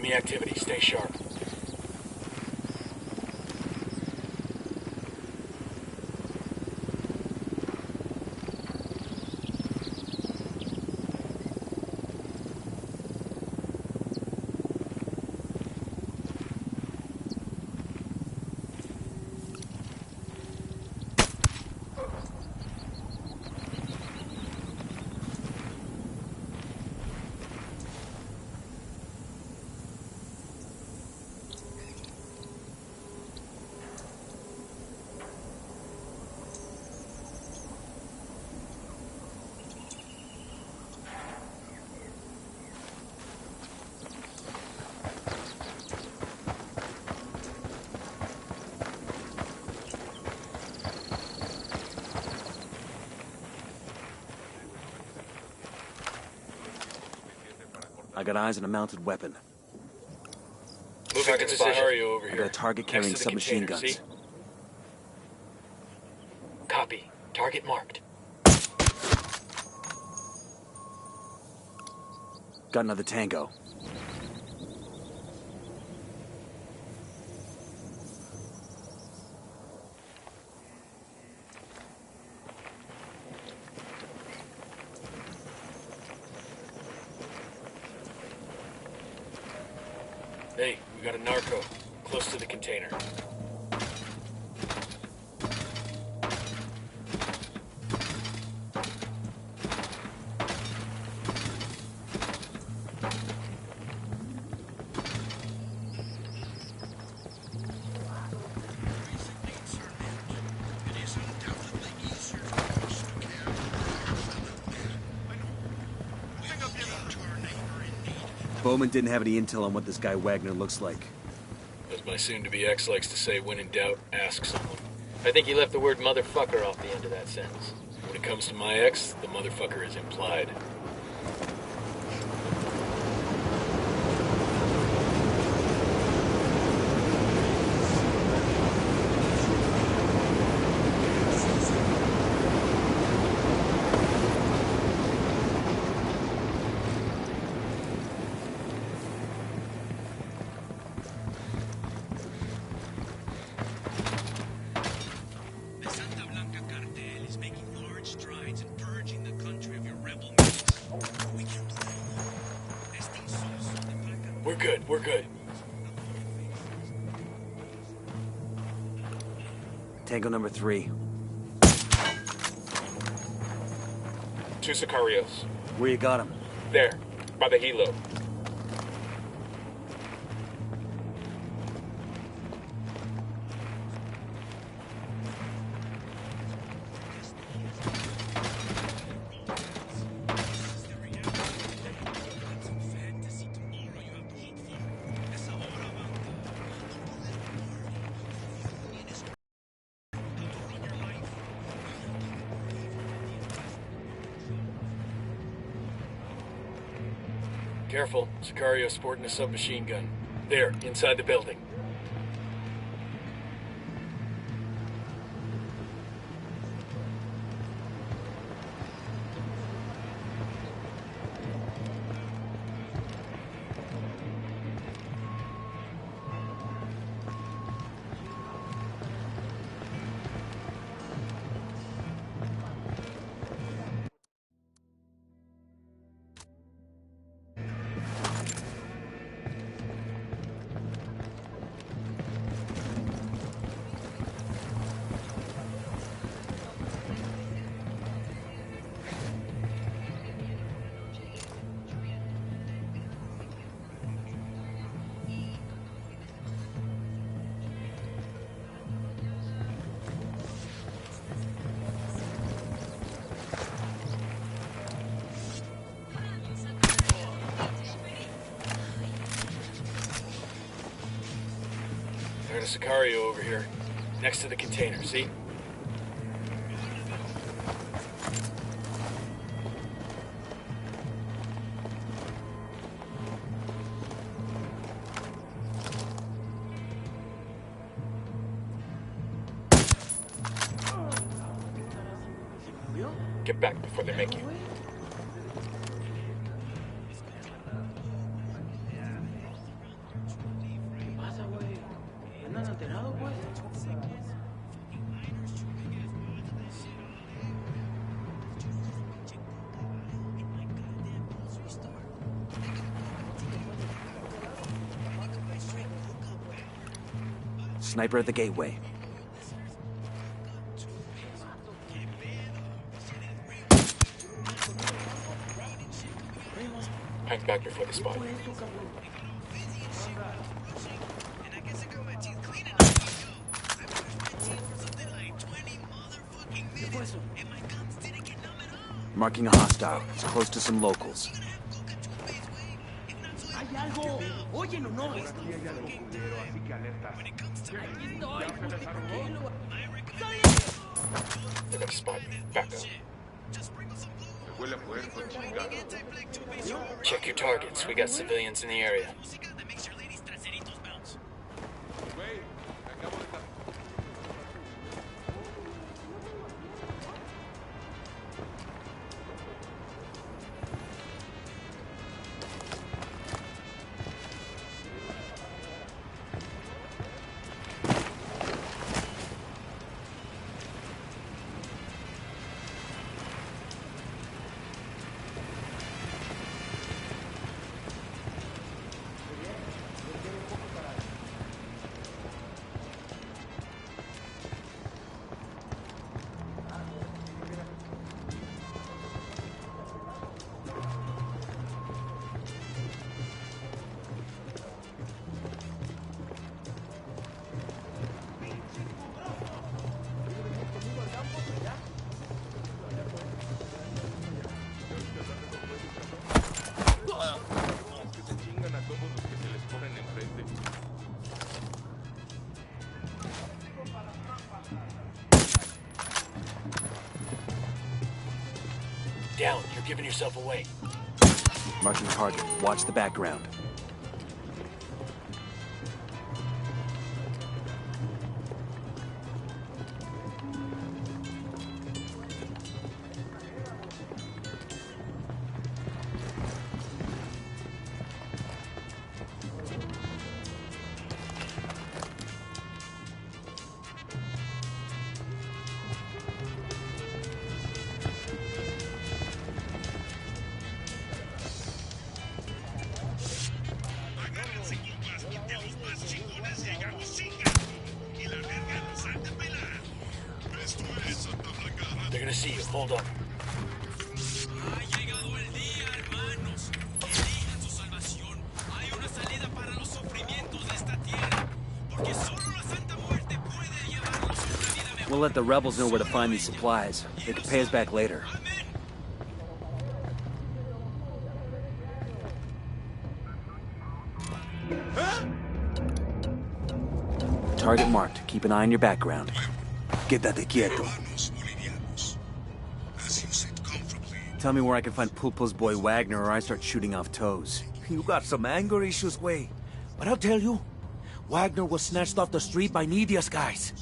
enemy activity. Stay sharp. I got eyes on a mounted weapon. Moving to Sicario over I here. got a target carrying submachine guns. See? Copy. Target marked. Got another tango. Hey, we got a narco. Close to the container. Bowman didn't have any intel on what this guy Wagner looks like. As my soon-to-be ex likes to say, when in doubt, ask someone. I think he left the word motherfucker off the end of that sentence. When it comes to my ex, the motherfucker is implied. We're good. Tango number 3. 2 Sicarios. Where you got him? There, by the helo. Careful, Sicario sporting a submachine gun. There, inside the building. There's a Sicario over here, next to the container, see? Get back before they make you. Sniper at the gateway. Hang back before they spot you. Marking a hostile. He's close to some locals. They're gonna spot you. Back up. Check your targets. We got civilians in the area. Down. You're giving yourself away. Marking target. Watch the background. They're gonna see you. Hold up. We'll let the rebels know where to find these supplies. They can pay us back later. Target marked. Keep an eye on your background. Quédate quieto. Tell me where I can find Pulpo's boy Wagner or I start shooting off toes. You got some anger issues, way. But I'll tell you, Wagner was snatched off the street by Nidia's guys.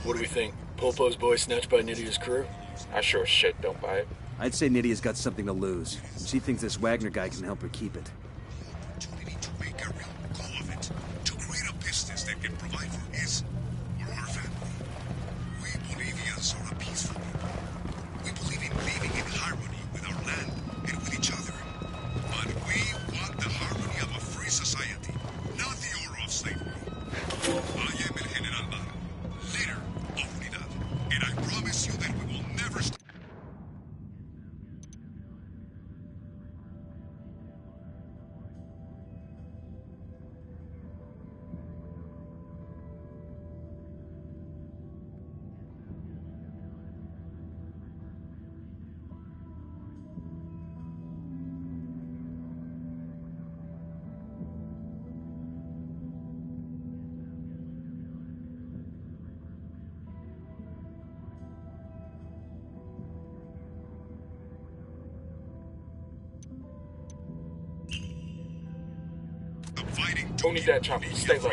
What do we think? Pulpo's boy snatched by Nidia's crew? I sure as shit don't buy it. I'd say Nidia's got something to lose. She thinks this Wagner guy can help her keep it. Opportunity to make a real go of it, to create a business that can provide for his or our family. We Bolivians are a peaceful people. We believe in living in harmony with our land and with each other. But we want the harmony of a free society, not the aura of slavery. I am El General Lara, leader of Unidad, and I promise you that we will never stop. Don't need that chopper. Stay low.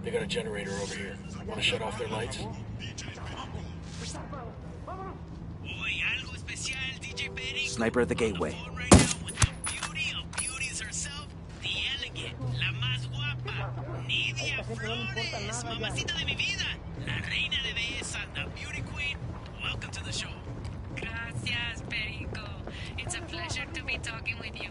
They got a generator over here. Want to shut off their lights? Sniper at the gateway. Right now with the beauty of beauties herself, the elegant, la más guapa, Nidia Flores, mamacita de mi vida, la reina de belleza, the beauty queen. Welcome to the show. Gracias, Perico. It's a pleasure to be talking with you.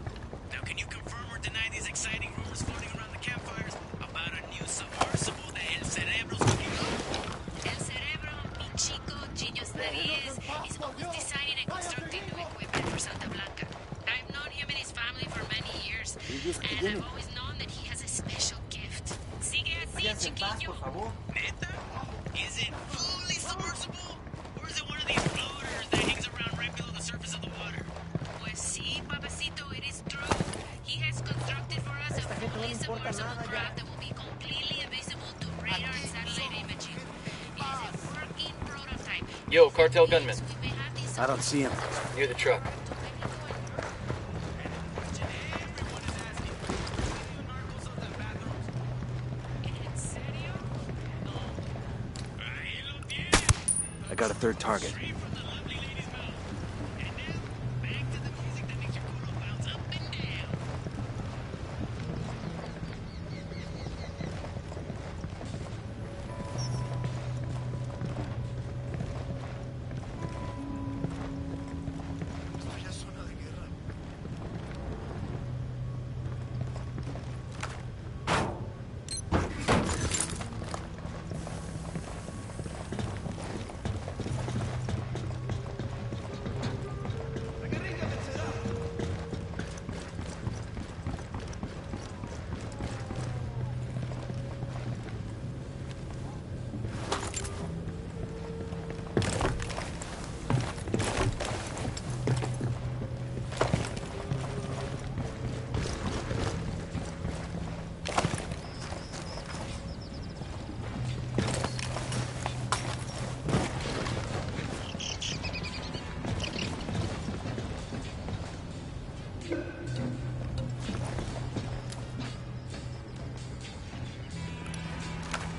Now, can you confirm or deny these exciting rumors floating around the campfires about a new submersible that El Cerebro's cooking up? El Cerebro, mi chico, genius that he is always designing and constructing new equipment for Santa Blanca. I've known him and his family for many years, and I've always known that he has a special gift. Sigue así, chiquillo. Neta? Is it fully submersible? Or is it one of these floaters that hangs around right below the surface of the water? Pues sí, papacito, it is true. He has constructed for us a fully submersible craft that will be completely invisible to radar and satellite imaging. It is a working prototype. Yo, cartel gunman. We may have these I don't see him. Near the truck. ¿En serio? I got a third target. From the lovely lady's mouth. And now, back to the music that makes your culo bounce up and down.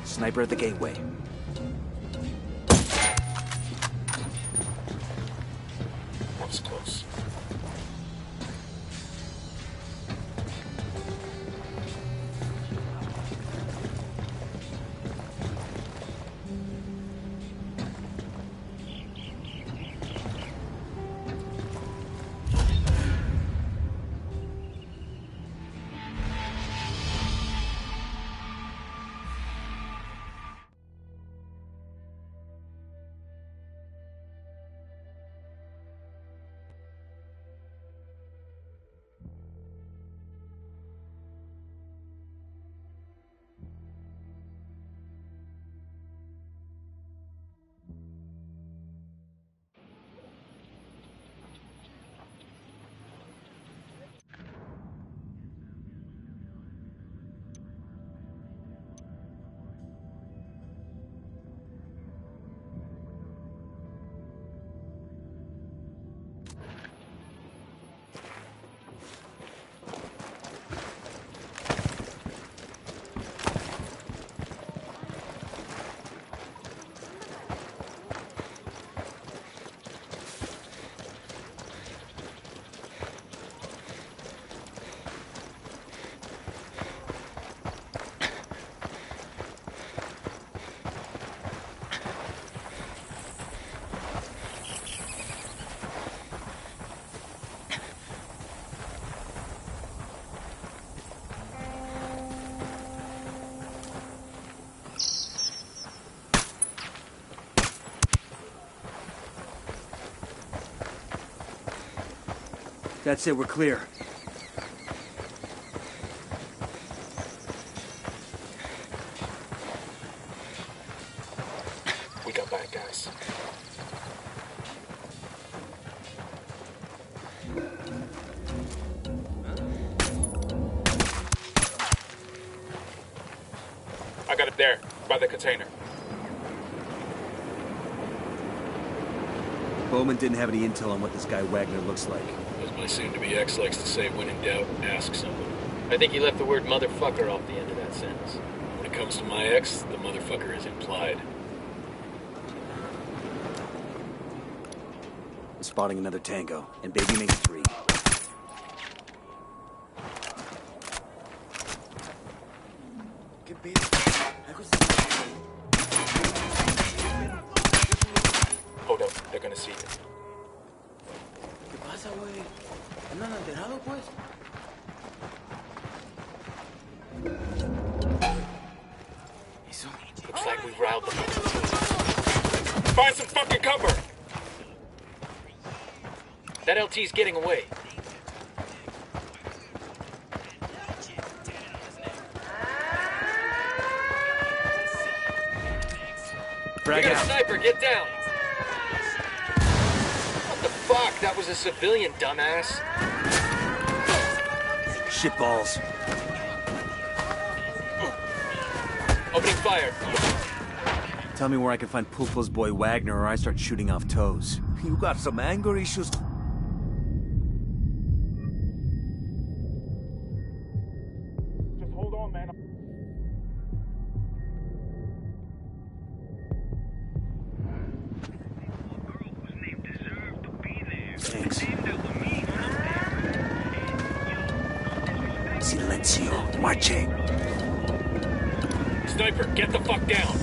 Sniper at the gateway. That was close. That's it, we're clear. We got bad guys. I got it there, by the container. Bowman didn't have any intel on what this guy Wagner looks like. As my soon-to-be ex likes to say, when in doubt, ask someone. I think he left the word motherfucker off the end of that sentence. When it comes to my ex, the motherfucker is implied. I'm spotting another tango, and baby makes 3. Hold up, they're gonna see you. ¿Qué pasa, güey? ¿Andan alterados, pues? Looks like we've riled them up. Find some fucking cover! That LT's getting away. Frag We got a out. sniper, get down! What the fuck? That was a civilian, dumbass. Shitballs. Opening fire. Tell me where I can find Pulpo's boy Wagner or I start shooting off toes. You got some anger issues. Just hold on, man. Thanks. Silencio. Marche. Sniper, get the fuck down.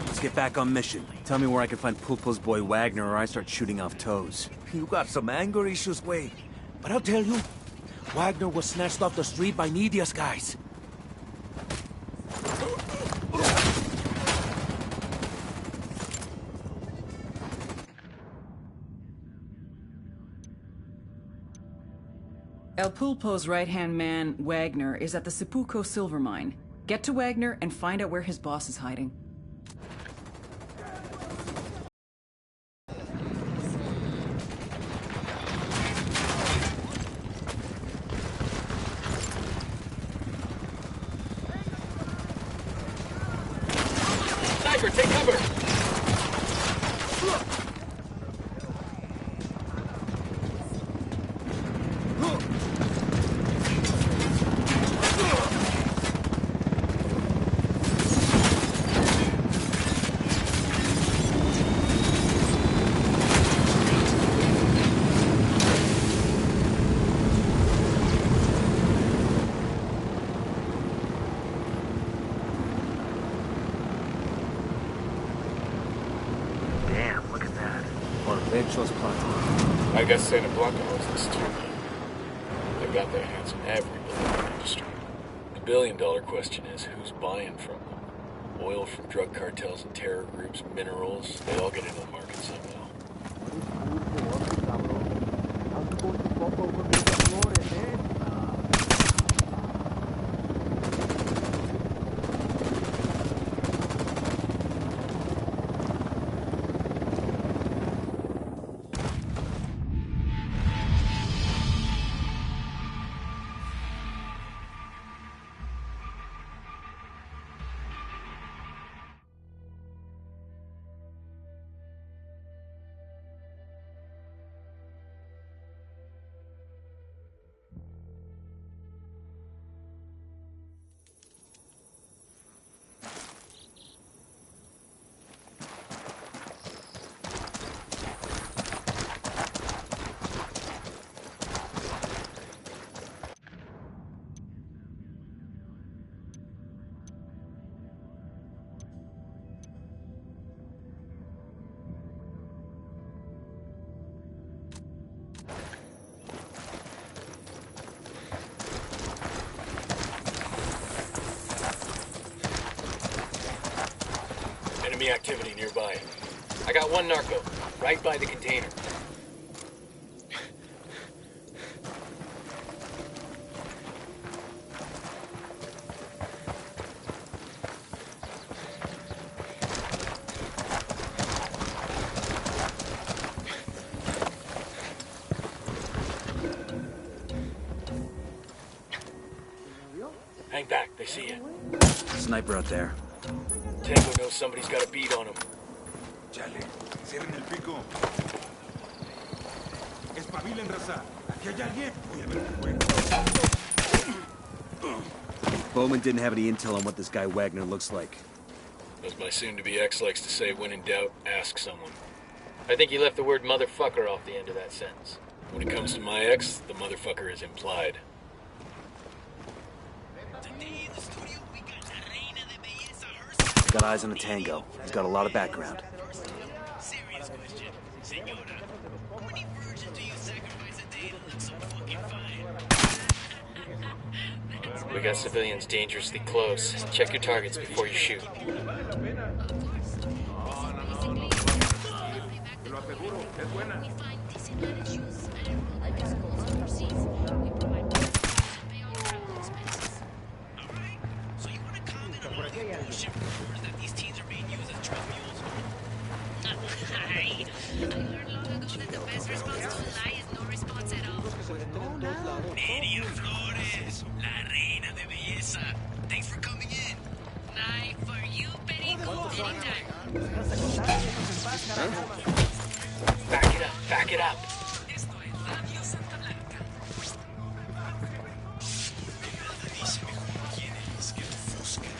Let's get back on mission. Tell me where I can find Pulpo's boy Wagner or I start shooting off toes. You got some anger issues, güey. But I'll tell you, Wagner was snatched off the street by Nidia's guys. El Pulpo's right-hand man, Wagner, is at the Sepulcro silver mine. Get to Wagner and find out where his boss is hiding. Sniper, take cover! Damn, look at that. Roodeycz's plateau. I guess Santa Blanca knows this too. They've got their hands in every building industry. The billion-dollar question is who's buying from them. Oil from drug cartels and terror groups, minerals, they all get into the market somehow. Enemy activity nearby. I got one narco, right by the container. They see you. Sniper out there. Tango knows somebody's got a beat on him. Chale, cierren el pico. Espabilen, raza. ¿Aquí hay alguien? Voy a ver qué fue. Bowman didn't have any intel on what this guy Wagner looks like. As my soon-to-be ex likes to say, when in doubt, ask someone. I think you left the word motherfucker off the end of that sentence. When it comes to my ex, the motherfucker is implied. Today in the studio, we got La Reina de Belleza herself. Got eyes on the Tango. He's got a lot of background. Serious question. Senora, how many virgins do you sacrifice a day to look so fucking fine? We got civilians dangerously close. Check your targets before you shoot. Nidia Flores, La Reina de Belleza. Thanks for coming in. Bye. For you, Perico, anytime. Back it up, back it up. Esto es Radio Santa Blanca. Dice mejor quién es que el Fusca.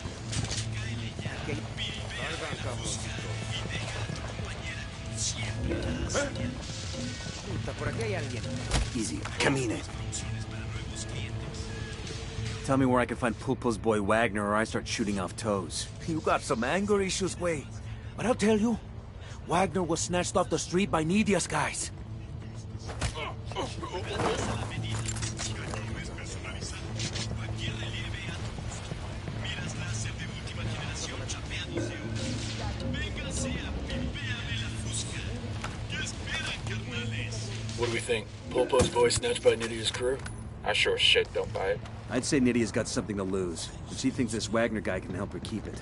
Cáele ya. Pilpea la Fusca y deja a tu compañera siempre. Puta, por aquí hay alguien. Easy. Camine. Tell me where I can find Pulpo's boy Wagner or I start shooting off toes. You got some anger issues, Way. But I'll tell you, Wagner was snatched off the street by Nidia's guys. What do we think? Pulpo's boy snatched by Nidia's crew? I sure as shit don't buy it. I'd say Nidia's got something to lose, but she thinks this Wagner guy can help her keep it.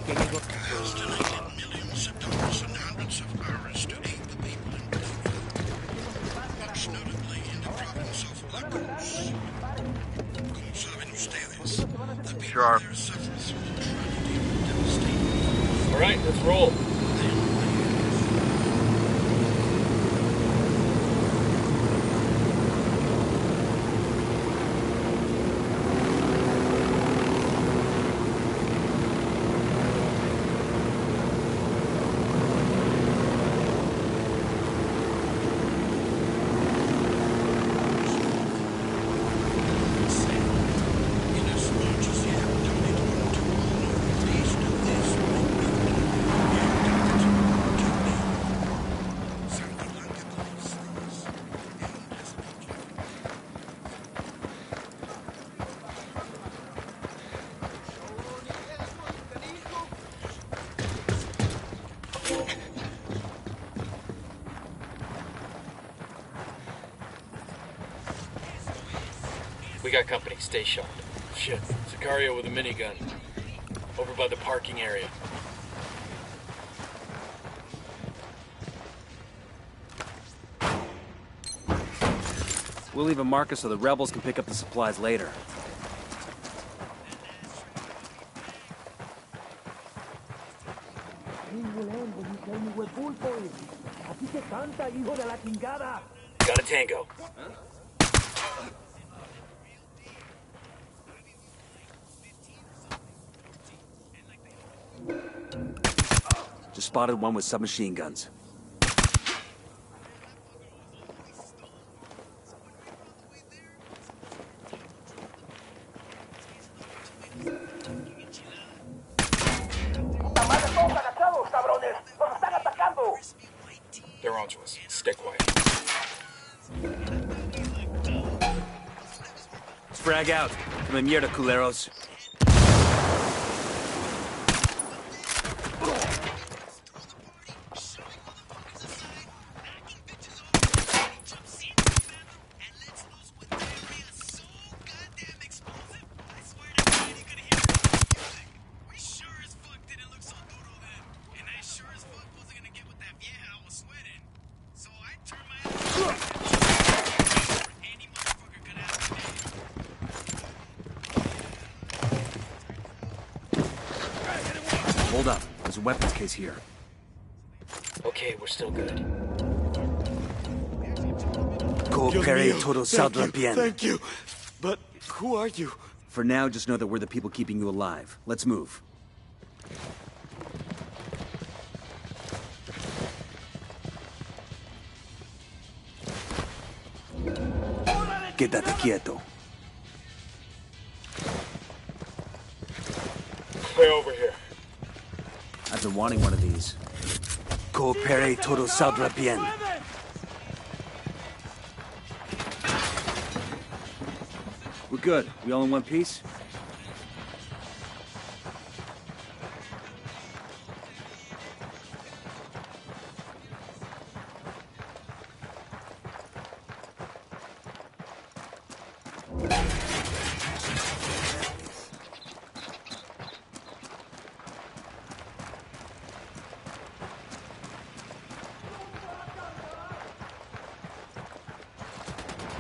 Has donated millions of dollars and hundreds of hours to aid the people in Bolivia, most notably in the province of La Cruz. Como saben ustedes, the people there suffer through the tragedy of devastation. All right, let's roll. We got company. Stay sharp. Shit, Sicario with a minigun. Over by the parking area. We'll leave a marker so the rebels can pick up the supplies later. Got a Tango. Just spotted one with submachine guns. They're onto us. Stay quiet. Frag out. Come mierda, culeros. There's a weapons case here. Okay, we're still good. Coopere todo saldrá bien. Thank you. But who are you? For now, just know that we're the people keeping you alive. Let's move. Quédate quieto. Way over here. I've been wanting one of these. Coopere todo saldrá bien. We're good. We all in one piece?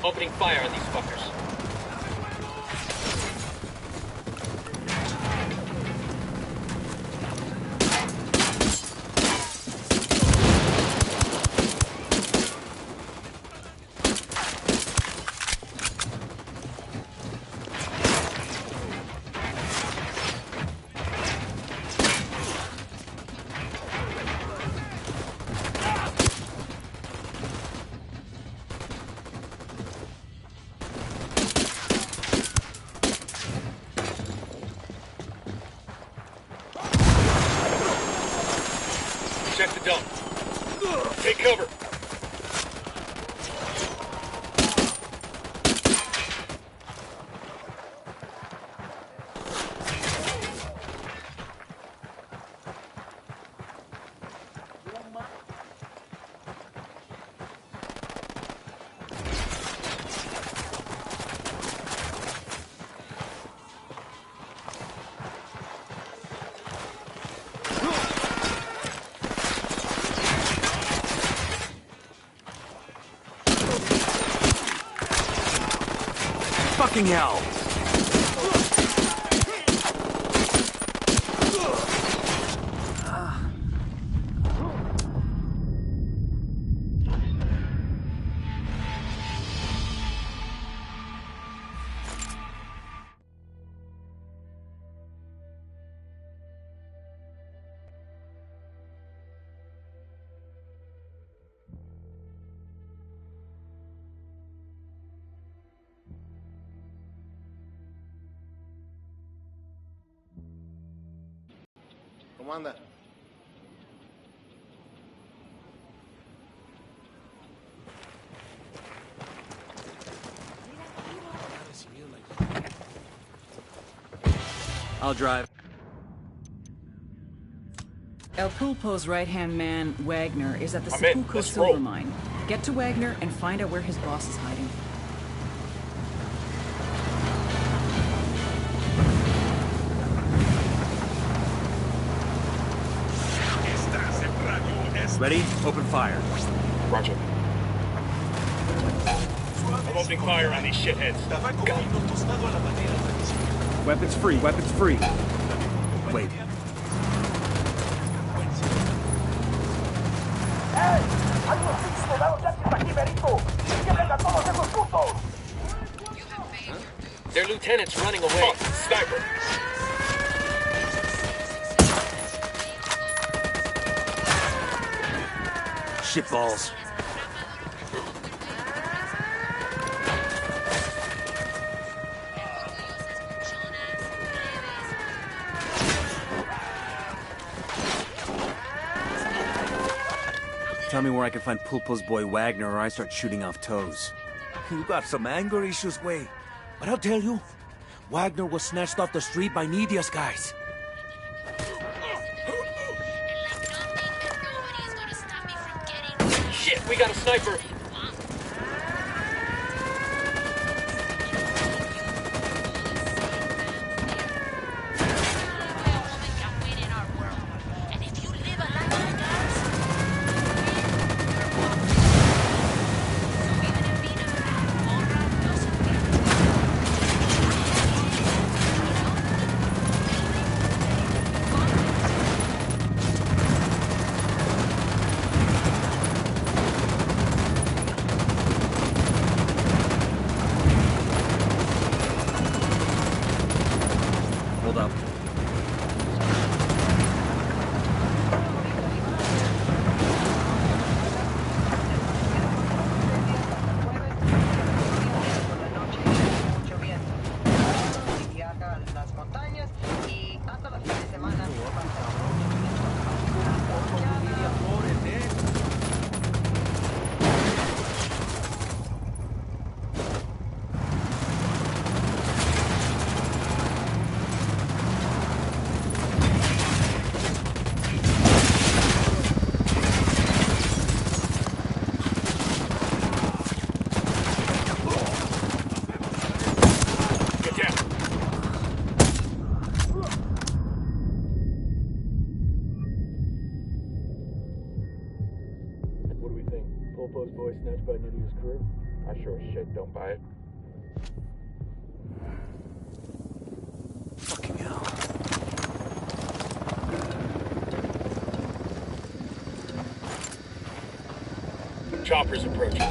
Opening fire on these fuckers. Check the dump. Take cover. Fucking hell! ¿Cómo anda? I'll drive. El Pulpo's right-hand man, Wagner, is at the I'm in. Sepulcro Let's silver roll. mine. Get to Wagner and find out where his boss is hiding. Ready? Open fire. Roger. I'm opening fire on these shitheads. Go. Weapons free, weapons free. Wait. Their lieutenant's running away. Sniper. Shitballs. Tell me where I can find Pulpo's boy Wagner or I start shooting off toes. You got some anger issues, way. But I'll tell you, Wagner was snatched off the street by Nidia's guys. Shit, we got a sniper. boy snatched by Nidia's crew? I sure as shit don't buy it. Fucking hell. Chopper's approaching.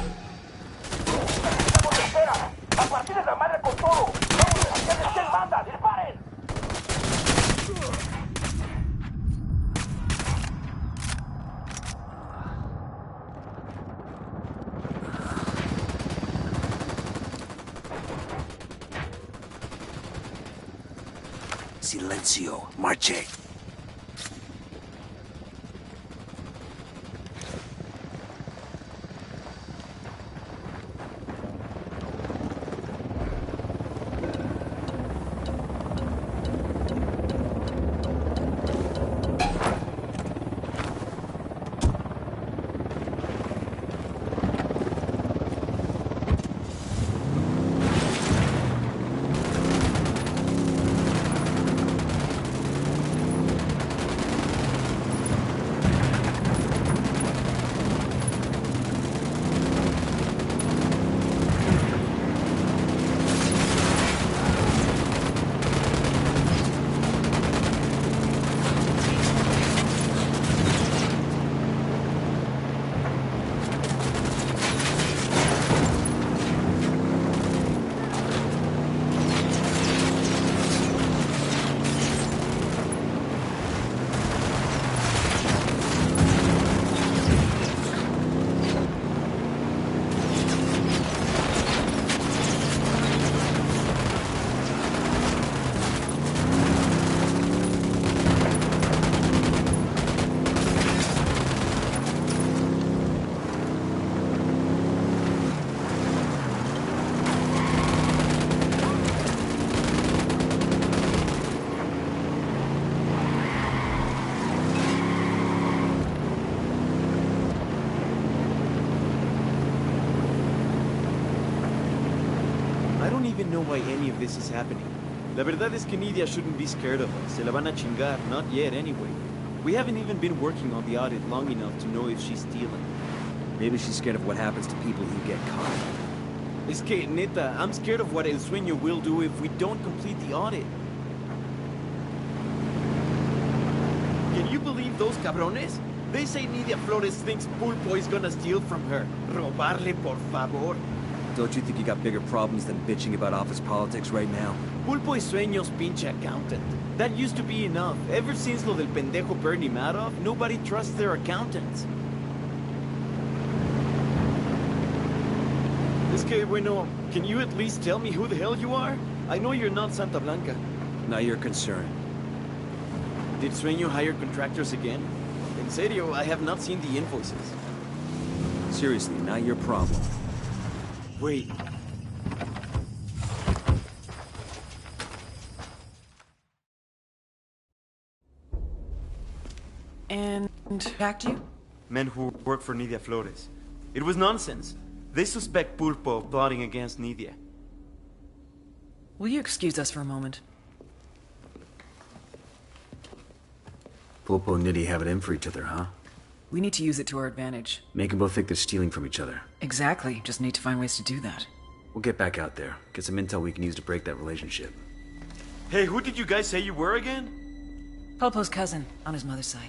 Silencio. Marche. I don't even know why any of this is happening. La verdad es que Nidia shouldn't be scared of us. Se la van a chingar, not yet anyway. We haven't even been working on the audit long enough to know if she's stealing. Maybe she's scared of what happens to people who get caught. Es que, neta, I'm scared of what El Sueño will do if we don't complete the audit. Can you believe those cabrones? They say Nidia Flores thinks Pulpo is gonna steal from her. Robarle, por favor. Don't you think you got bigger problems than bitching about office politics right now? Pulpo y Sueño's pinche accountant. That used to be enough. Ever since lo del pendejo Bernie Madoff, nobody trusts their accountants. Es que, bueno, can you at least tell me who the hell you are? I know you're not Santa Blanca. Not your concern. Did Sueño hire contractors again? En serio, I have not seen the invoices. Seriously, not your problem. Wait. And attacked you? Men who work for Nidia Flores. It was nonsense. They suspect Pulpo of plotting against Nidia. Will you excuse us for a moment? Pulpo and Nitty have it in for each other, huh? We need to use it to our advantage. Make them both think they're stealing from each other. Exactly. Just need to find ways to do that. We'll get back out there. Get some intel we can use to break that relationship. Hey, who did you guys say you were again? Pulpo's cousin, on his mother's side.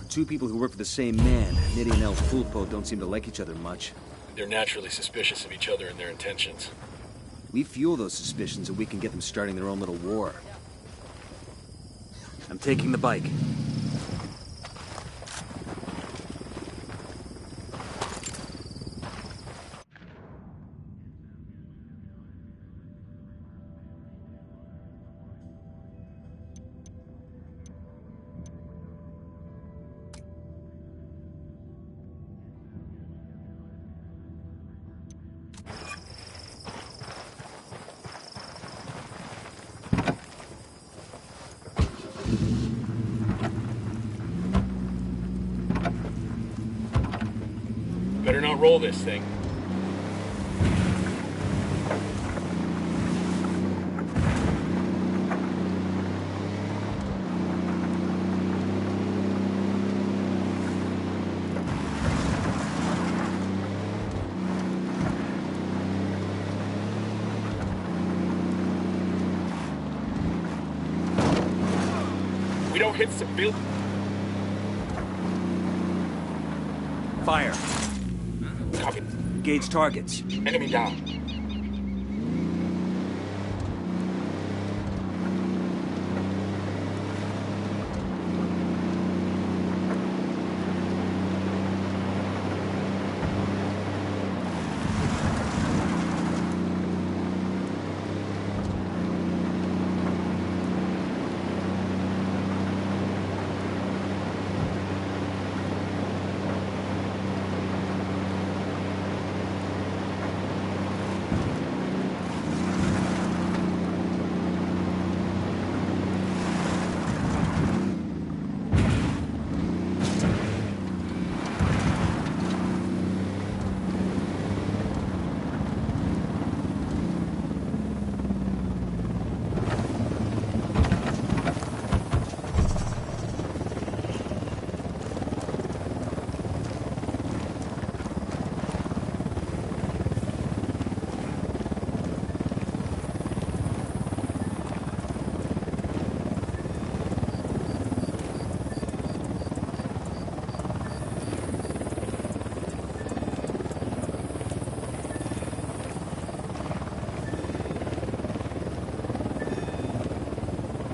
Two people who work for the same man, Nitty and El Pulpo, don't seem to like each other much. They're naturally suspicious of each other and their intentions. We fuel those suspicions and we can get them starting their own little war. I'm taking the bike. Better not roll this thing. We don't hit civilians. Fire. Copy. Engage targets. Enemy down.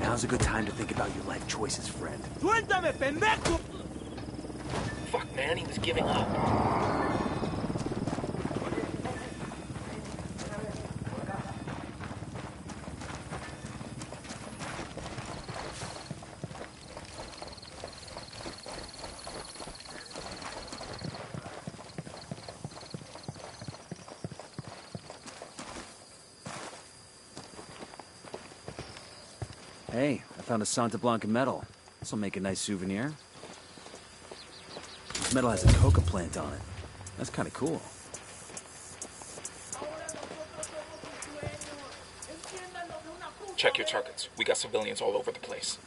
Now's a good time to think about your life choices, friend. ¡Suéltame, pendejo! Fuck, man, he was giving up. Hey, I found a Santa Blanca medal. This'll make a nice souvenir. This medal has a coca plant on it. That's kind of cool. Check your targets. We got civilians all over the place.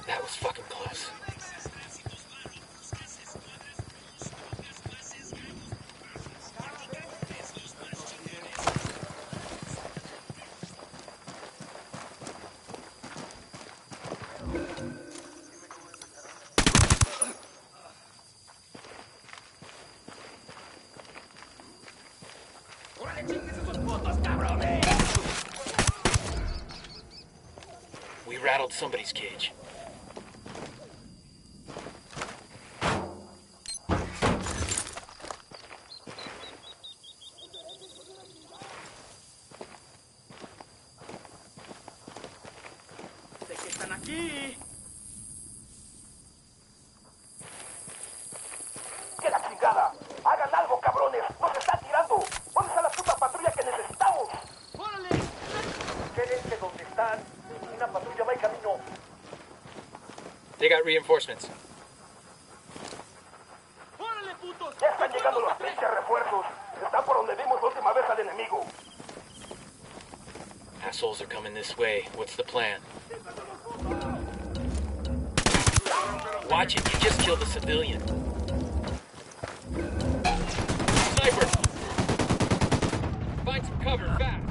That was fucking close. We rattled somebody's cage. ¡Que la chingada! ¡Hagan algo, cabrones! ¡Nos están tirando! ¿Dónde está la puta patrulla que necesitamos? ¡Órale! Quédense donde están. Una patrulla va en camino. They got reinforcements. ¡Órale, putos! Ya están llegando los pinches refuerzos. Están por donde vimos la última vez al enemigo. Assholes are coming this way. What's the plan? Watch it, you just killed a civilian. Sniper! Find some cover, fast!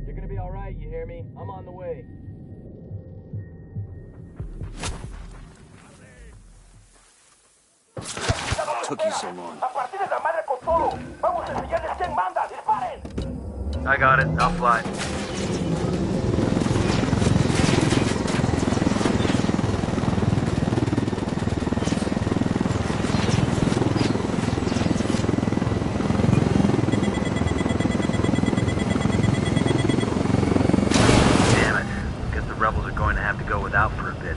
You're gonna be alright, you hear me? I'm on the way. Took you so long. A partir de la madre con todo. Vamos a enseñarles quién manda. ¡Disparen! I got it. I'll fly. Damn it. Guess the rebels are going to have to go without for a bit.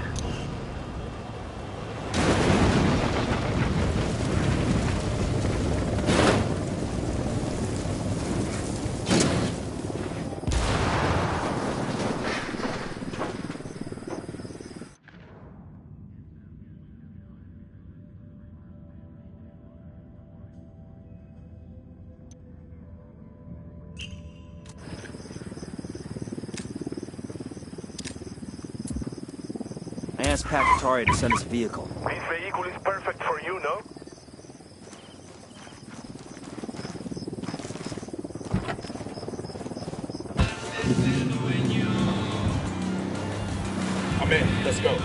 I asked Pacatari to send us a vehicle. This vehicle is perfect for you, no? I'm in. Let's go.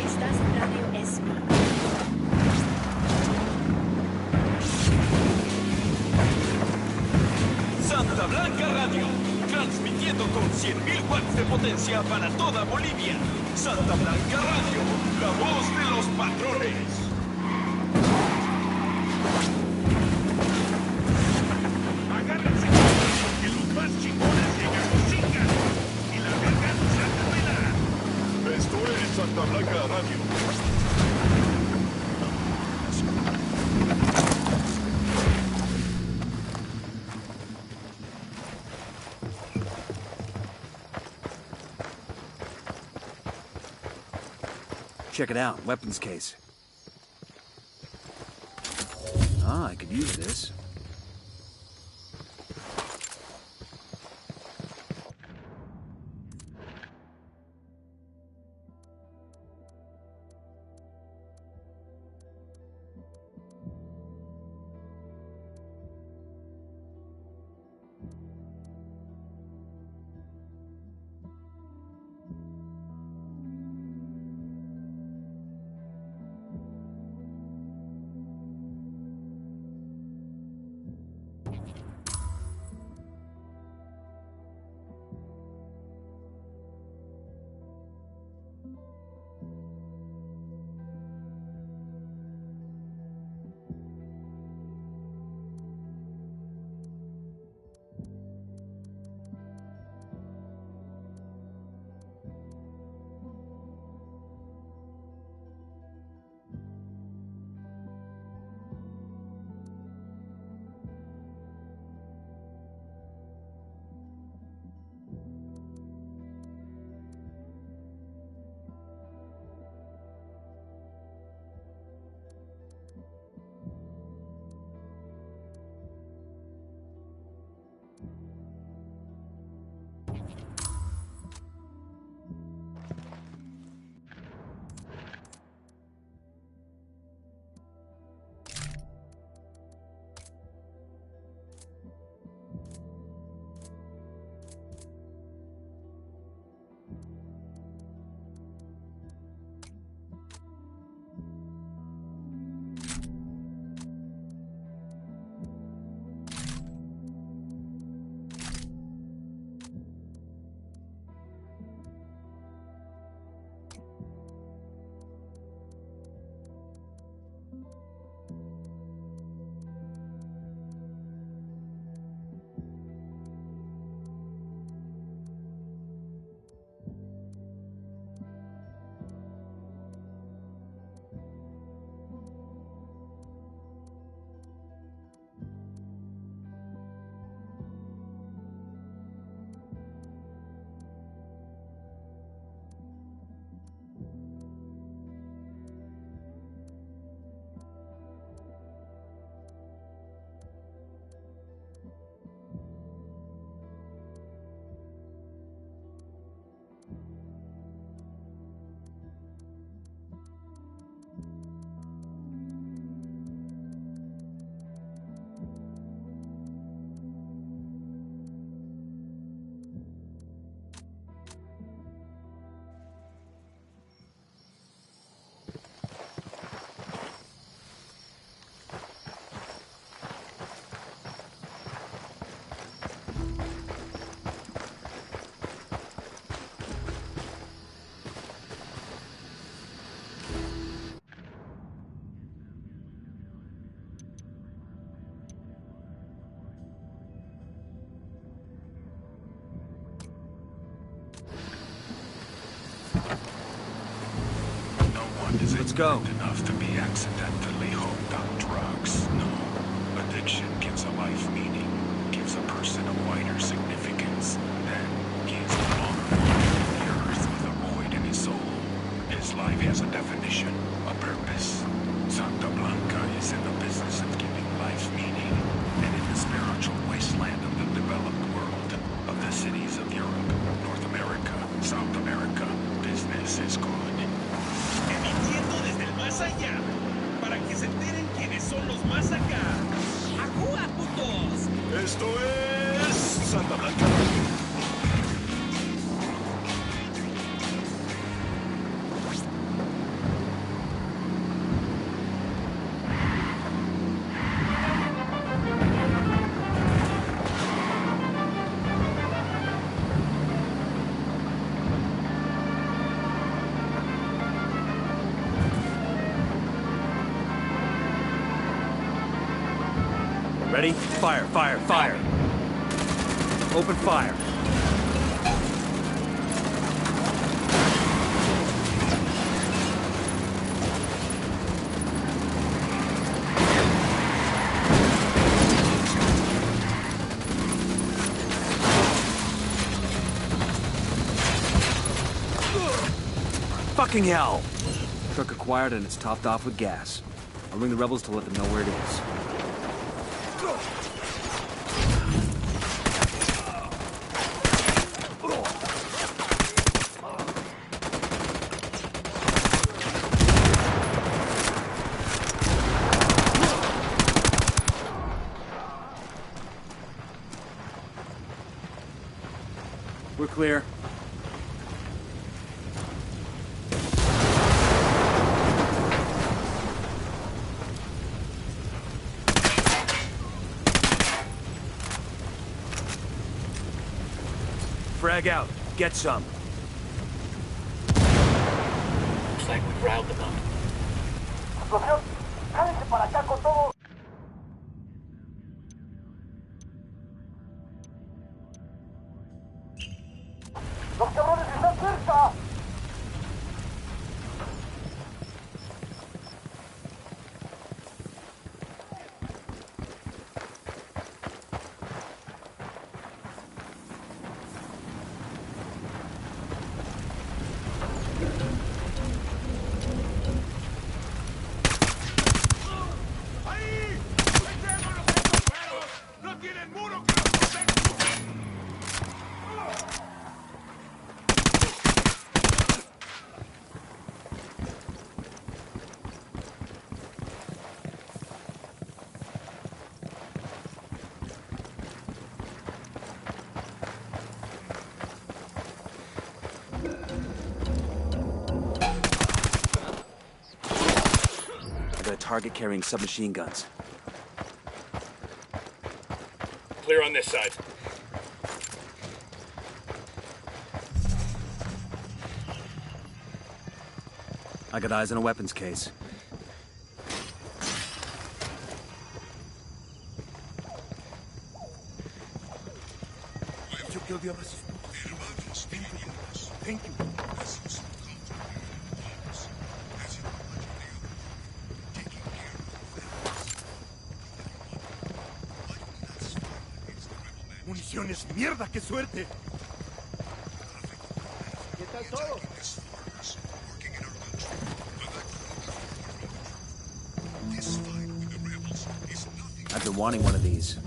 Estás en Radio ESMI. Santa Blanca Radio, transmitiendo con 100.000 watts de potencia para toda Bolivia. Santa Blanca Radio, la voz de los patrones. Agárrense, porque los más chingones llegan los chingas y la verga no se acabará. Esto es Santa Blanca Radio. Check it out, weapons case. Ah, I could use this. Let's go. Enough to be accidentally hooked on drugs. No. Addiction gives a life meaning, gives a Esto es Santa Blanca. Ready? Fire, fire, fire. Open fire. Fucking hell! Truck acquired and it's topped off with gas. I'll ring the rebels to let them know where it is. We're clear. Frag out. Get some. Looks like we've riled them up. Explosión. Jálense para acá con todo. ¡Los cabrones están cerca! ¡Ahí! ¡Echémonos estos perros! ¡No tienen muro que los proteja! I got a target carrying submachine guns. Clear on this side. I got eyes on a weapons case. You killed the others? Thank you. Municiones, mierda, qué suerte. ¿Qué tal todo? I've been wanting one of these.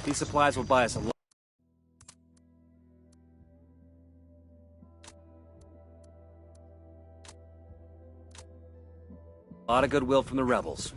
These supplies will buy us a lot of goodwill from the rebels.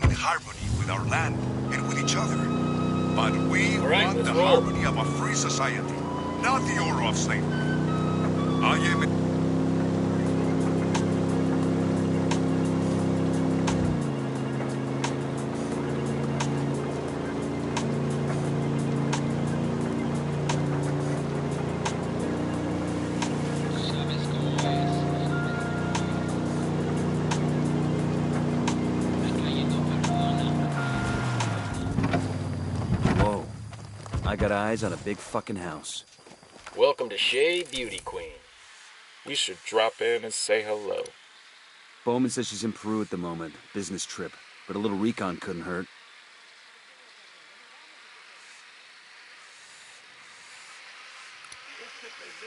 In harmony with our land and with each other. But we right, want let's the roll. harmony of a free society, not the order of slavery. I am... Whoa. I got eyes on a big fucking house. Welcome to Shea Beauty Queen. You should drop in and say hello. Bowman says she's in Peru at the moment. Business trip. But a little recon couldn't hurt.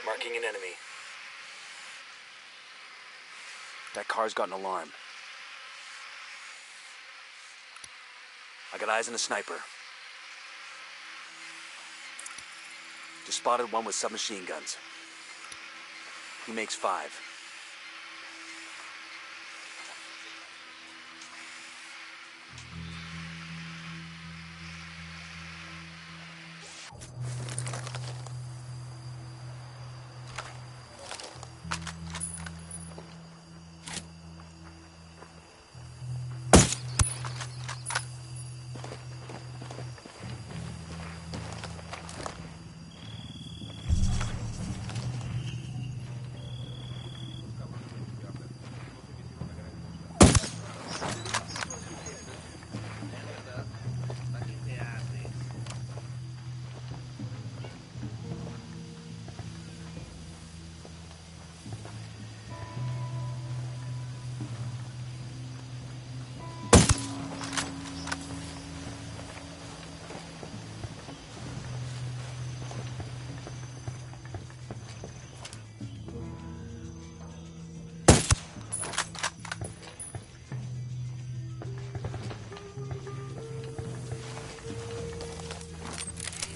Marking an enemy. That car's got an alarm. I got eyes on a sniper. Just spotted one with submachine guns. He makes 5.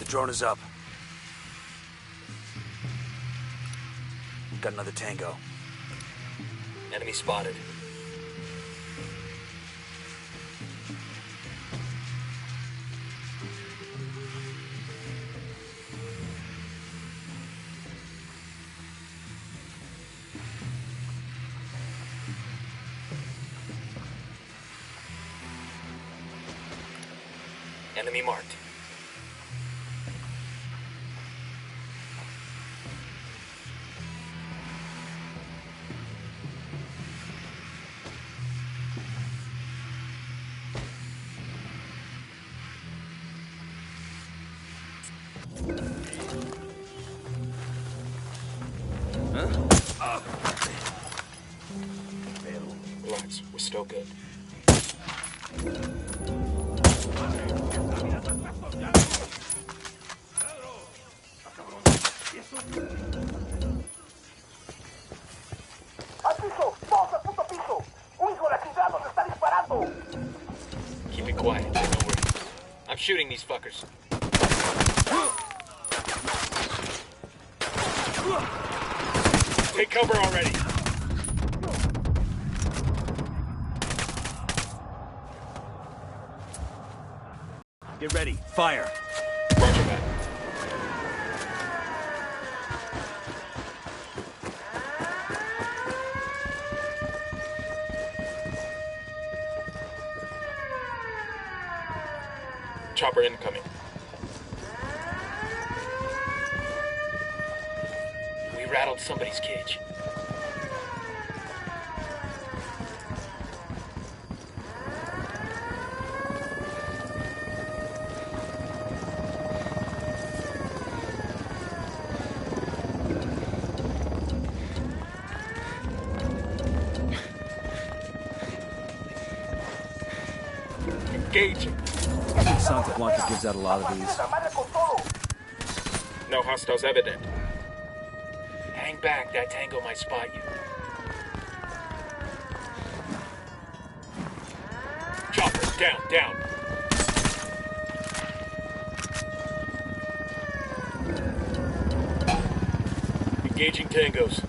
Drone is up. Got another tango. Enemy spotted. Enemy marked. Relax, we're still good. ¡Al piso! ¡Todos al puto piso! ¡Un hijo de la chingada nos está disparando! Keep it quiet, don't worry. I'm shooting these fuckers. Take cover already. Get ready. Fire. Roger that. Chopper incoming. We rattled somebody's cage. Engaging. I think Santa Blanca gives out a lot of these. No hostiles evident. Hang back, that tango might spot you. Chopper, down. Engaging tangos.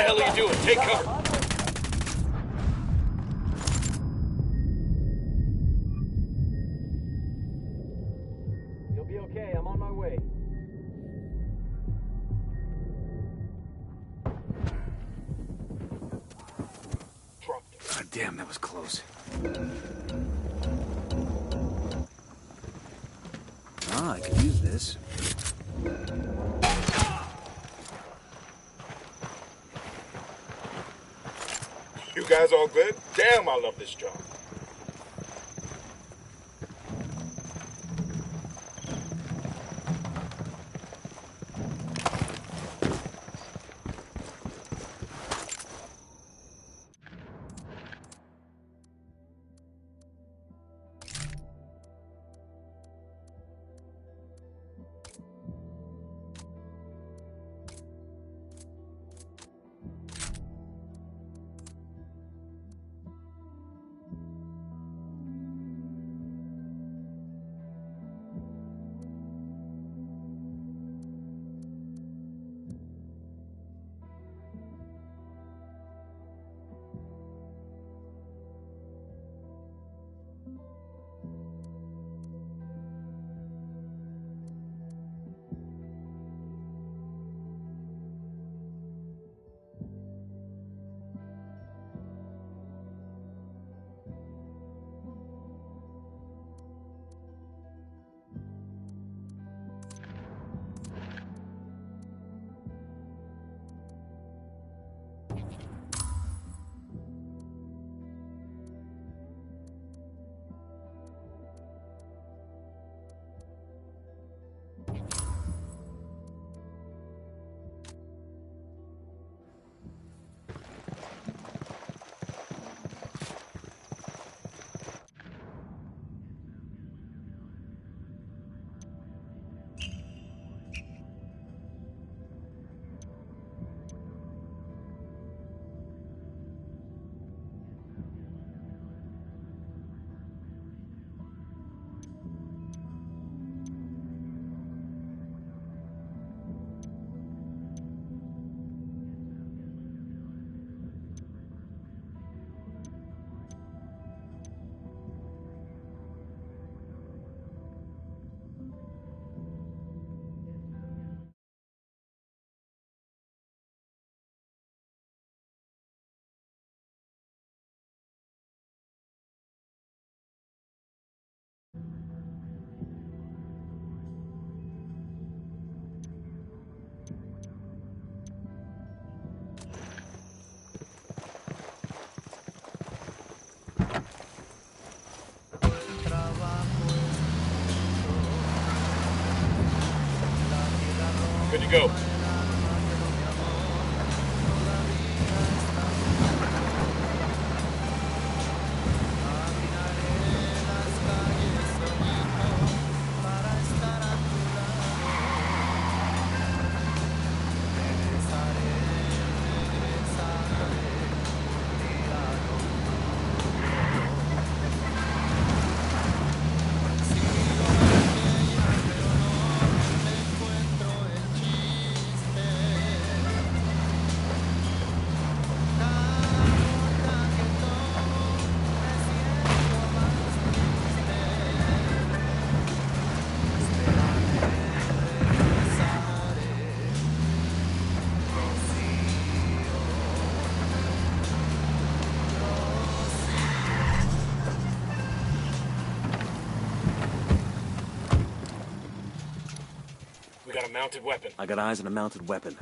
hell are you doing? Take cover. You'll be okay. I'm on my way. God damn, that was close. Ah, I could use this. You guys all good? Damn, I love this job. Good to go. We got a mounted weapon. I got eyes on a mounted weapon.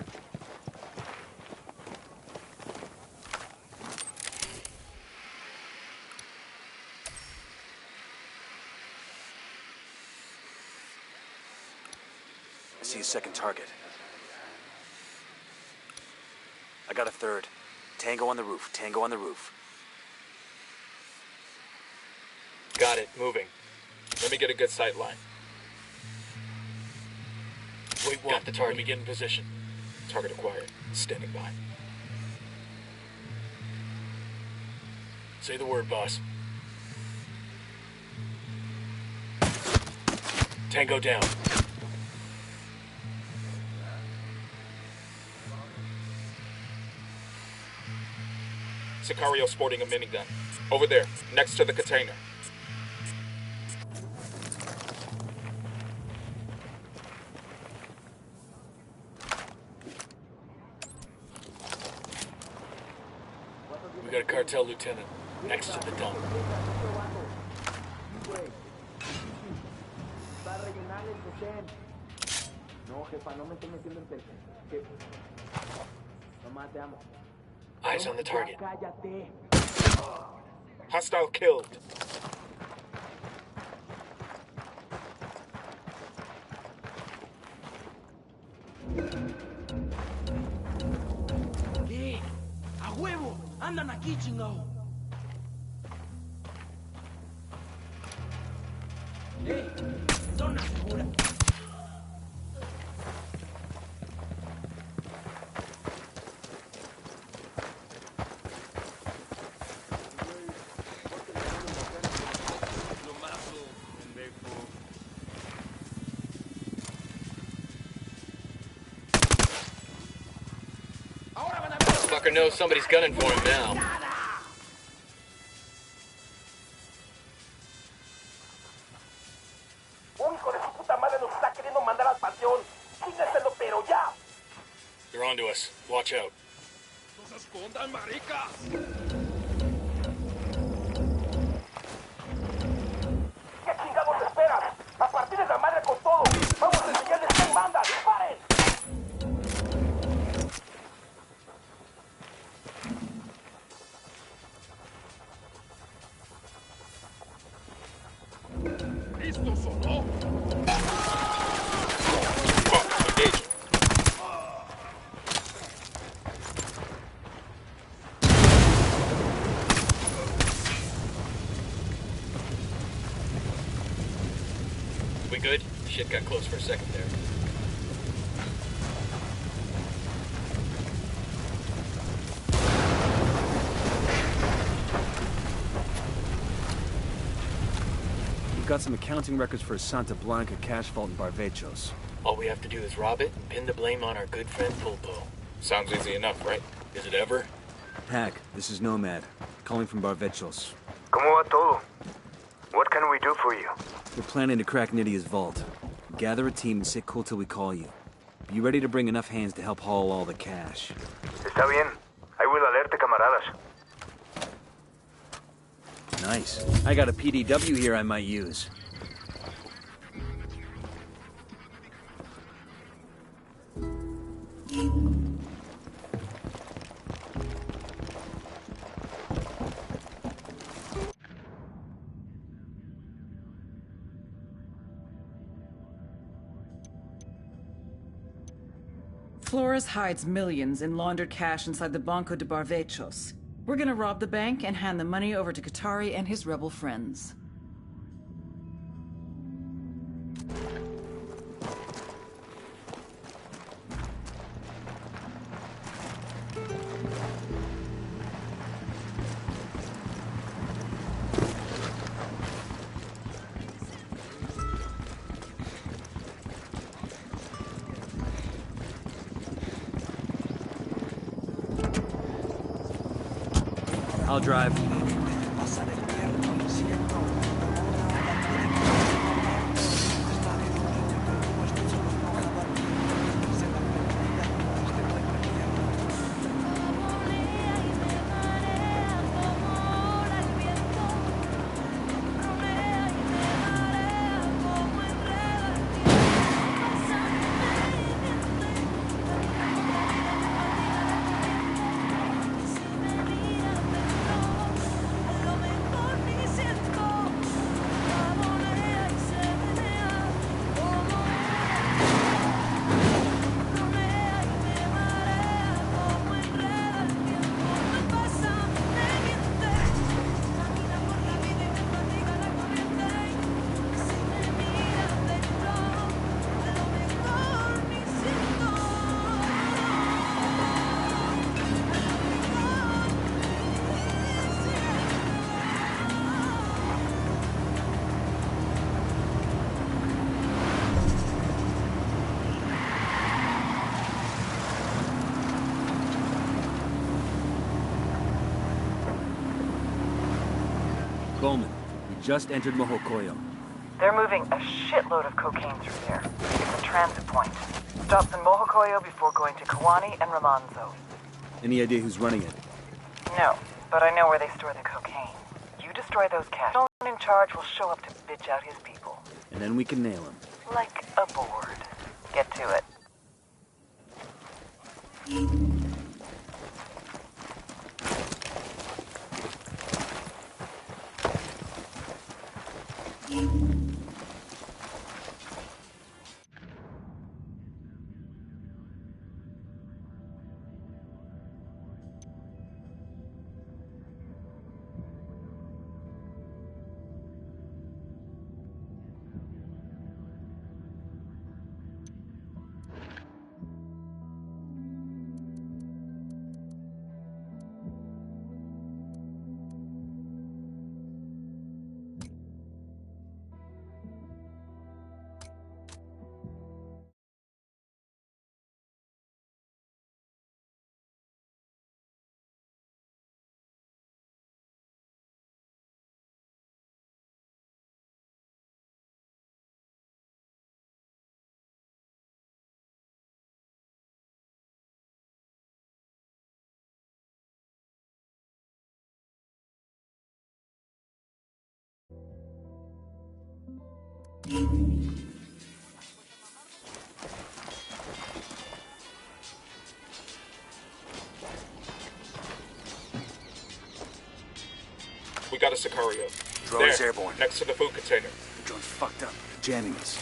I see a second target. I got a third. Tango on the roof. Tango on the roof. Got it. Moving. Let me get a good sight line. Wait, got the target. Let me get in position. Target acquired. Standing by. Say the word, boss. Tango down. Sicario sporting a minigun. Over there, next to the container. We got a cartel lieutenant next to the dump. Eyes on the target. Hostile killed. ¡A huevo! ¡Andan aquí, chingao! ¡Zona segura! Fucker knows somebody's gunning for him now. Un hijo de su puta madre nos está queriendo mandar al panteón. Chíndeselo, pero ya. They're onto us. Watch out. ¡No se escondan, maricas! ¿Qué chingados esperas? A partir de la madre con todo. Vamos a enseñarles quién manda. ¡Disparen! ¿Listos o no? We good? Shit got close for a second there. We've got some accounting records for a Santa Blanca cash vault in Barvechos. All we have to do is rob it and pin the blame on our good friend Pulpo. Sounds easy enough, right? Is it ever? Hack, this is Nomad, calling from Barvechos. ¿Cómo va todo? What can we do for you? We're planning to crack Nidia's vault. Gather a team and sit cool till we call you. Be ready to bring enough hands to help haul all the cash. Está bien. I will alerte, camaradas. Nice. I got a PDW here I might use. Flores hides millions in laundered cash inside the Banco de Barvechos. We're gonna rob the bank and hand the money over to Qatari and his rebel friends. I'll drive. Bowman. We just entered Mojocoyo. They're moving a shitload of cocaine through there. It's a transit point. Stops in Mojocoyo before going to Kawani and Ramanzo. Any idea who's running it? No, but I know where they store the cocaine. You destroy those cash. No one in charge will show up to bitch out his people. And then we can nail him. Like a board. Get to it. We got a Sicario. Drone is There, airborne. next to the food container. Drone's fucked up. Jamming us.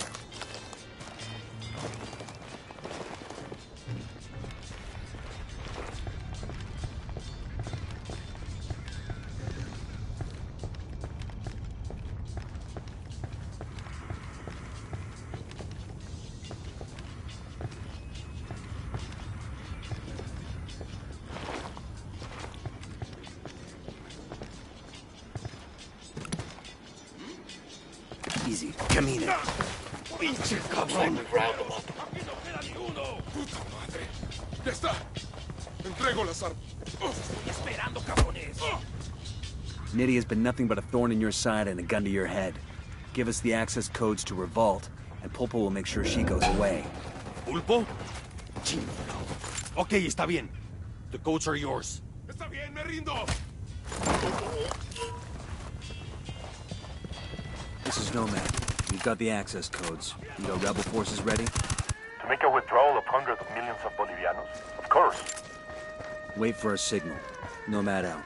Easy. Camine. ¡Pinche cabrón! ¡Puta madre! ¡Ya está! ¡Entrego las armas! Estoy esperando, cabrones. Nydia's been nothing but a thorn in your side and a gun to your head. Give us the access codes to Revolt, and Pulpo will make sure she goes away. ¿Pulpo? Chingado. Ok, está bien. The codes are yours. ¡Está bien, me rindo! This is Nomad. We've got the access codes. Need our rebel forces ready? To make a withdrawal of hundreds of millions of Bolivianos? Of course. Wait for a signal. Nomad out.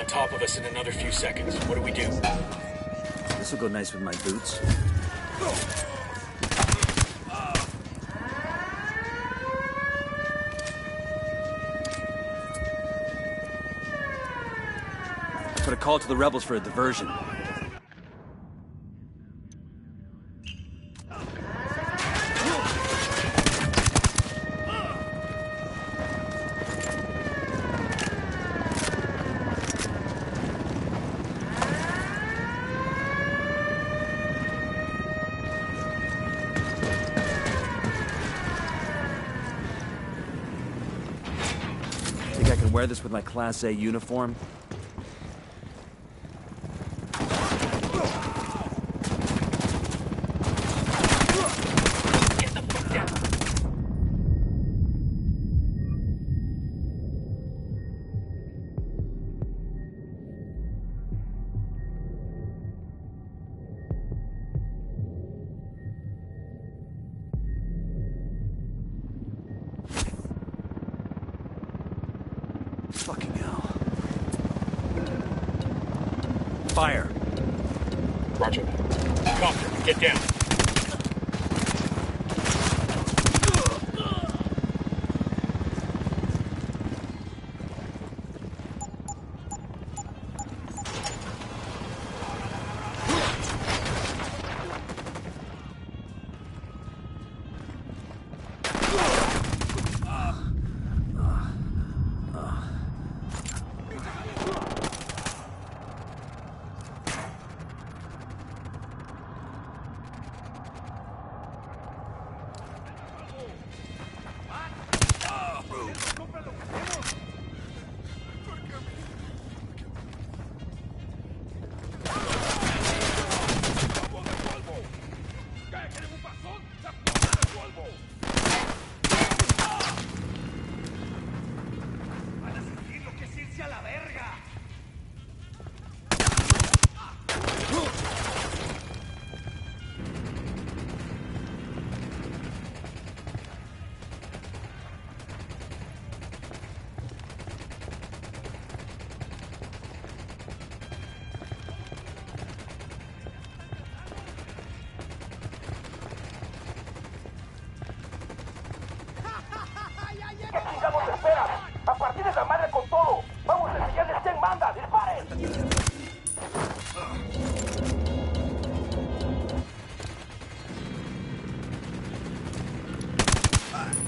Top of us in another few seconds. What do we do? This will go nice with my boots. Put a call to the rebels for a diversion. Think I can wear this with my Class A uniform? Fucking hell. Fire. Roger that. Copter, get down.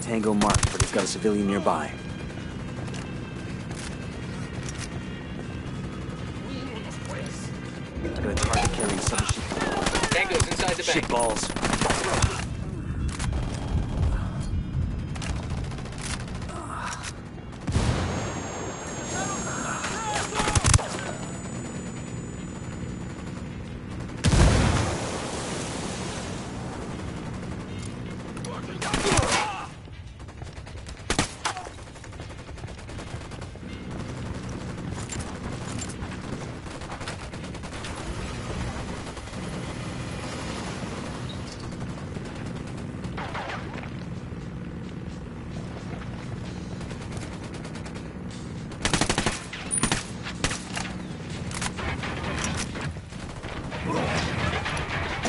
Tango marked, but it's got a civilian nearby. I got a target carrying submachine. Tango's inside the bank. Shit balls.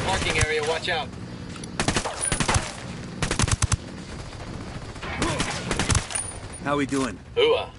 Parking area, watch out. How we doing? Ooh-ah.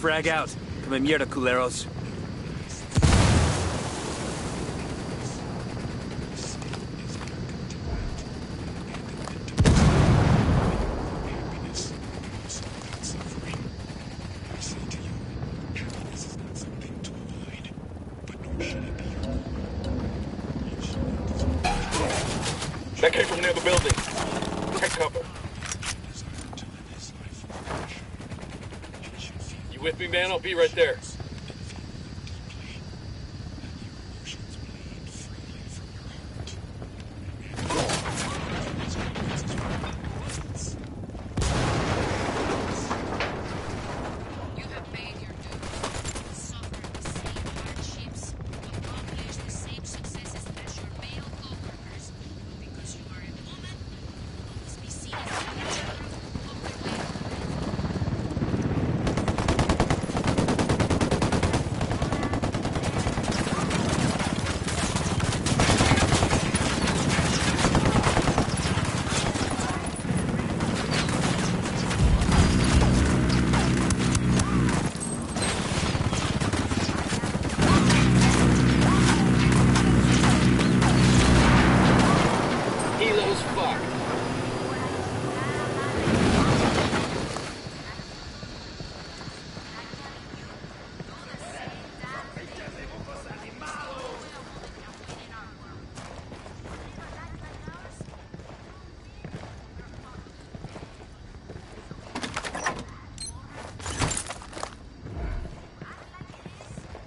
Frag out. Come mierda, culeros. That came from near the building. Take cover. You with me, man? I'll be right there.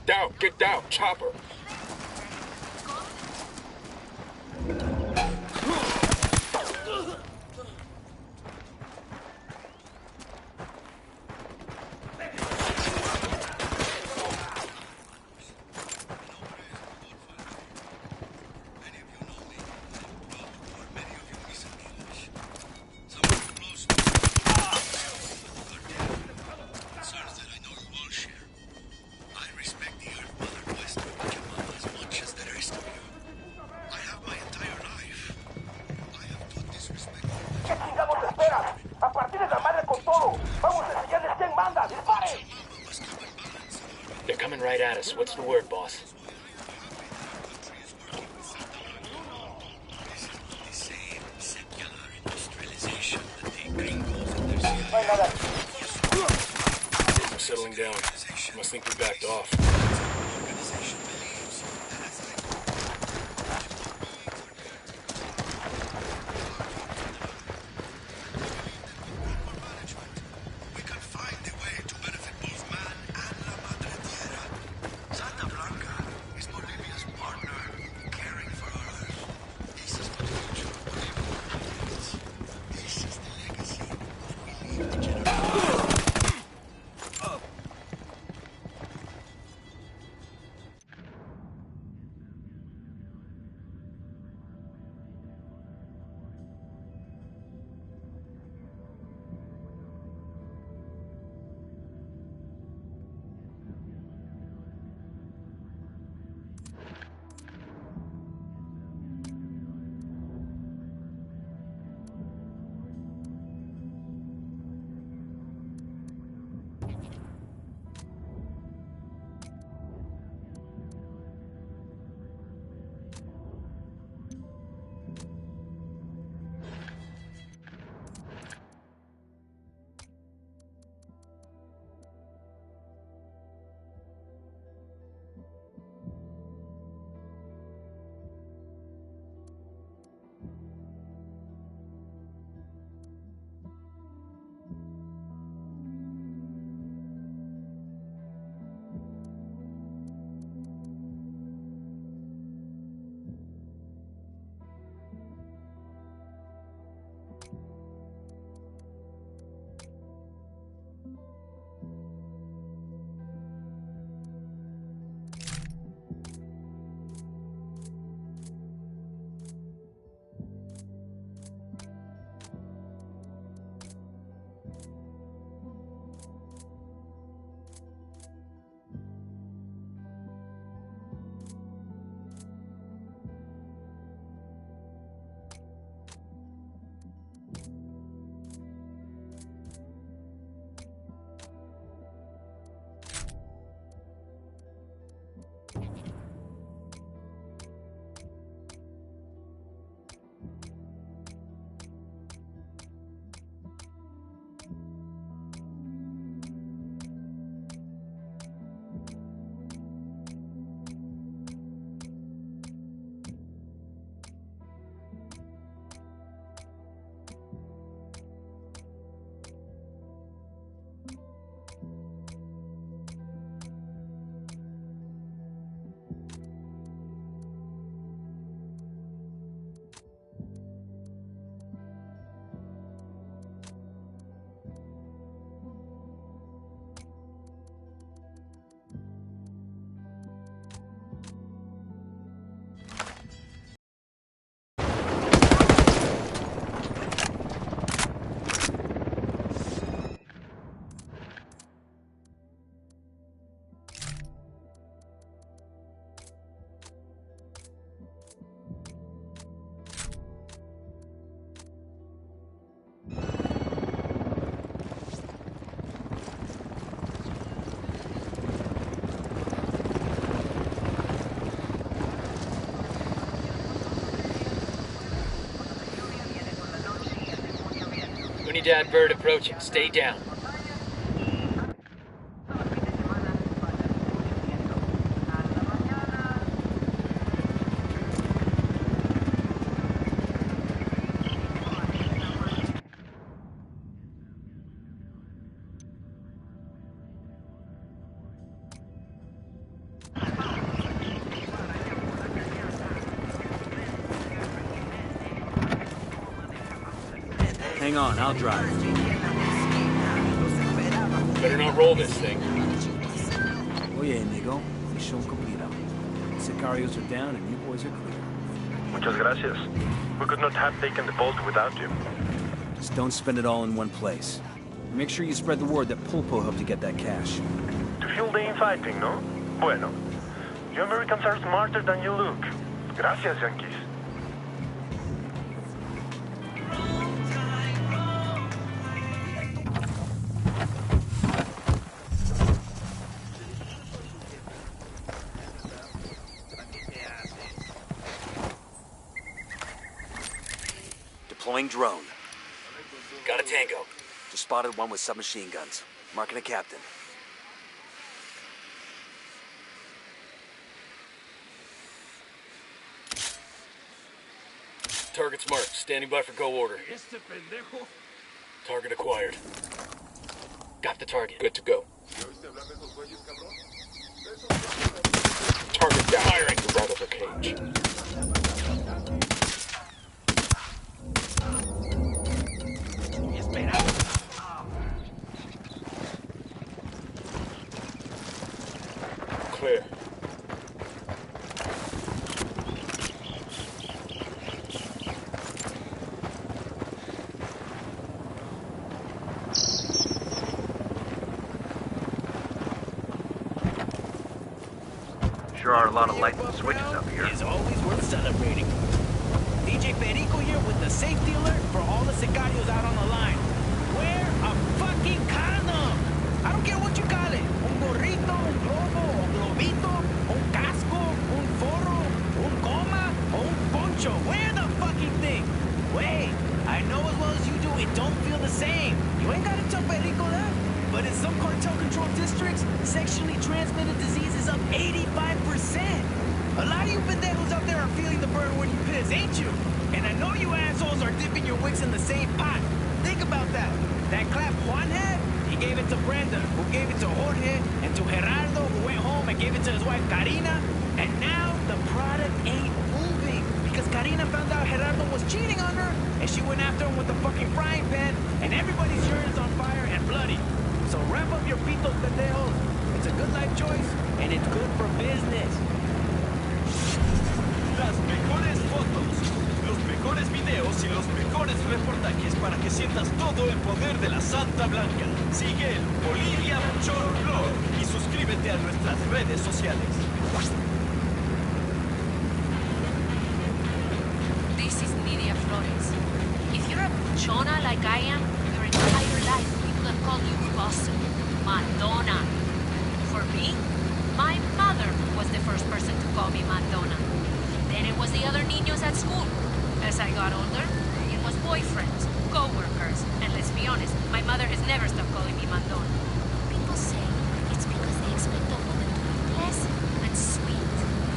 Down, get down, chopper. Concerns that I know you all share. I respect the Earth Mother Quest. Yes, what's the word, boss? I'm settling down. Must think we backed off. Unidad bird approaching. Stay down. Hang on, I'll drive. Better not roll this thing. Oye, amigo. Mission cumplida. Sicarios are down and you boys are clear. Muchas gracias. We could not have taken the vault without you. Just don't spend it all in one place. Make sure you spread the word that Pulpo helped you get that cash. To fuel the infighting, no? Bueno. You Americans are smarter than you look. Gracias, Yankees. Deploying drone. Got a tango. Just spotted one with submachine guns. Marking a captain. Target's marked. Standing by for go order. Target acquired. Got the target. Good to go. Target down. Firing. The right over cage. Clear. Sure are a lot of lights and switches up here. Is always worth celebrating. DJ Perico here with the safety alert for all the sicarios out on the line. Wear a fucking condom! I don't care what you call it. Un gorrito, un globo, un globito, un casco, un forro, un goma, o un poncho. Wear the fucking thing! Wait, I know as well as you do, it don't feel the same. You ain't gotta tell Perico that. But in some cartel-controlled districts, sexually transmitted disease is up 85%. A lot of you pendejos out there are feeling the burn when you piss, ain't you? And I know you assholes are dipping your wicks in the same pot. Think about that. That clap Juan had, he gave it to Brenda, who gave it to Jorge, and to Gerardo, who went home and gave it to his wife Karina. And now the product ain't moving because Karina found out Gerardo was cheating on her, and she went after him with the fucking frying pan, and everybody's urine is on fire and bloody. So wrap up your pitos, pendejos. It's a good life choice, and it's good for business. Las mejores fotos, los mejores videos y los mejores reportajes para que sientas todo el poder de la Santa Blanca. Sigue el Bolivia Choro Blog y suscríbete a nuestras redes sociales. This is Nidia Flores. If you're a buchona like I am, your entire life people have called you boss, Madonna. For me, my mother was the first person to call me Madonna. Then it was the other niños at school. As I got older, it was boyfriends, co-workers, and let's be honest, my mother has never stopped calling me Madonna. People say it's because they expect a woman to be pleasant and sweet.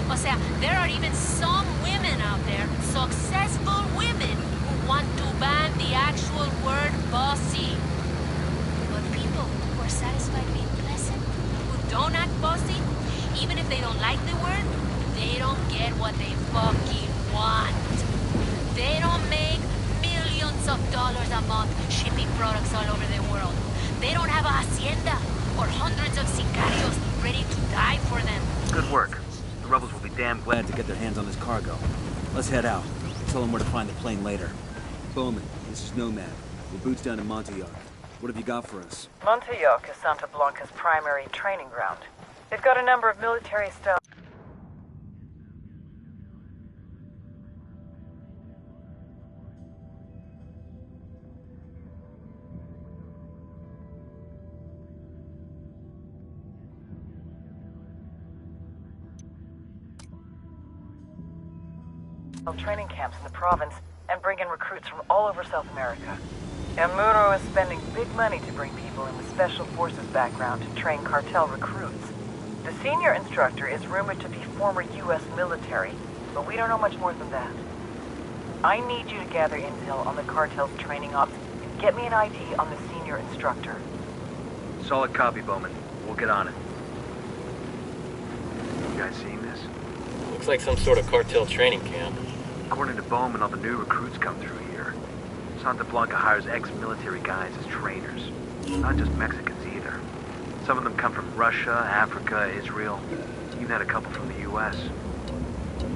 O sea, there are even some women out there, successful women, who want to ban the actual word bossy. But people who are satisfied being pleasant, who don't act bossy, even if they don't like the word, they don't get what they fucking want. They don't make millions of dollars a month shipping products all over the world. They don't have a hacienda or hundreds of sicarios ready to die for them. Good work. The rebels will be damn glad To get their hands on this cargo. Let's head out. Tell them where to find the plane later. Bowman, this is Nomad. We're boots down in Montauk. What have you got for us? Montauk is Santa Blanca's primary training ground. They've got a number of military-style training camps in the province and bring in recruits from all over South America. El Muro is spending big money to bring people in with special forces background to train cartel recruits. The senior instructor is rumored to be former U.S. military, but we don't know much more than that. I need you to gather intel on the cartel's training ops and get me an ID on the senior instructor. Solid copy, Bowman. We'll get on it. You guys seen this? Looks like some sort of cartel training camp. According to Bowman, all the new recruits come through here. Santa Blanca hires ex-military guys as trainers. Not just Mexicans either. Some of them come from Russia, Africa, Israel. Even had a couple from the U.S.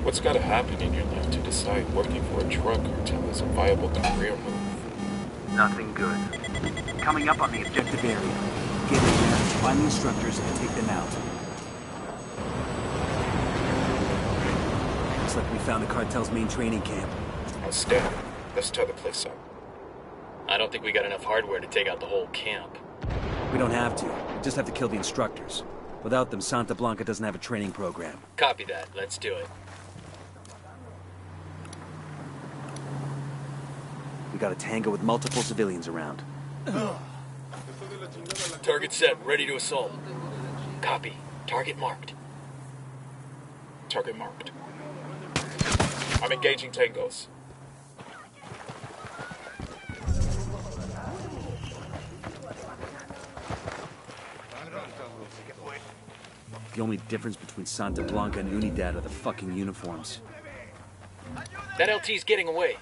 What's got to happen in your life to decide working for a drug cartel is a viable career move? Nothing good. Coming up on the objective area. Get in there, find the instructors, and take them out. Looks like we found the cartel's main training camp. Outstanding. Let's tear the place up. I don't think we got enough hardware to take out the whole camp. We don't have to. We just have to kill the instructors. Without them, Santa Blanca doesn't have a training program. Copy that. Let's do it. We got a tango with multiple civilians around. Target set, ready to assault. Copy. Target marked. Target marked. I'm engaging tangos. The only difference between Santa Blanca and Unidad are the fucking uniforms. That LT's getting away.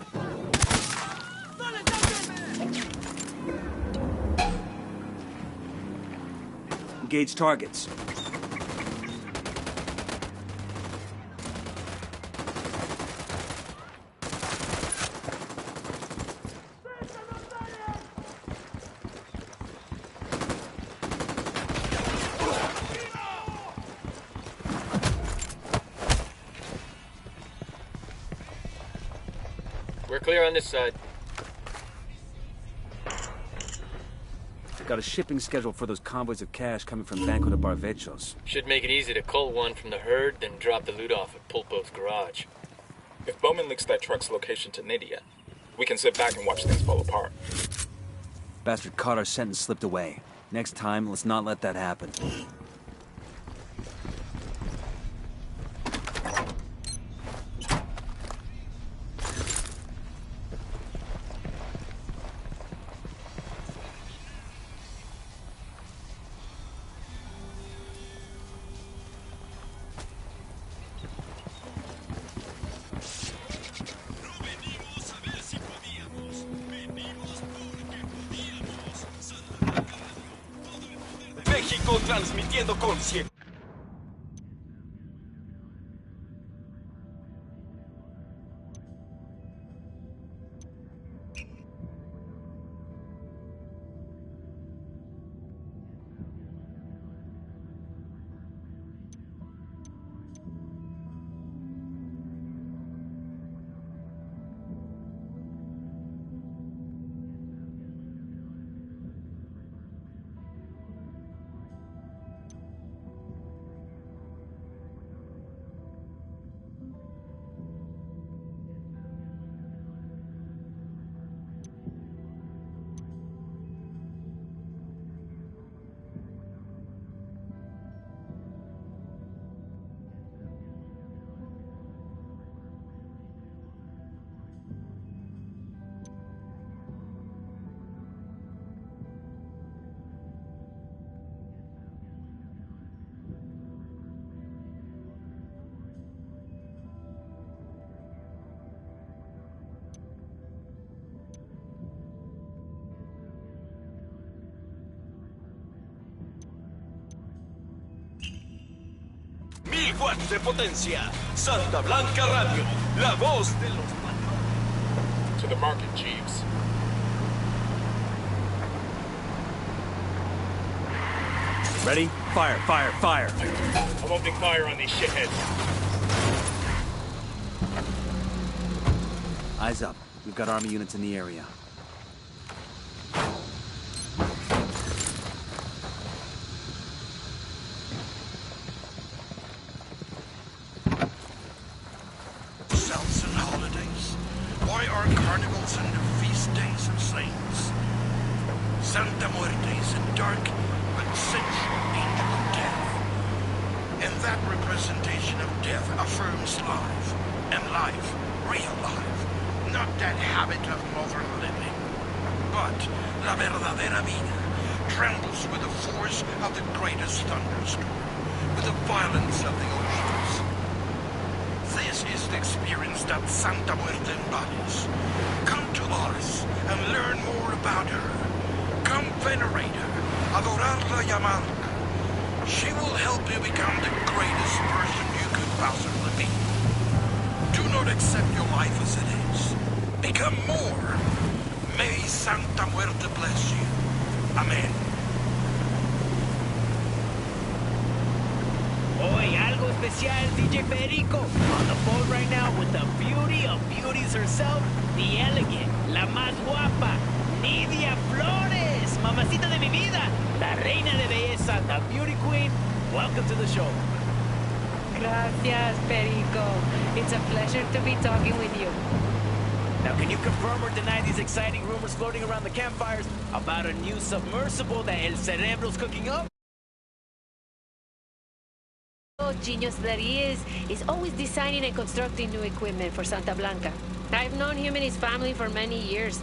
Engage targets. We're clear on this side. Got a shipping schedule for those convoys of cash coming from Banco de Barvechos. Should make it easy to cull one from the herd, then drop the loot off at Pulpo's garage. If Bowman leaks that truck's location to Nydia, we can sit back and watch things fall apart. Bastard caught our scent and slipped away. Next time, let's not let that happen. México transmitiendo conciencia. Watts de potencia. Santa Blanca Radio, la voz de los... To the market, Jeeves. Ready? Fire, fire, fire! I'm opening fire on these shitheads. Eyes up. We've got army units in the area. Cells and holidays. Why are carnivals and feast days of saints? Santa Muerte is a dark but sensual angel of death. And that representation of death affirms life. And life, real life. Not that habit of modern living. But la verdadera vida trembles with the force of the greatest thunderstorm, with the violence of the oceans. This is the experience that Santa Muerte embodies. Come to us and learn more about her. Come venerate her, adorarla y amarla. She will help you become the greatest person you could possibly be. Do not accept your life as it is. Become more. May Santa Muerte bless you. Amen. Hoy, algo especial, DJ Perico. On the phone right now with the beauty of beauties herself, the elegant, la más guapa, Nydia Flores, mamacita de mi vida, la reina de belleza, the beauty queen. Welcome to the show. Gracias, Perico. It's a pleasure to be talking with you. Now, can Can you confirm or deny these exciting rumors floating around the campfires about a new submersible that El Cerebro's cooking up? Genius that he is always designing and constructing new equipment for Santa Blanca. I've known him and his family for many years.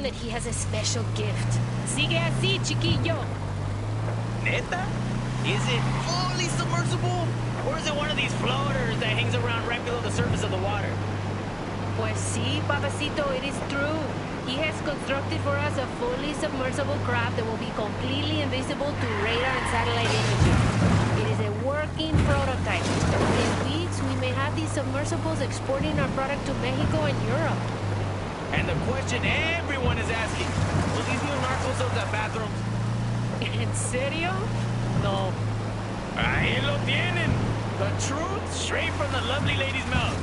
That he has a special gift. Sigue así, chiquillo. Neta? Is it fully submersible? Or is it one of these floaters that hangs around right below the surface of the water? Pues sí, papacito, it is true. He has constructed for us a fully submersible craft that will be completely invisible to radar and satellite images. It is a working prototype. In weeks, we may have these submersibles exporting our product to Mexico and Europe. And the question everyone is asking, will these new narcos have bathrooms? ¿En serio? No. Ahí lo tienen. The truth straight from the lovely lady's mouth.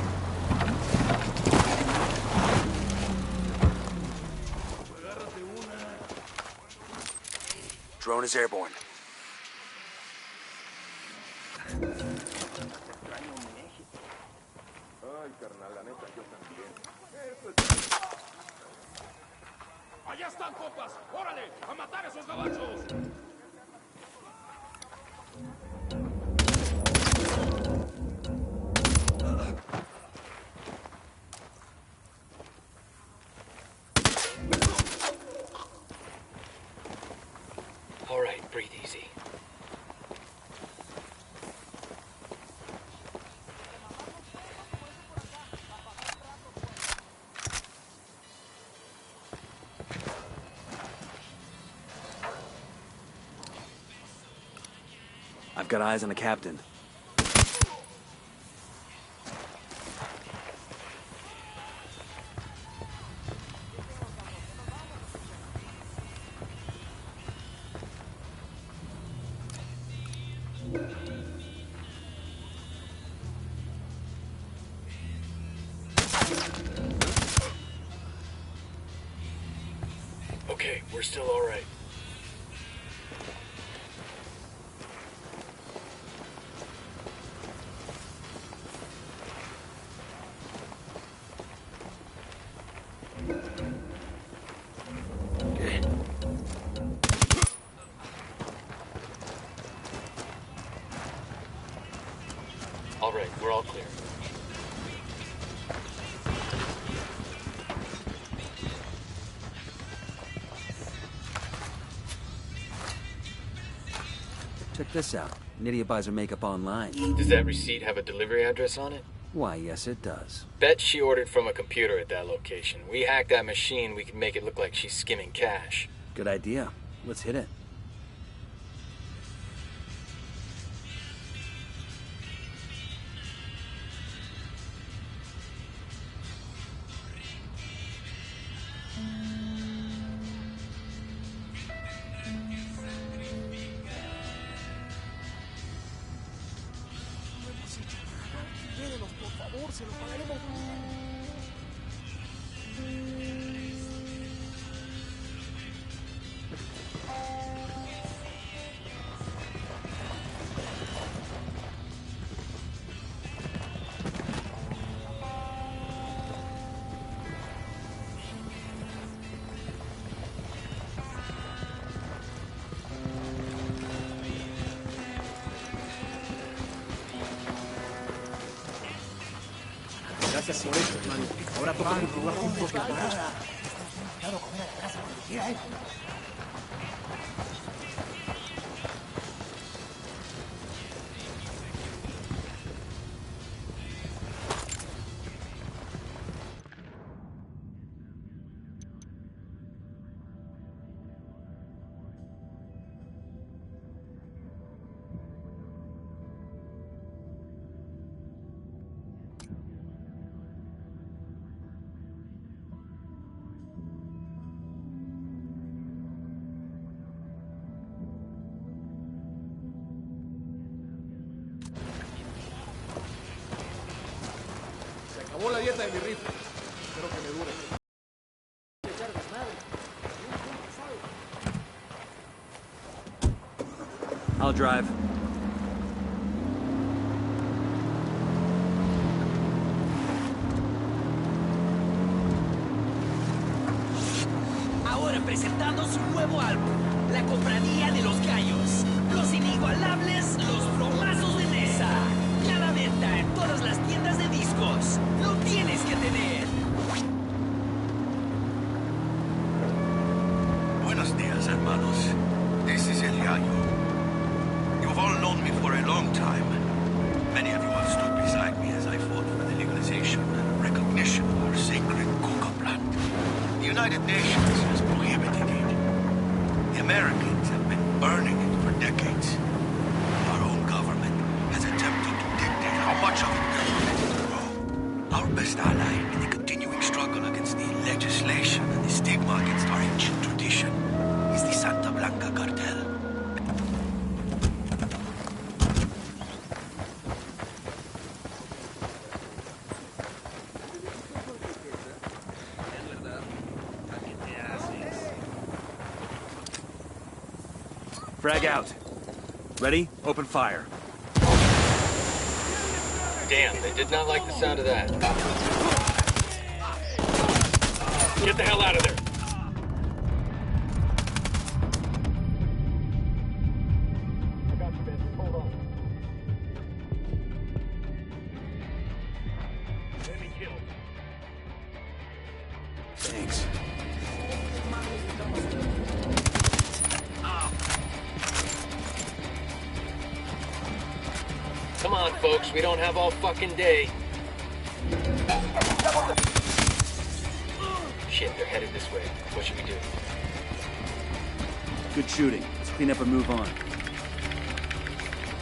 Drone is airborne. ¡Allá están, compas! ¡Órale! ¡A matar a esos gabachos! All right, breathe easy. I've got eyes on the captain. Okay, we're still all right. All right, we're all clear. Check this out. Nydia buys her makeup online. Does that receipt have a delivery address on it? Why, yes it does. Bet she ordered from a computer at that location. We hack that machine, we can make it look like she's skimming cash. Good idea. Let's hit it. Gracias por esto, hermano. Ahora toca comprobar juntos la parada. Cuidado con la grasa cuando quiera, Acabó la dieta de mi rifle. Espero que me dure. I'll drive. Ahora presentando su nuevo álbum, La Cofradía de los Gallos. Los inigualables, los plomazos de Nesa. Ya a la venta en todas las tiendas de discos. Lo tienes que tener. Buenos días, hermanos. This is El Gallo. You've all known me for a long time. Many of you have stood beside me as I fought for the legalization and recognition of our sacred coca plant. The United Nations has prohibited it. The Americans have been burning it for decades. Our own government has attempted to dictate how much of it we're permitted to grow. Our best ally in the continuing struggle against the legislation and the stigma against our ancient tradition is the Santa Blanca cartel. Frag out. Ready? Open fire. Damn, they did not like the sound of that. Get the hell out of there. Thanks. Come on, folks, we don't have all fucking day. Shit, they're headed this way. What should we do? Good shooting. Let's clean up and move on.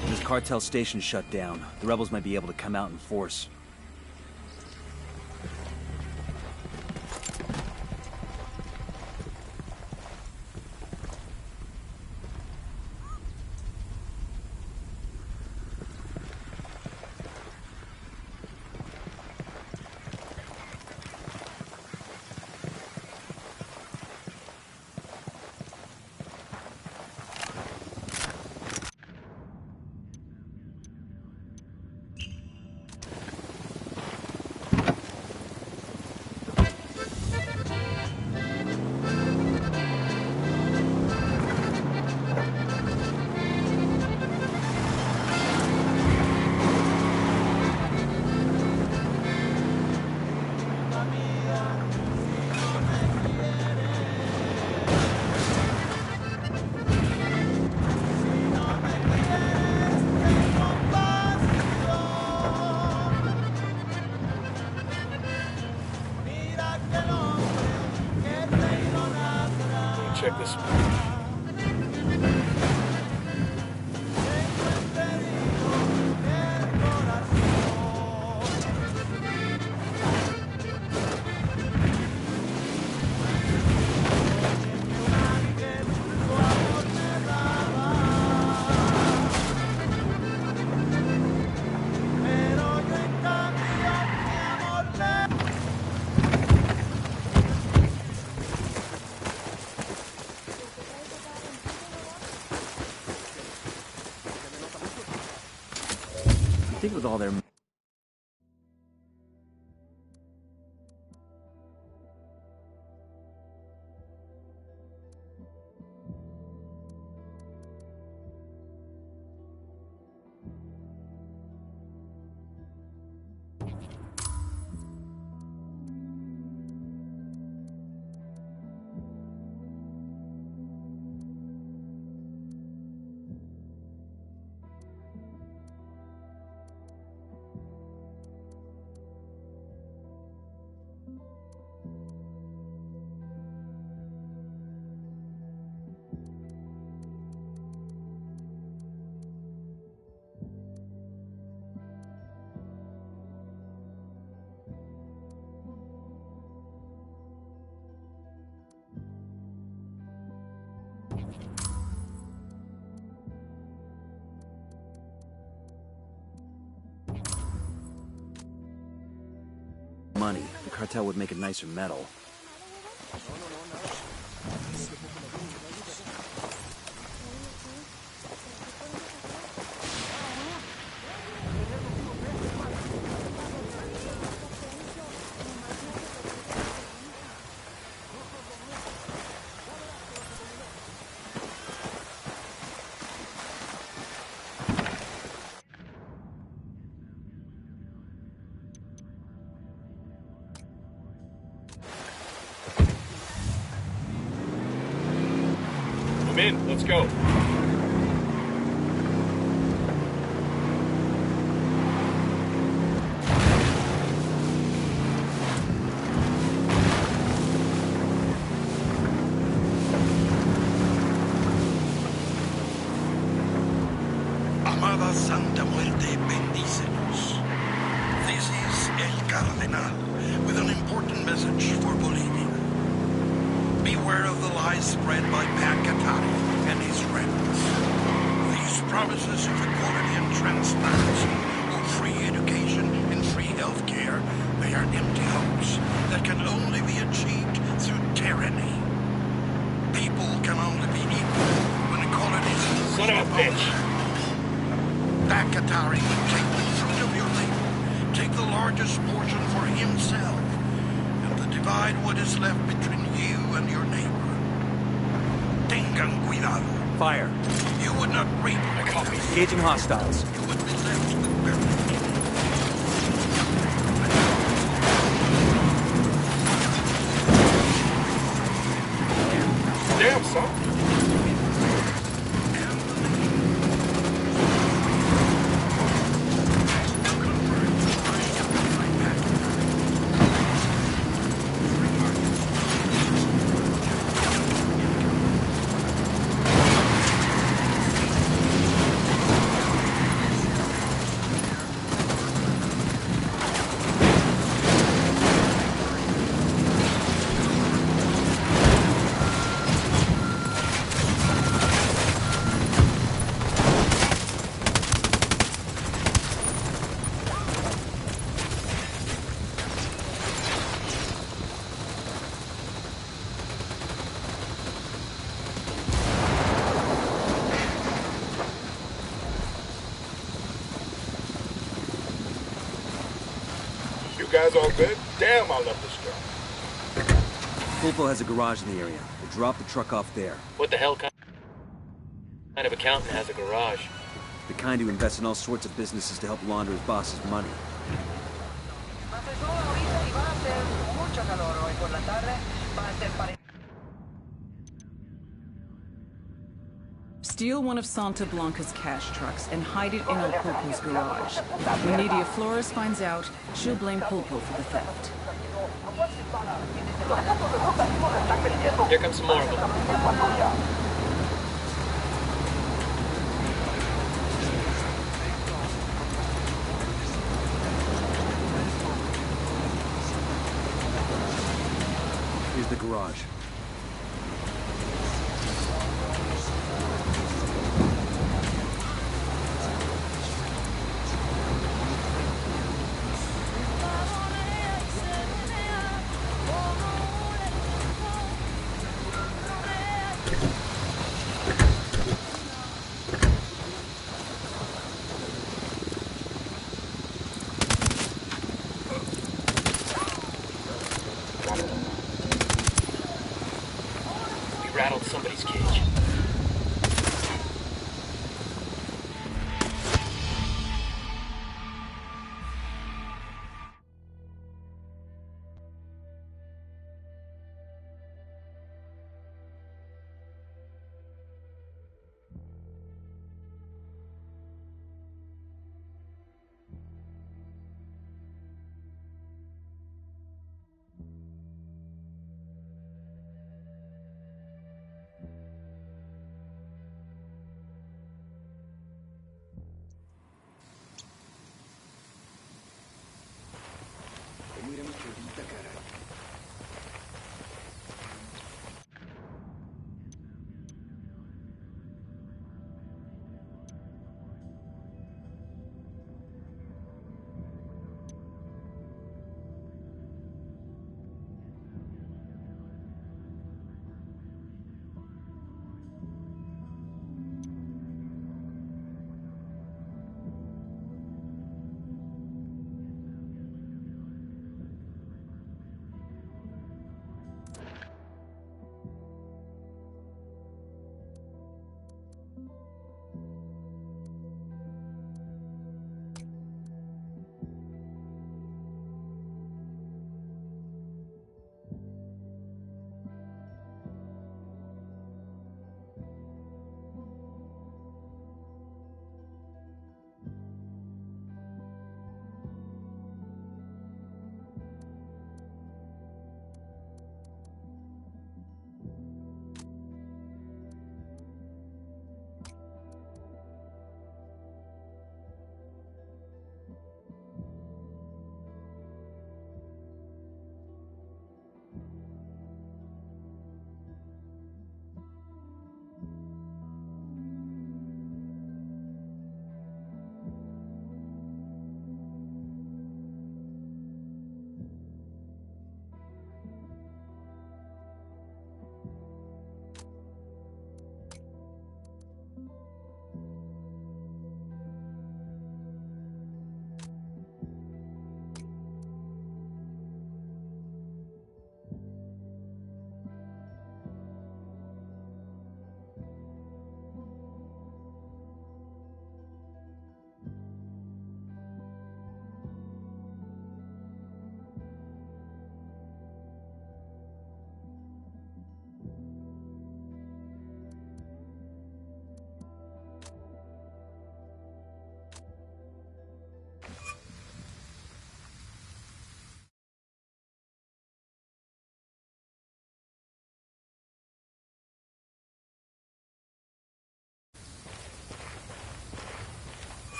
When this cartel station's shut down, the rebels might be able to come out in force. Check this. I think with all their... money, the cartel would make a nicer metal. I'm in. Let's go. Amada Santa Muerte, bendícenos. This is El Cardenal with an important message for Bolivia. Beware of the lies spread by Pat Katari and his friends. These promises of equality and transparency, or free education and free health care, they are empty hopes that can only be achieved through tyranny. People can only be equal when equality is... Son of a bitch! Pat Katari would take the fruit of your labor, take the largest portion for himself, and to divide what is left between you and your neighbor. Tengan cuidado. Fire. You would not reap. I copy. Engaging hostiles. You would be left with very Damn, son. You guys all good? Damn, I love this job. Pulpo has a garage in the area. We'll drop the truck off there. What the hell kind of accountant has a garage? The kind who invests in all sorts of businesses to help launder his boss's money. Steal one of Santa Blanca's cash trucks and hide it in El Pulpo's garage. When Nidia Flores finds out, she'll blame Pulpo for the theft. Here comes some more of them. Here's the garage.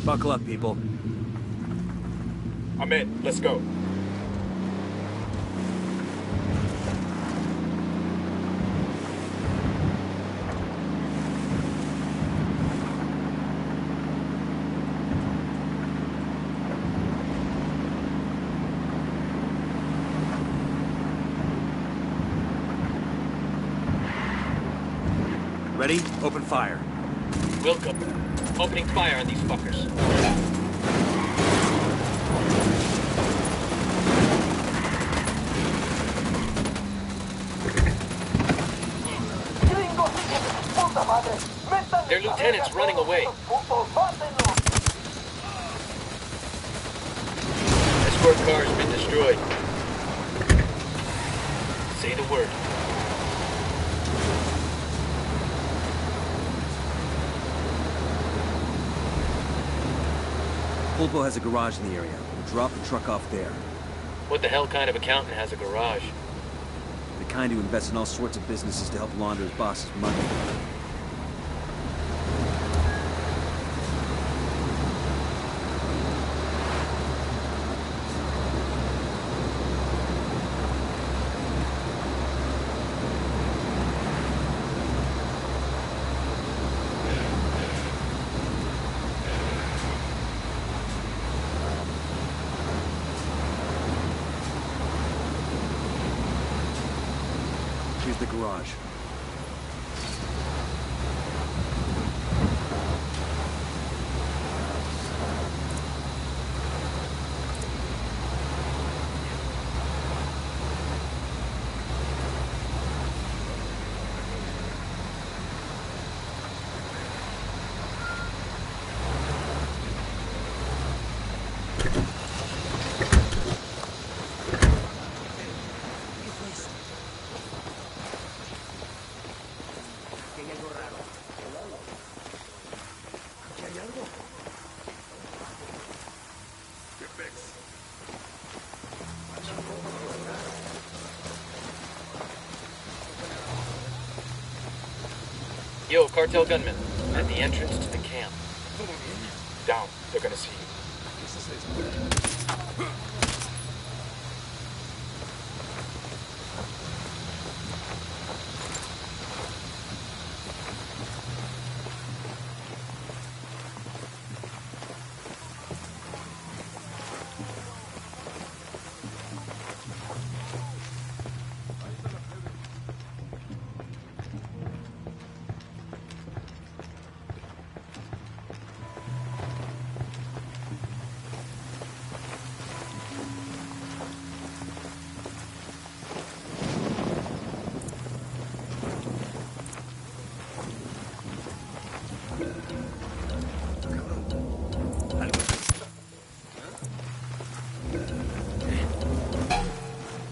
Buckle up, people. I'm in. Let's go. Ready? Open fire. Welcome. Opening fire on these fuckers. Their lieutenant's running away. Escort car has been destroyed. Say the word. Pulpo has a garage in the area. We'll drop the truck off there. What the hell kind of accountant has a garage? The kind who invests in all sorts of businesses to help launder his boss's money. Here's the garage. Yo, cartel gunmen, at the entrance to the camp. Down. They're gonna see you.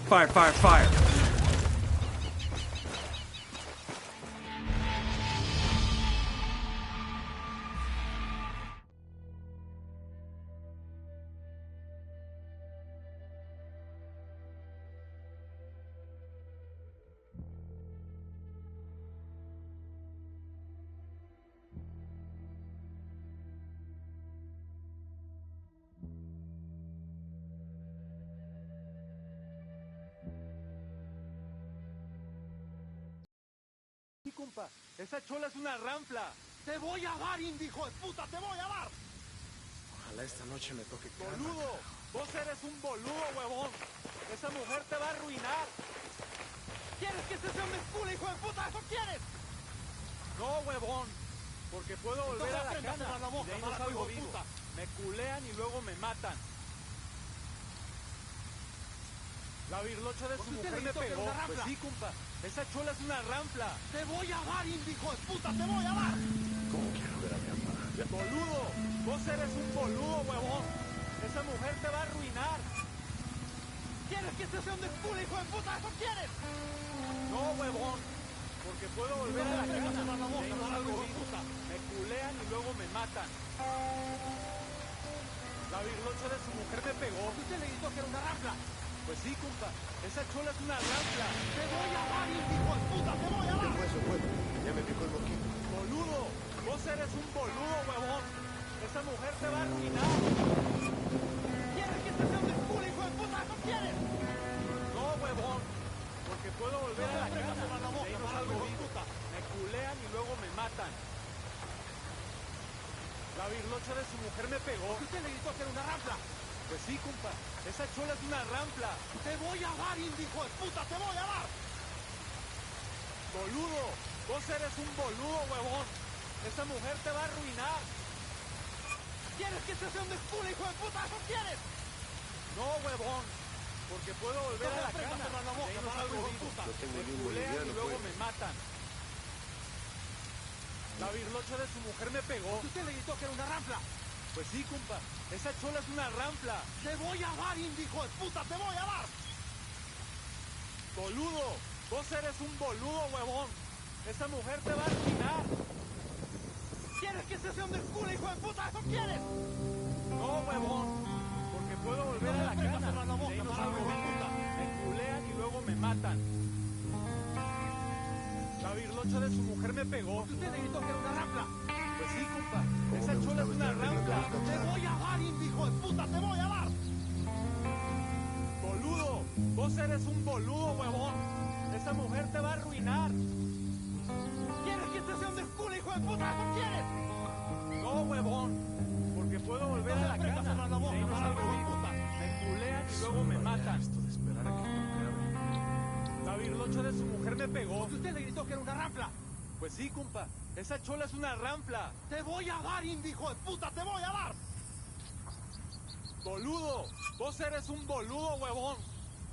Fire, fire, fire! Sí, compa, esa chola es una ranfla. Te voy a dar, hijo de puta, te voy a dar. Ojalá esta noche me toque cama. Boludo, vos eres un boludo, huevón. Esa mujer te va a arruinar. ¿Quieres que este sea un escudo, hijo de puta? ¿Eso quieres? No, huevón. Porque puedo volver a la cana. La boca, y de ahí no salgo vivo. Me culean y luego me matan. La birlocha de su mujer me pegó. Pues sí, compa. Esa chola es una ranfla. Te voy a dar, hijo de puta, te voy a dar. ¿Cómo quiero ver a mi mamá? Boludo, vos eres un boludo, huevón. Esa mujer te va a arruinar. ¿Quieres que este sea un desculo, hijo de puta? ¿Eso quieres? No, huevón. Porque puedo volver a la cana. Y ahí no salgo vivo. Me culean y luego me matan. La birlocha de su mujer me pegó. ¿Usted le dijo que era una ranfla? Pues sí, compa. Esa chola es una ranfla. ¡Te voy a dar, hijo de puta! ¡Te voy a dar! Eso, bueno. Ya me picó el boquín. ¡Boludo! Vos eres un boludo, huevón. Esa mujer te va a arruinar. ¿Quieres que te sea un desculo, hijo de puta? ¿No quieres? No, huevón. Porque puedo volver a la casa. De ahí no salgo vivo. Me culean y luego me matan. La birlocha de su mujer me pegó. ¿Usted le gritó que era una rampla? Pues sí, compa. Esa chola es una rampla. Te voy a dar, hijo de puta. Te voy a dar. Boludo. Vos eres un boludo, huevón. Esa mujer te va a arruinar. ¿Quieres que te sea un desculo, hijo de puta? ¿No quieres? No, huevón. Porque puedo volver a la cana. De ahí no salgo vivo. Me culean y luego me matan. La birlocha de su mujer me pegó. ¿Usted le gritó que era una rampla? Pues sí, compa. Esa chola es una rampla. Te voy a dar, hijo de puta. Te voy a dar. Boludo. Vos eres un boludo, huevón. Esa mujer te va a arruinar. ¿Quieres que te sea un desculo, hijo de puta? ¿No quieres? No, huevón. Porque puedo volver a la cana. De ahí no salgo vivo. Me culean y luego me matan. La birlocha de su mujer me pegó. ¿Usted le gritó que era una rampla? Pues sí, compa. Esa chola es una rampla. Te voy a dar, hijo de puta. Te voy a dar. Boludo. Vos eres un boludo, huevón. Esa mujer te va a arruinar. ¿Quieres que te sea un desculo, hijo de puta? ¿No quieres? No, huevón. Porque puedo volver a la cana. De ahí no salgo vivo. Me culean y luego me matan. Esto de esperar a que me La birlocha de su mujer me pegó. ¿Usted le gritó que era una rampla? Pues sí, compa. Esa chola es una rampla. Te voy a dar, hijo de puta. Te voy a dar. Boludo. Vos eres un boludo, huevón.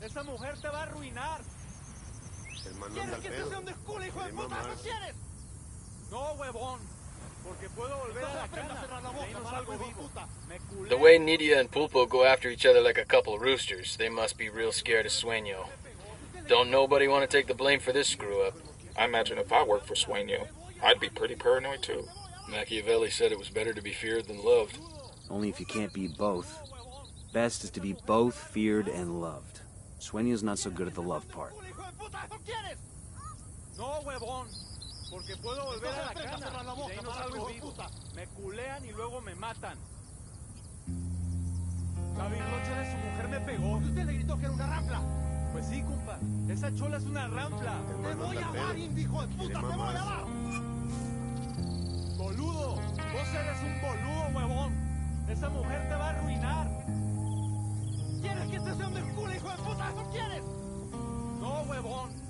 Esa mujer te va a arruinar. ¿Quieres que te sea un desculo, hijo de puta? ¿No quieres? No, huevón. Porque puedo volver a la cana. De ahí no salgo vivo. Me culean. The way Nidia and Pulpo go after each other like a couple roosters, they must be real scared of Sueño. Don't nobody want to take the blame for this screw-up. I imagine if I worked for Sueño, I'd be pretty paranoid too. Machiavelli said it was better to be feared than loved. Only if you can't be both. Best is to be both feared and loved. Sueño's not so good at the love part. No, huevón. Porque puedo volver a la cana. De ahí no salgo vivo. Me culean y luego me matan. La birlocha de su mujer me pegó. ¿Usted le gritó que era una rampla? Pues sí, compa. Esa chola es una rampla. Te voy a dar, hijo de puta. Te voy a dar. Boludo. Vos eres un boludo, huevón. Esa mujer te va a arruinar. ¿Quieres que te sea un desculo, hijo de puta? ¿No quieres? No, huevón.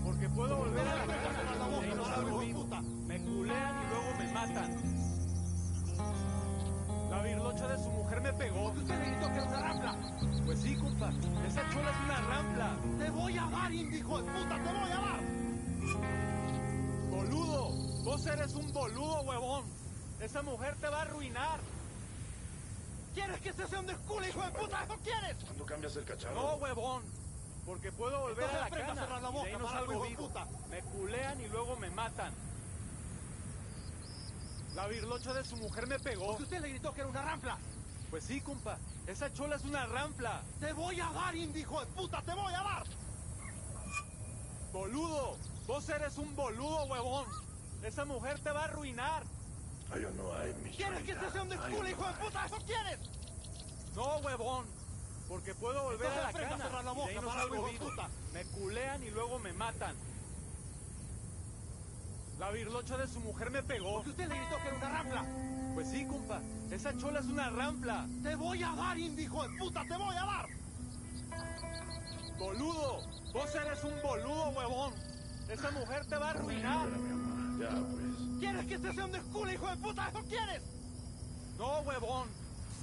Porque puedo volver a la cana. De ahí no salgo vivo. Me culean y luego me matan. La birlocha de su mujer me pegó. ¿Usted le gritó que era una rampla? Pues sí, compa. Esa chola es una rampla. Te voy a dar, hijo de puta. Te voy a dar. Boludo. Vos eres un boludo, huevón. Esa mujer te va a arruinar. ¿Quieres que te sea un desculo, hijo de puta? ¿No quieres? ¿Cuándo cambias el cacharro? No, huevón. Porque puedo volver a la cana. De ahí no salgo vivo. Me culean y luego me matan. La birlocha de su mujer me pegó. ¿Usted le gritó que era una rampla? Pues sí, compa. Esa chola es una rampla. Te voy a dar, hijo de puta. Te voy a dar. Boludo. Vos eres un boludo, huevón. Esa mujer te va a arruinar. Ay, no hay, mi ¿Quieres que te sea un desculo, hijo de puta? ¿Eso quieres? No, huevón. Porque puedo volver a la cana. De ahí no salgo vivo. Me culean y luego me matan. La birlocha de su mujer me pegó. ¿Usted le gritó que era una rampla? Pues sí, compa. Esa chola es una rampla. Te voy a dar, hijo de puta. Te voy a dar. Boludo. Vos eres un boludo, huevón. Esa mujer te va a arruinar. Ya, pues. ¿Quieres que te sea un desculo, hijo de puta? ¿Eso quieres? No, huevón.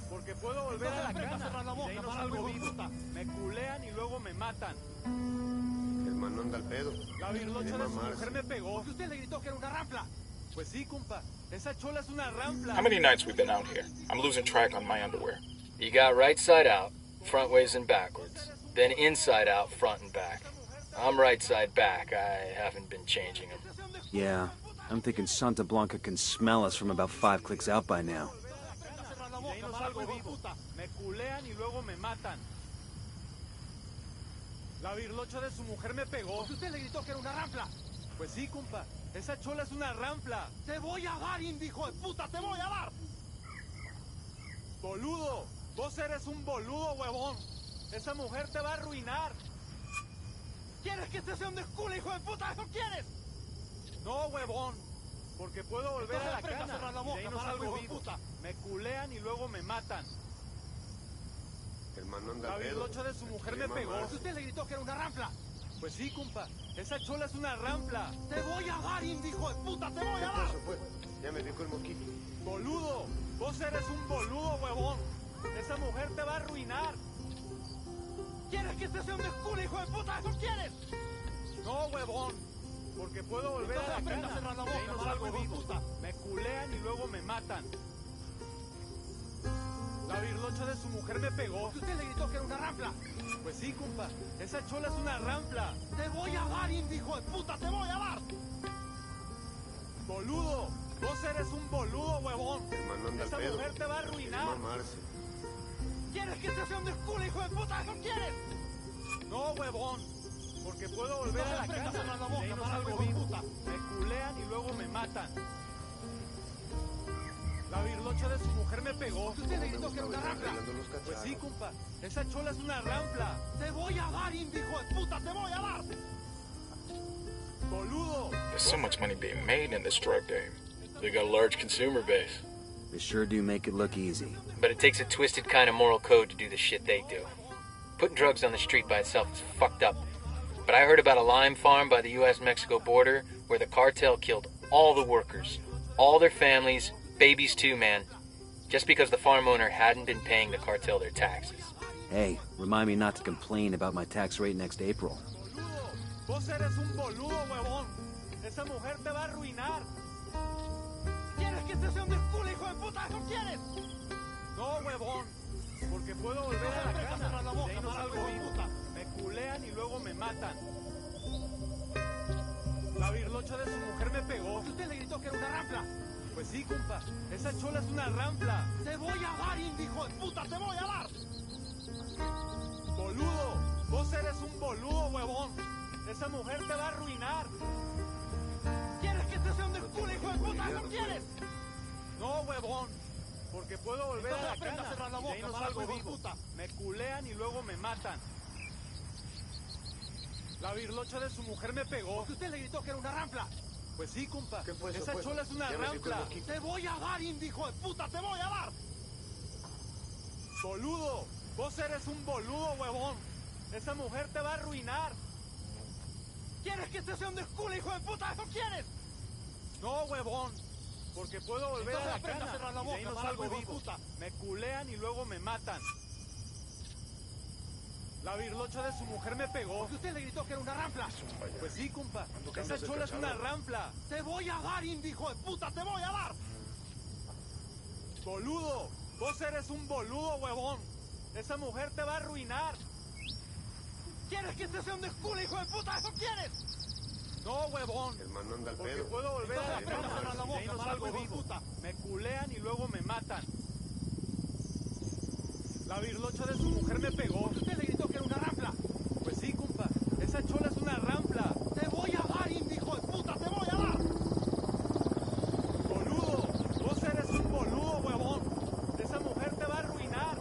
Porque puedo volver a la cana. De ahí no salgo vivo. Me culean y luego me matan. El man anda al pedo. La birlocha de su mujer me pegó. ¿Usted le gritó que era una rampla? Pues sí, compa. Esa chola es una rampla. How many nights we've been out here? I'm losing track on my underwear. You got right side out, front ways and backwards. Then inside out, front and back. I'm right side back. I haven't been changing them. Yeah, I'm thinking Santa Blanca can smell us from about 5 clicks out by now. De ahí no salgo vivo. Me culean y luego me matan. La birlocha de su mujer me pegó. ¿Usted le gritó que era una rampla? Pues sí, compa. Esa chola es una rampla. Te voy a dar, hijo de puta. Te voy a dar. Boludo, vos eres un boludo, huevón. Esa mujer te va a arruinar. ¿Quieres que este sea un descule, hijo de puta? ¿Eso quieres? No, huevón. Porque puedo volver a la cana. Cerrar la boca, y de ahí no salgo vivo. Puta. Me culean y luego me matan. El mano anda La pedo. birlocha de su mujer me pegó. Usted le gritó que era una rampla. Pues sí, compa. Esa chola es una rampla. Te voy a dar, hijo de puta. Te voy a dar. Eso fue. Ya me dijo el moquito. Boludo. Vos eres un boludo, huevón. Esa mujer te va a arruinar. ¿Quieres que este sea un descule, hijo de puta? ¿Eso quieres? No, huevón. Porque puedo volver a la cana. Cerrar la boca, y ahí no salgo vivo. Puta. Me culean y luego me matan. La birlocha de su mujer me pegó. Usted le gritó que era una rampla. Pues sí, compa. Esa chola es una rampla. Te voy a dar, hijo de puta. Te voy a dar. Boludo. Vos eres un boludo, huevón. Esa mujer te va a arruinar. ¿Quieres que este sea un descule, hijo de puta? ¿Eso quieres? No, huevón. Porque puedo volver a la cana. Cerrar la boca, y ahí no salgo vivo. Puta. Me culean y luego me matan. La birlocha de su mujer me pegó. Usted le gritó que era una rampla. Pues sí, compa. Esa chola es una rampla. Te voy a dar, hijo de puta. Te voy a dar. Boludo. There's so much money being made in this drug game. They got a large consumer base. They sure do make it look easy. But it takes a twisted kind of moral code to do the shit they do. Putting drugs on the street by itself is fucked up. But I heard about a lime farm by the US-Mexico border where the cartel killed all the workers, all their families, babies too, man, just because the farm owner hadn't been paying the cartel their taxes. Hey, remind me not to complain about my tax rate next April. Vos eres un boludo, huevón. Esa mujer te va a arruinar. ¿Quieres que este sea un descule, hijo de puta? ¿Eso quieres? No, huevón. Porque puedo volver a la cana. Cerrar la boca, y ahí no salgo vivo. Me culean y luego me matan. La birlocha de su mujer me pegó. Usted le gritó que era una rampla. Pues sí, compa. Esa chola es una rampla. Te voy a dar, hijo de puta. Te voy a dar. Boludo. Vos eres un boludo, huevón. Esa mujer te va a arruinar. ¿Quieres que este sea un descule, hijo de puta? ¿Eso quieres? No, huevón. Porque puedo volver a la cana. Cerrar la boca, y de ahí no salgo vivo. Puta. Me culean y luego me matan. La birlocha de su mujer me pegó. Usted le gritó que era una rampla. Pues sí, compa. Esa chola es una rampla. Te voy a dar, hijo de puta. Te voy a dar. Boludo. Vos eres un boludo, huevón. Esa mujer te va a arruinar. ¿Quieres que este sea un descule, hijo de puta? ¿Eso quieres? No, huevón. Porque puedo volver a la cana. Cerrar la boca, y de ahí no salgo vivo. Puta. Me culean y luego me matan. La birlocha de su mujer me pegó. Usted le gritó que era una rampla. Pues sí, compa. Esa chola es una rampla. Te voy a dar, hijo de puta. Te voy a dar. Boludo. Vos eres un boludo, huevón. Esa mujer te va a arruinar. ¿Quieres que este sea un descule, hijo de puta? ¿Eso quieres? No, huevón. El mano anda al Porque pedo. puedo volver a la cana. Cerrar la boca, y ahí no salgo vivo. Me culean y luego me matan. La birlocha de su mujer me pegó. Usted le gritó que era una rampla. Pues sí, compa. Esa chola es una rampla. Te voy a dar, hijo de puta. Te voy a dar. Boludo. Vos eres un boludo, huevón. Esa mujer te va a arruinar.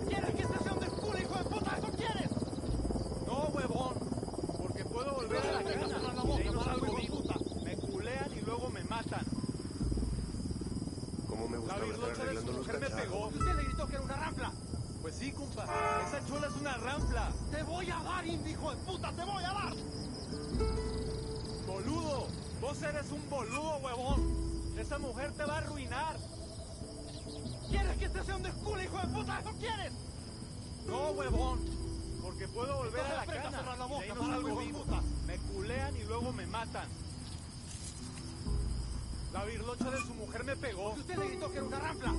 ¿Quieres que este sea un descule, hijo de puta? ¿Eso quieres? No, huevón. Porque puedo volver a la cana. Cerrar la boca, y ahí no salgo vivo. Me culean y luego me matan. Cómo me La gustaba estar birlocha de su arreglando los mujer me pegó. cacharros. Usted le gritó que era una rampla. Pues sí, compa. Esa chola es una rampla. Te voy a dar, hijo de puta. Te voy a dar. Boludo. Vos eres un boludo, huevón. Esa mujer te va a arruinar. ¿Quieres que este sea un descule, hijo de puta? ¿Eso quieres? No, huevón. Porque puedo volver a la cana. Cerrar la boca, y ahí no salgo vivo. Me culean y luego me matan. La birlocha de su mujer me pegó. Usted le gritó que era una rampla.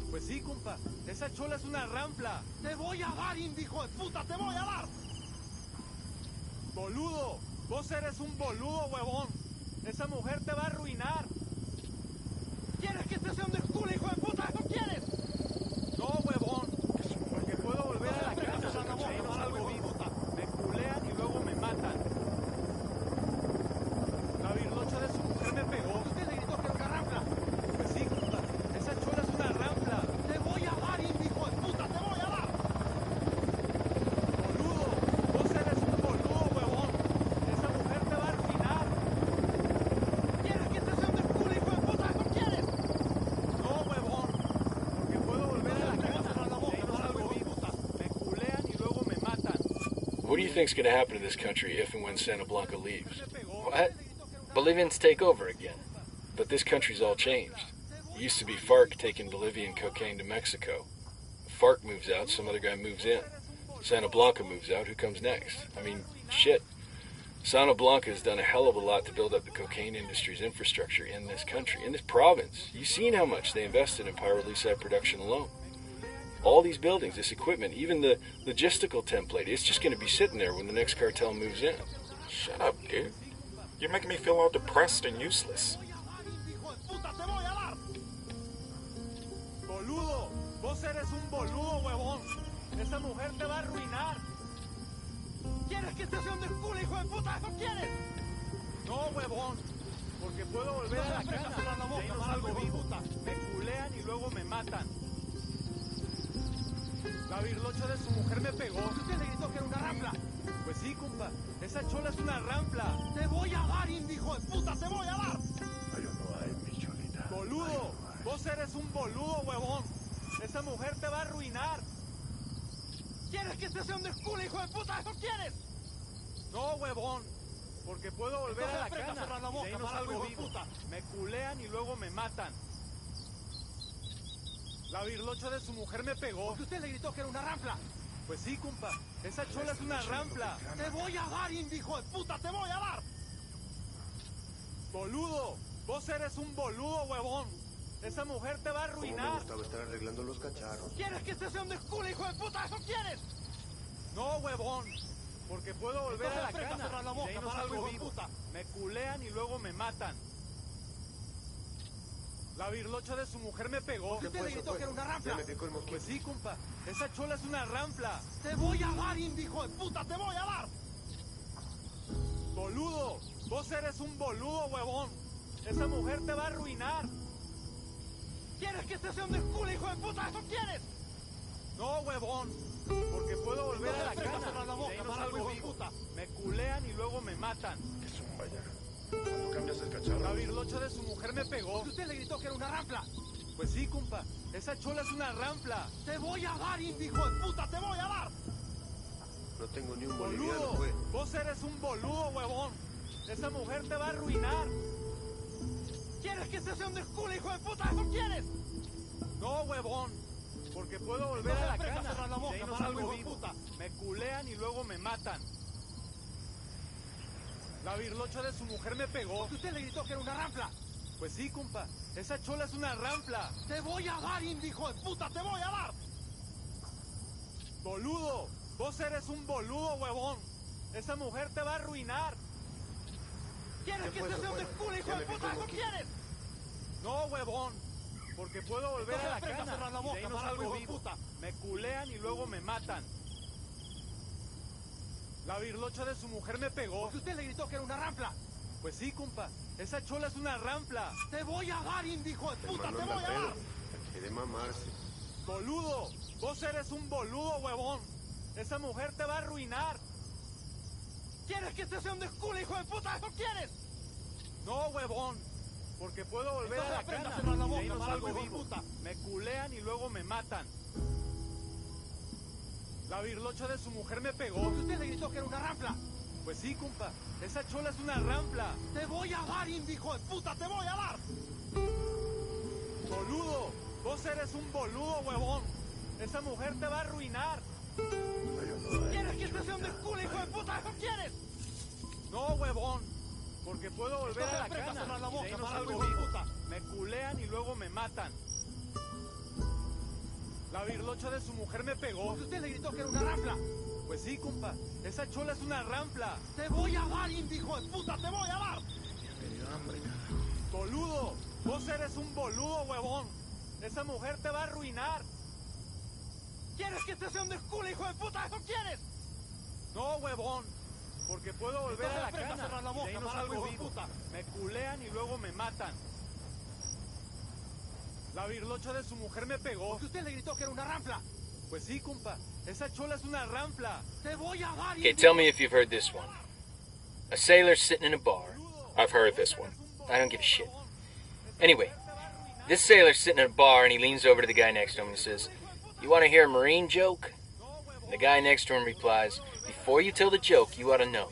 Pues sí, compa. Esa chola es una rampla. Te voy a dar, hijo de puta. Te voy a dar. Boludo. Vos eres un boludo, huevón. Esa mujer te va a arruinar. ¿Quieres que este sea un descule, hijo de puta? ¿Eso quieres? No, huevón. Porque puedo volver a la cana. Y ahí no salgo vivo. Me culean y luego me matan. La birlocha de su mujer me pegó. Usted le gritó que era una rampla. Pues sí, compa. Esa chola es una rampla. Te What do you think's gonna happen to this country if and when Santa Blanca leaves? What? Bolivians take over again. But this country's all changed. It used to be FARC taking Bolivian cocaine to Mexico. FARC moves out, some other guy moves in. Santa Blanca moves out, who comes next? I mean, shit. Santa Blanca has done a hell of a lot to build up the cocaine industry's infrastructure in this country, in this province. You've seen how much they invested in pyrolusite production alone. All these buildings, this equipment, even the logistical template, it's just going to be sitting there when the next cartel moves in. Shut up, dude. You're making me feel all depressed and useless. Boludo, vos eres un boludo, huevón. Esa mujer te va a arruinar. ¿Quieres que estación de culo, hijo de puta? ¿Eso quieres? No, huevón. Porque puedo volver a la cana. Y ahí no salgo vivo. Me culean y luego me matan. La birlocha de su mujer me pegó. ¿Usted le gritó que era una rampla? Pues sí, compa. Esa chola es una rampla. Te voy a dar, hijo de puta. Te voy a dar. Boludo. Vos eres un boludo, huevón. Esa mujer te va a arruinar. ¿Quieres que estación de culo, hijo de puta? ¿Eso quieres? No, huevón. Porque puedo volver a la cana. Y ahí no salgo vivo. Me culean y luego me matan. La birlocha de su mujer me pegó. ¿Porque usted le gritó que era una rampla? Pues sí, compa. Esa chola es una rampla. Te voy a dar, hijo de puta. Te voy a dar. Boludo. Vos eres un boludo, huevón. Esa mujer te va a arruinar. Me gustaba estar arreglando los cacharros. ¿Quieres que estación de culo, hijo de puta? ¿Eso quieres? No, huevón. Porque puedo volver a la cana. Y ahí no salgo vivo. Me culean y luego me matan. La birlocha de su mujer me pegó. ¿Usted le gritó que era una rampla? Pues sí, compa. Esa chola es una rampla. Te voy a dar, hijo de puta. Te voy a dar. Boludo. Vos eres un boludo, huevón. Esa mujer te va a arruinar. ¿Quieres que estación de culo, hijo de puta? ¿Eso quieres? No, huevón. Porque puedo volver a la cana. Y ahí no salgo vivo. Me culean y luego me matan. Es un vaya. ¿Cuándo cambias el cacharro? La birlocha de su mujer me pegó. ¿Usted le gritó que era una rampla? Pues sí, compa. Esa chola es una rampla. Te voy a dar, hijo de puta. Te voy a dar. No tengo ni un boliviano, Boludo. güey. Vos eres un boludo, huevón. Esa mujer te va a arruinar. ¿Quieres que estación de culo, hijo de puta? ¿Eso quieres? No, huevón. Porque puedo volver a la cana. Y ahí no salgo vivo. Me culean y luego me matan. La birlocha de su mujer me pegó. ¿Porque usted le gritó que era una rampla? Pues sí, compa. Esa chola es una rampla. Te voy a dar, hijo de puta. Te voy a dar. Boludo. Vos eres un boludo, huevón. Esa mujer te va a arruinar. ¿Quieres que estación de culo, hijo de puta? ¿Eso quieres? No, huevón. Porque puedo volver a la cana. Y ahí no salgo vivo. Me culean y luego me matan. La birlocha de su mujer me pegó. ¿Porque usted le gritó que era una rampla? Pues sí, compa. Esa chola es una rampla. Te voy a dar, hijo de puta. Te voy a dar. Quiere mamarse. Boludo. Vos eres un boludo, huevón. Esa mujer te va a arruinar. ¿Quieres que estación de culo, hijo de puta? ¿Eso quieres? No, huevón. Porque puedo volver a la cana. Y ahí no salgo vivo. Me culean y luego me matan. La birlocha de su mujer me pegó. ¿Porque usted le gritó que era una rampla? Pues sí, compa. Esa chola es una rampla. Te voy a dar, hijo de puta. Te voy a dar. Boludo. Vos eres un boludo, huevón. Esa mujer te va a arruinar. ¿Quieres que estación de culo, hijo de puta? ¿Eso quieres? No, huevón. Porque puedo volver a la cana. Y ahí no salgo vivo. Me culean y luego me matan. La birlocha de su mujer me pegó. ¿Porque usted le gritó que era una rampla? Pues sí, compa. Esa chola es una rampla. Te voy a dar, hijo de puta. Te voy a dar. Boludo. Vos eres un boludo, huevón. Esa mujer te va a arruinar. ¿Quieres que estación de culo, hijo de puta? ¿Eso quieres? No, huevón. Porque puedo volver a la cana. Y ahí no salgo vivo. Me culean y luego me matan. La birlocha de su mujer me pegó. ¿Porque usted le gritó que era una rampla? Pues sí, compa. Esa chola es una rampla. Te voy a dar. Okay, tell me if you've heard this one. A sailor sitting in a bar. I've heard this one. I don't give a shit. Anyway, this sailor's sitting in a bar and he leans over to the guy next to him and he says, "You want to hear a marine joke?" The guy next to him replies, "Before you tell the joke, you ought to know.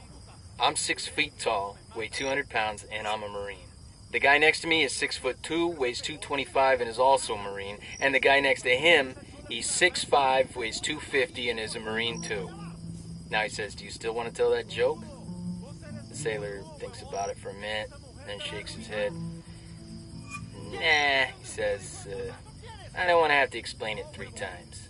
I'm 6 feet tall, weigh 200 pounds, and I'm a Marine. The guy next to me is 6'2", weighs 225, and is also a Marine. And the guy next to him, he's 6'5", weighs 250, and is a Marine too." Now he says, "Do you still want to tell that joke?" The sailor thinks about it for a minute, then shakes his head. "Nah," he says, "I don't want to have to explain it 3 times."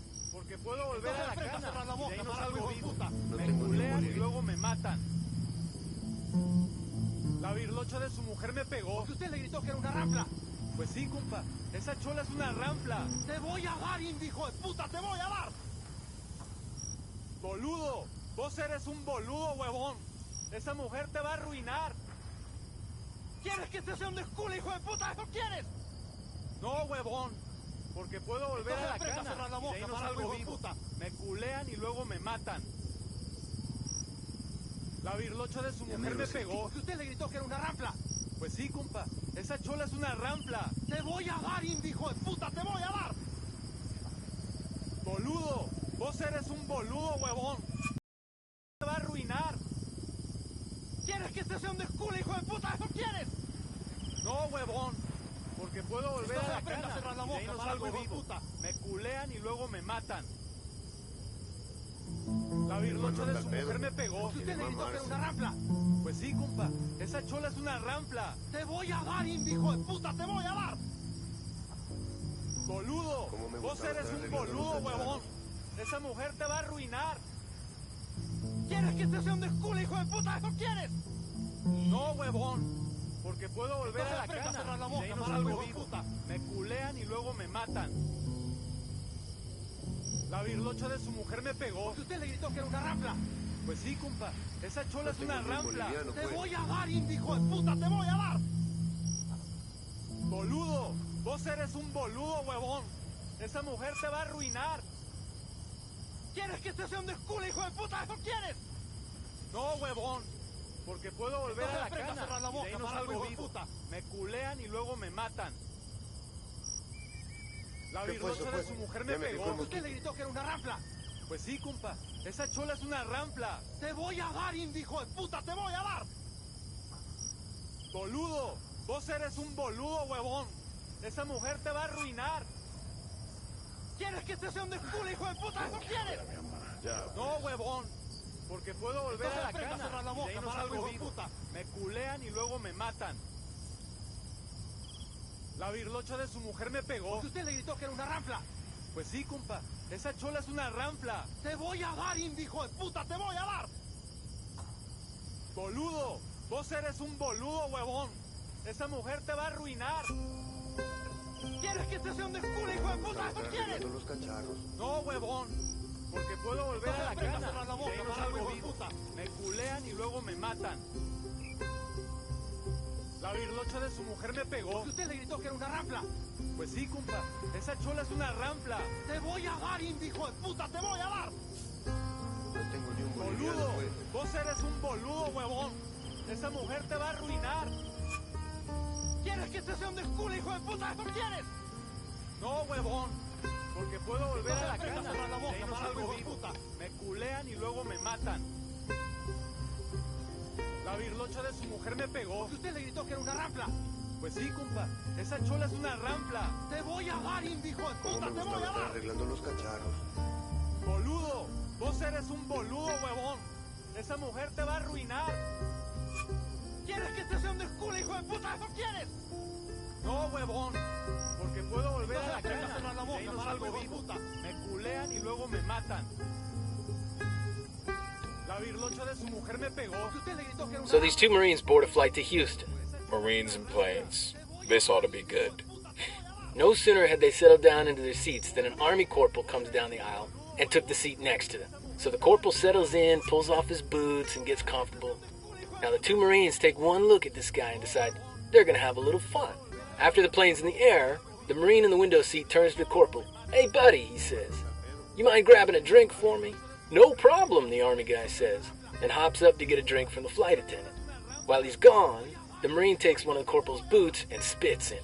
La virlocha de su mujer me pegó. Usted le gritó que era una rampla. Pues sí, compa. Esa chola es una rampla. Te voy a dar, hijo de puta. Te voy a dar. Boludo. Vos eres un boludo, huevón. Esa mujer te va a arruinar. ¿Quieres que te sea un desculo, hijo de puta? ¿Eso quieres? No, huevón. Porque puedo volver a la cana. La boca, y de ahí no salgo vivo. Me culean y luego me matan. La virlocha de su mujer me pegó. Usted le gritó que era una rampla. Pues sí, compa. Esa chola es una rampla. Te voy a dar, hijo de puta. Te voy a dar. Boludo. Vos eres un boludo, huevón. Te va a arruinar. ¿Quieres que te sea un desculo, hijo de puta? ¿Eso quieres? No, huevón. Porque puedo volver a la cana. Y de ahí no salgo vivo. Me culean y luego me matan. La virlocha de su mujer me pegó. Usted le gritó que era una rampla. Pues sí, compa. Esa chola es una rampla. Te voy a dar, hijo de puta. Te voy a dar. Boludo. Vos eres un boludo, huevón. Esa mujer te va a arruinar. ¿Quieres que te sea un desculo, hijo de puta? ¿Eso quieres? No, huevón. Porque puedo volver a la cana. Y de ahí no salgo vivo. Me culean y luego me matan. La virlocha de su mujer me pegó. Usted le gritó que era una rampla. Pues sí, compa. Esa chola es una rampla. Te voy a dar, hijo de puta. Te voy a dar. Boludo. Vos eres un boludo, huevón. Esa mujer te va a arruinar. ¿Quieres que te sea un desculo, hijo de puta? ¿Eso quieres? No, huevón. Porque puedo volver a la cana. Y de ahí no salgo vivo. Me culean y luego me matan. La virlocha de su mujer me pegó. Usted le gritó que era una rampla. Pues sí, compa. Esa chola es una rampla. Te voy a dar, hijo de puta. Te voy a dar. Boludo. Vos eres un boludo, huevón. Esa mujer te va a arruinar. ¿Quieres que te sea un desculo, hijo de puta? ¿Eso quieres? No, huevón. Porque puedo volver a la cana. Y de ahí no salgo vivo. Me culean y luego me matan. La virlocha de su mujer me pegó. Usted le gritó que era una rampla. Pues sí, compa. Esa chola es una rampla. Te voy a dar, hijo de puta. Te voy a dar. Boludo. Vos eres un boludo, huevón. Esa mujer te va a arruinar. ¿Quieres que te sea un desculo, hijo de puta? ¿Eso quieres? No, huevón. Porque puedo volver a la cana. Y de ahí no salgo vivo. Me culean y luego me matan. La virlocha de su mujer me pegó. Usted le gritó que era una rampla. Pues sí, compa. Esa chola es una rampla. Te voy a dar, hijo de puta. Te voy a dar. No tengo ni un Boludo. Vos eres un boludo, huevón. Esa mujer te va a arruinar. ¿Quieres que te sea un desculo, hijo de puta? ¿Eso quieres? No, huevón. Porque puedo volver a la cana. Y de ahí no salgo vivo. Me culean y luego me matan. La virlocha de su mujer me pegó. Usted le gritó que era una rampla. Pues sí, compa. Esa chola es una rampla. Te voy a dar, hijo de puta. Te voy a dar. Arreglando los cacharros. Boludo. Vos eres un boludo, huevón. Esa mujer te va a arruinar. ¿Quieres que te sea un desculo, hijo de puta? ¿Eso quieres? No, huevón. Porque puedo volver a la cana. Y de ahí no salgo vivo. Me culean y luego me matan. La virlocha de su mujer me pegó. Usted le gritó que era una... So these 2 Marines board a flight to Houston. Marines and planes. This ought to be good. No sooner had they settled down into their seats than an Army corporal comes down the aisle and took the seat next to them. So the corporal settles in, pulls off his boots, and gets comfortable. Now the 2 Marines take one look at this guy and decide they're going to have a little fun. After the plane's in the air, the Marine in the window seat turns to the corporal. "Hey, buddy," he says. "You mind grabbing a drink for me?" "No problem," the Army guy says, and hops up to get a drink from the flight attendant. While he's gone, the Marine takes one of the corporal's boots and spits in.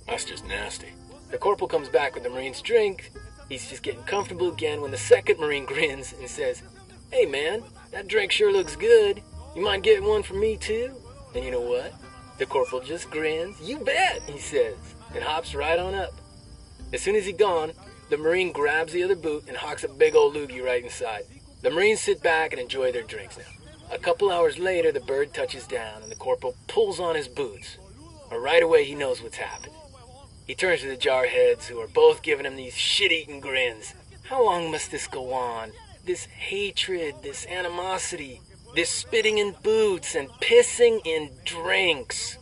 That's just nasty. The corporal comes back with the Marine's drink. He's just getting comfortable again when the second Marine grins and says, "Hey man, that drink sure looks good. You mind getting one for me too?" And you know what? The corporal just grins. "You bet," he says, and hops right on up. As soon as he's gone, the Marine grabs the other boot and hawks a big old loogie right inside. The Marines sit back and enjoy their drinks now. A couple hours later, the bird touches down and the corporal pulls on his boots. Right away, he knows what's happened. He turns to the jarheads, who are both giving him these shit-eating grins. How long must this go on? This hatred, this animosity, this spitting in boots and pissing in drinks.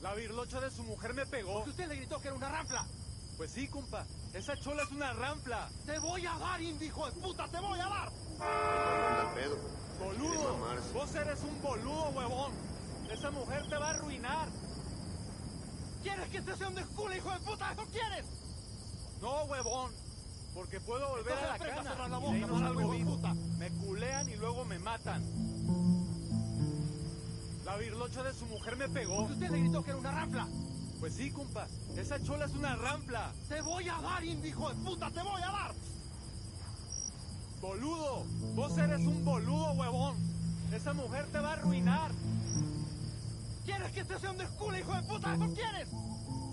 La virlocha de su mujer me pegó. Usted le gritó que era una ranfla. Pues sí, compa. Esa chola es una ranfla. Te voy a dar, hijo de puta, te voy a dar. Anda pedo. Boludo. Vos eres un boludo, huevón. Esa mujer te va a arruinar. ¿Quieres que este sea un desculo, hijo de puta? ¿Eso quieres? No, huevón. Porque puedo volver a la cana. La boca, no salgo vivo. Me culean y luego me matan. La virlocha de su mujer me pegó. Usted le gritó que era una ranfla. Pues sí, compa. Esa chola es una ranfla. Te voy a dar, hijo de puta, te voy a dar. Boludo. Vos eres un boludo, huevón. Esa mujer te va a arruinar. ¿Quieres que este sea un desculo, hijo de puta? ¿Eso quieres?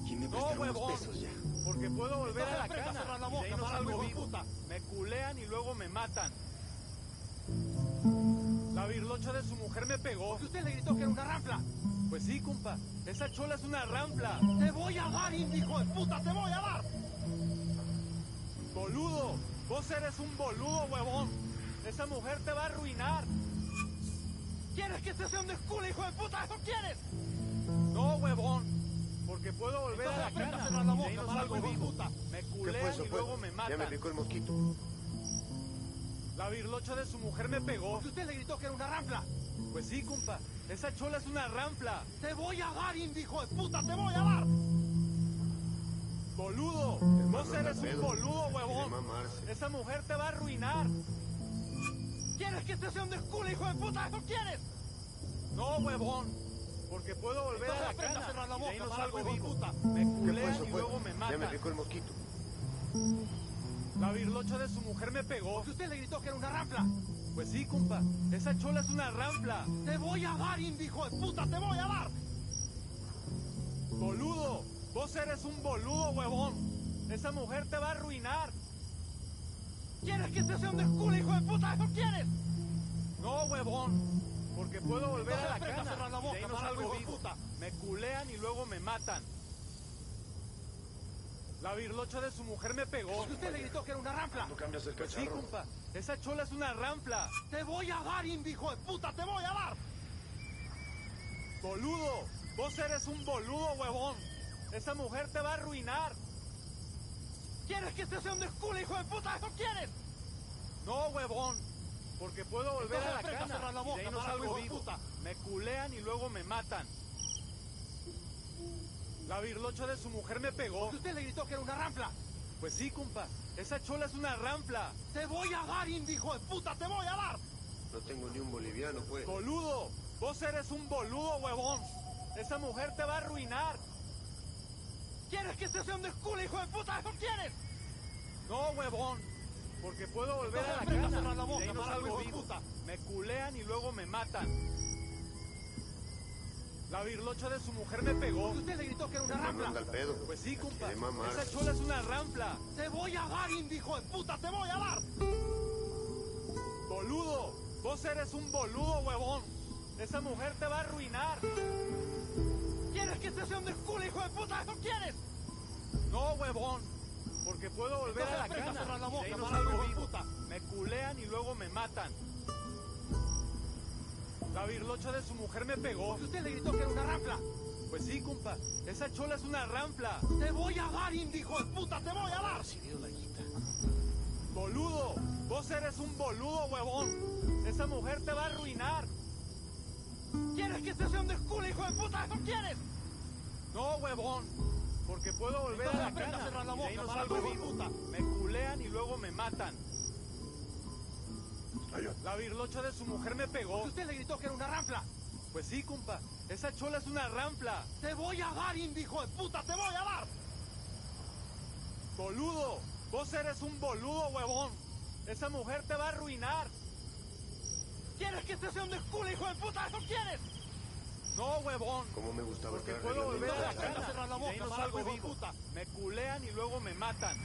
¿Quién me No, presta unos huevón. pesos ya? Porque puedo volver a la cana. La boca, y ahí no salgo vivo. Me culean y luego me matan. La virlocha de su mujer me pegó. Usted le gritó que era una ranfla. Pues sí, compa. Esa chola es una ranfla. Te voy a dar, hijo de puta, te voy a dar. Boludo. Vos eres un boludo, huevón. Esa mujer te va a arruinar. ¿Quieres que este sea un desculo, hijo de puta? ¿Eso quieres? No, huevón. Porque puedo volver a la cana. La boca, y ahí no salgo vivo. Me culean y luego me matan. Ya me picó el mosquito. La virlocha de su mujer me pegó. Usted le gritó que era una ranfla. Pues sí, compa. Esa chola es una ranfla. Te voy a dar, hijo de puta, te voy a dar. Boludo. Vos eres un boludo, huevón. Esa mujer te va a arruinar. ¿Quieres que este sea un desculo, hijo de puta? ¿Eso quieres? No, huevón. Porque puedo volver a la cana. La boca, y ahí no salgo vivo. Me culean y luego me matan. Ya me picó el mosquito. La virlocha de su mujer me pegó. Usted le gritó que era una ranfla. Pues sí, compa. Esa chola es una ranfla. Te voy a dar, hijo de puta, te voy a dar. Boludo. Vos eres un boludo, huevón. Esa mujer te va a arruinar. ¿Quieres que este sea un desculo, hijo de puta? ¿Eso quieres? No, huevón. Porque puedo volver a la cana. La boca, y ahí no salgo vivo. Me culean y luego me matan. La virlocha de su mujer me pegó. Usted le gritó que era una ranfla. No cambias el Pues cacharro. sí, compa. Esa chola es una ranfla. Te voy a dar, hijo de puta, te voy a dar. Boludo. Vos eres un boludo, huevón. Esa mujer te va a arruinar. ¿Quieres que este sea un desculo, hijo de puta? ¿Eso quieres? No, huevón. Porque puedo volver a la cana. La boca, y ahí no salgo vivo. Me culean y luego me matan. La virlocha de su mujer me pegó. Usted le gritó que era una ranfla. Pues sí, compa. Esa chola es una ranfla. Te voy a dar, hijo de puta, te voy a dar. No tengo ni un boliviano, pues. Boludo. Vos eres un boludo, huevón. Esa mujer te va a arruinar. ¿Quieres que este sea un desculo, hijo de puta? ¿Eso quieres? No, huevón. Porque puedo volver a la cana. La boca, y ahí no salgo vivo. Me culean y luego me matan. La virlocha de su mujer me pegó. Usted le gritó que era una ranfla. Anda al pedo. Pues sí, compa. Quiere mamar. Esa chola es una ranfla. Te voy a dar, hijo de puta, te voy a dar. Boludo. Vos eres un boludo, huevón. Esa mujer te va a arruinar. ¿Quieres que este sea un desculo, hijo de puta? ¿Eso quieres? No, huevón. Porque puedo volver a la cana. La boca, y ahí no salgo vivo. Me culean y luego me matan. La virlocha de su mujer me pegó. Usted le gritó que era una ranfla. Pues sí, compa. Esa chola es una ranfla. Te voy a dar, hijo de puta, te voy a dar. Boludo. Vos eres un boludo, huevón. Esa mujer te va a arruinar. ¿Quieres que este sea un desculo, hijo de puta? ¿Eso quieres? No, huevón. Porque puedo volver a la cana. Y ahí no salgo vivo. Me culean y luego me matan. La virlocha de su mujer me pegó. Usted le gritó que era una ranfla. Pues sí, compa. Esa chola es una ranfla. Te voy a dar, hijo de puta, te voy a dar. Boludo, vos eres un boludo, huevón. Esa mujer te va a arruinar. ¿Quieres que este sea un desculo, hijo de puta? ¿Eso quieres? No, huevón. Cómo me gustaba Porque estar puedo arreglando volver a la esta casa, casa. cerrar la boca, no salgo vivo. Puta. Me culean y luego me matan.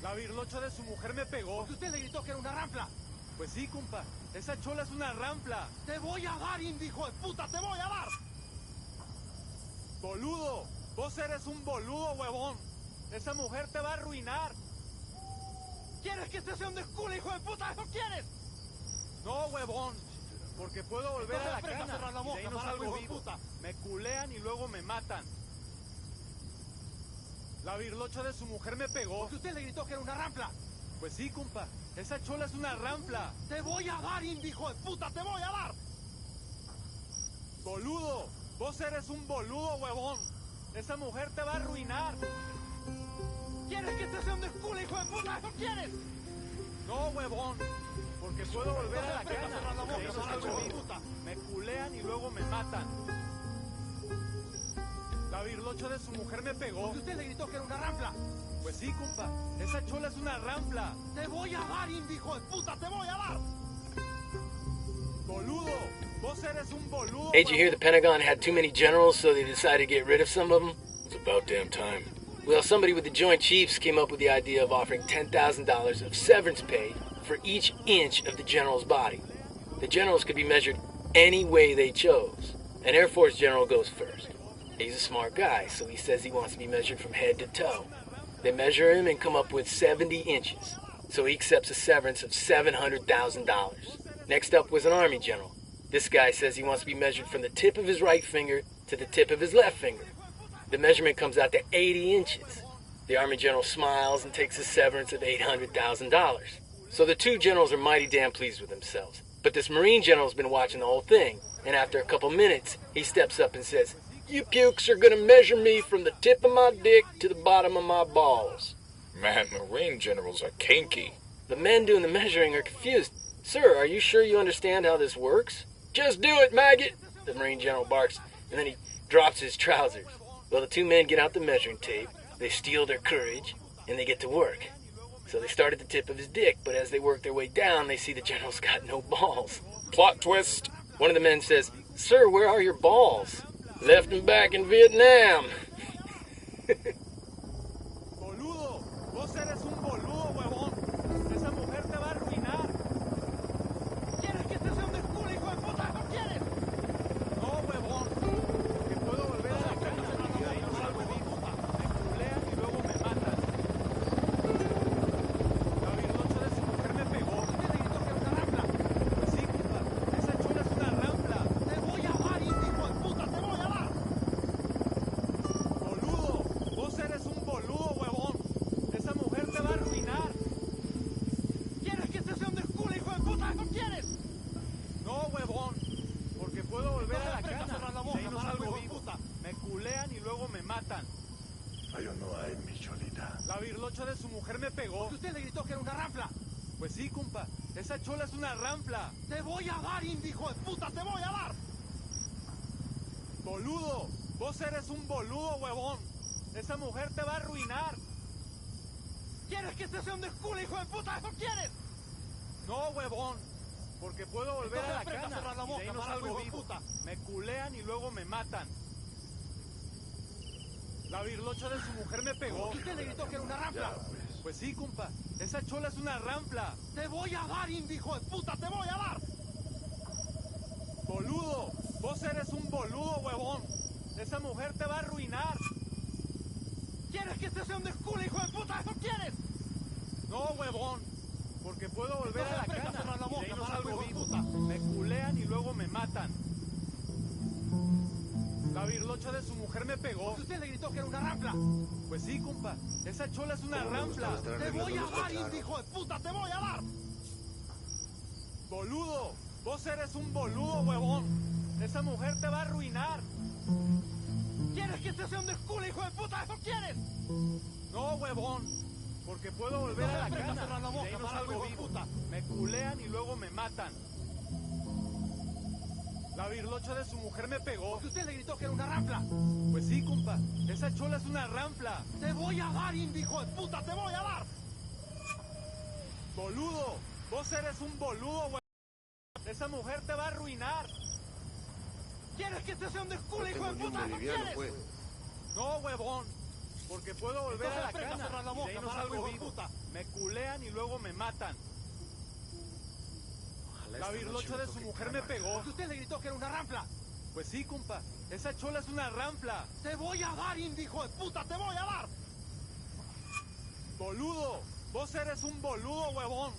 La birlocha de su mujer me pegó. Porque usted le gritó que era una rampla. Pues sí, compa. Esa chola es una rampla. Te voy a dar, indio, hijo de puta. Te voy a dar. Boludo. Vos eres un boludo, huevón. Esa mujer te va a arruinar. ¿Quieres que este sea un desculo, hijo de puta? ¿Eso quieres? No, huevón. Porque puedo volver a la cana. Cerrar la boca, y de ahí no salgo vivo. Puta. Me culean y luego me matan. La birlocha de su mujer me pegó. Porque usted le gritó que era una rampla. Pues sí, compa. Esa chola es una rampla. Te voy a dar, indio, hijo de puta. Te voy a dar. Boludo. Vos eres un boludo, huevón. Esa mujer te va a arruinar. ¿Quieres que este sea un desculo, hijo de puta? ¿Eso quieres? No, huevón. Porque puedo volver a la cana. Cerrar la boca, no salgo vivo. Me culean y luego me matan. La birlocha de su mujer me pegó. Porque usted le gritó que era una rampla. Pues sí, compa. Esa chola es una rampla. Te voy a dar, indio, hijo de puta. Te voy a dar. Boludo. Vos eres un boludo. Hey, did you hear the Pentagon had too many generals, so they decided to get rid of some of them? It's about damn time. Well, somebody with the Joint Chiefs came up with the idea of offering $10,000 of severance pay for each inch of the general's body. The generals could be measured any way they chose. An Air Force general goes first. He's a smart guy, so he says he wants to be measured from head to toe. They measure him and come up with 70 inches. So he accepts a severance of $700,000. Next up was an Army general. This guy says he wants to be measured from the tip of his right finger to the tip of his left finger. The measurement comes out to 80 inches. The Army general smiles and takes a severance of $800,000. So the two generals are mighty damn pleased with themselves. But this Marine general's been watching the whole thing, and after a couple minutes, he steps up and says, "You pukes are gonna measure me from the tip of my dick to the bottom of my balls." Man, Marine generals are kinky. The men doing the measuring are confused. "Sir, are you sure you understand how this works?" "Just do it, maggot," the Marine general barks, and then he drops his trousers. Well, the two men get out the measuring tape, they steel their courage, and they get to work. So they start at the tip of his dick, but as they work their way down, they see the general's got no balls. Plot twist. One of the men says, "Sir, where are your balls?" "Left them back in Vietnam." Boludo, vos eres un boludo, huevón. Esa mujer te va a arruinar. ¿Quieres que este sea un desculo, hijo de puta? ¿Eso quieres? No, huevón. Que puedo volver a la cana. Y ahí no salgo vivo. Me culean y luego me matan. La birlocha de su mujer me pegó. ¿Usted le gritó que era una rampla? Pues sí, compa. Esa chola es una rampla. Te voy a dar, indio, hijo de puta. Te voy a dar. Boludo, vos eres un boludo, huevón. Esa mujer te va a arruinar. ¿Quieres que este sea un desculo, hijo de puta? ¿Eso quieres? No, huevón. Porque puedo volver a la cana. Y ahí no salgo vivo. Me culean y luego me matan. Fallo no hay, mi cholita. La birlocha de su mujer me pegó. Porque usted le gritó que era una rampla. Pues sí, compa. Esa chola es una rampla. Te voy a dar, indio, hijo de puta. Te voy a dar. Boludo. Vos eres un boludo, huevón. Esa mujer te va a arruinar. ¿Quieres que este sea un desculo, hijo de puta? ¿Eso quieres? No, huevón. Porque puedo volver a la cana. Y de ahí no salgo vivo. Me culean y luego me matan. La birlocha de su mujer me pegó. ¿Porque usted le gritó que era una rampla? Pues sí, compa. Esa chola es una rampla. Te voy a dar, indio, hijo de puta. Te voy a dar. Boludo. Vos eres un boludo, huevón. Esa mujer te va a arruinar. ¿Quieres que este sea un desculo, hijo de puta? ¿Eso quieres? No, huevón. Porque puedo volver a la cana. Y de ahí no salgo vivo. Me culean y luego me matan. La birlocha de su mujer me pegó. ¿Porque usted le gritó que era una rampla? Pues sí, compa. Esa chola es una rampla. Te voy a dar, indio, hijo de puta. Te voy a dar. Boludo. Vos eres un boludo, huevón. Esa mujer te va a arruinar. ¿Quieres que este sea un desculo, hijo de puta? ¿Eso quieres? No, huevón. Porque puedo volver a la cana. Y de ahí no salgo vivo. Me culean y luego me matan. La virlocha de su mujer me pegó. Porque usted le gritó que era una ranfla. Pues sí, compa. Esa chola es una ranfla. Te voy a dar, hijo de puta, te voy a dar. Boludo. Vos eres un boludo, güey. Esa mujer te va a arruinar. ¿Quieres que te sea un desculo, hijo de puta? ¿No quieres? Pues. No, huevón. Porque puedo volver a la cana. Cerrar la boca, y ahí no salgo vivo. Puta. Me culean y luego me matan. La virlocha de su mujer me pegó. Porque usted le gritó que era una ranfla. Pues sí, compa. Esa chola es una ranfla. Te voy a dar, hijo de puta, te voy a dar. Boludo. Vos eres un boludo, huevón.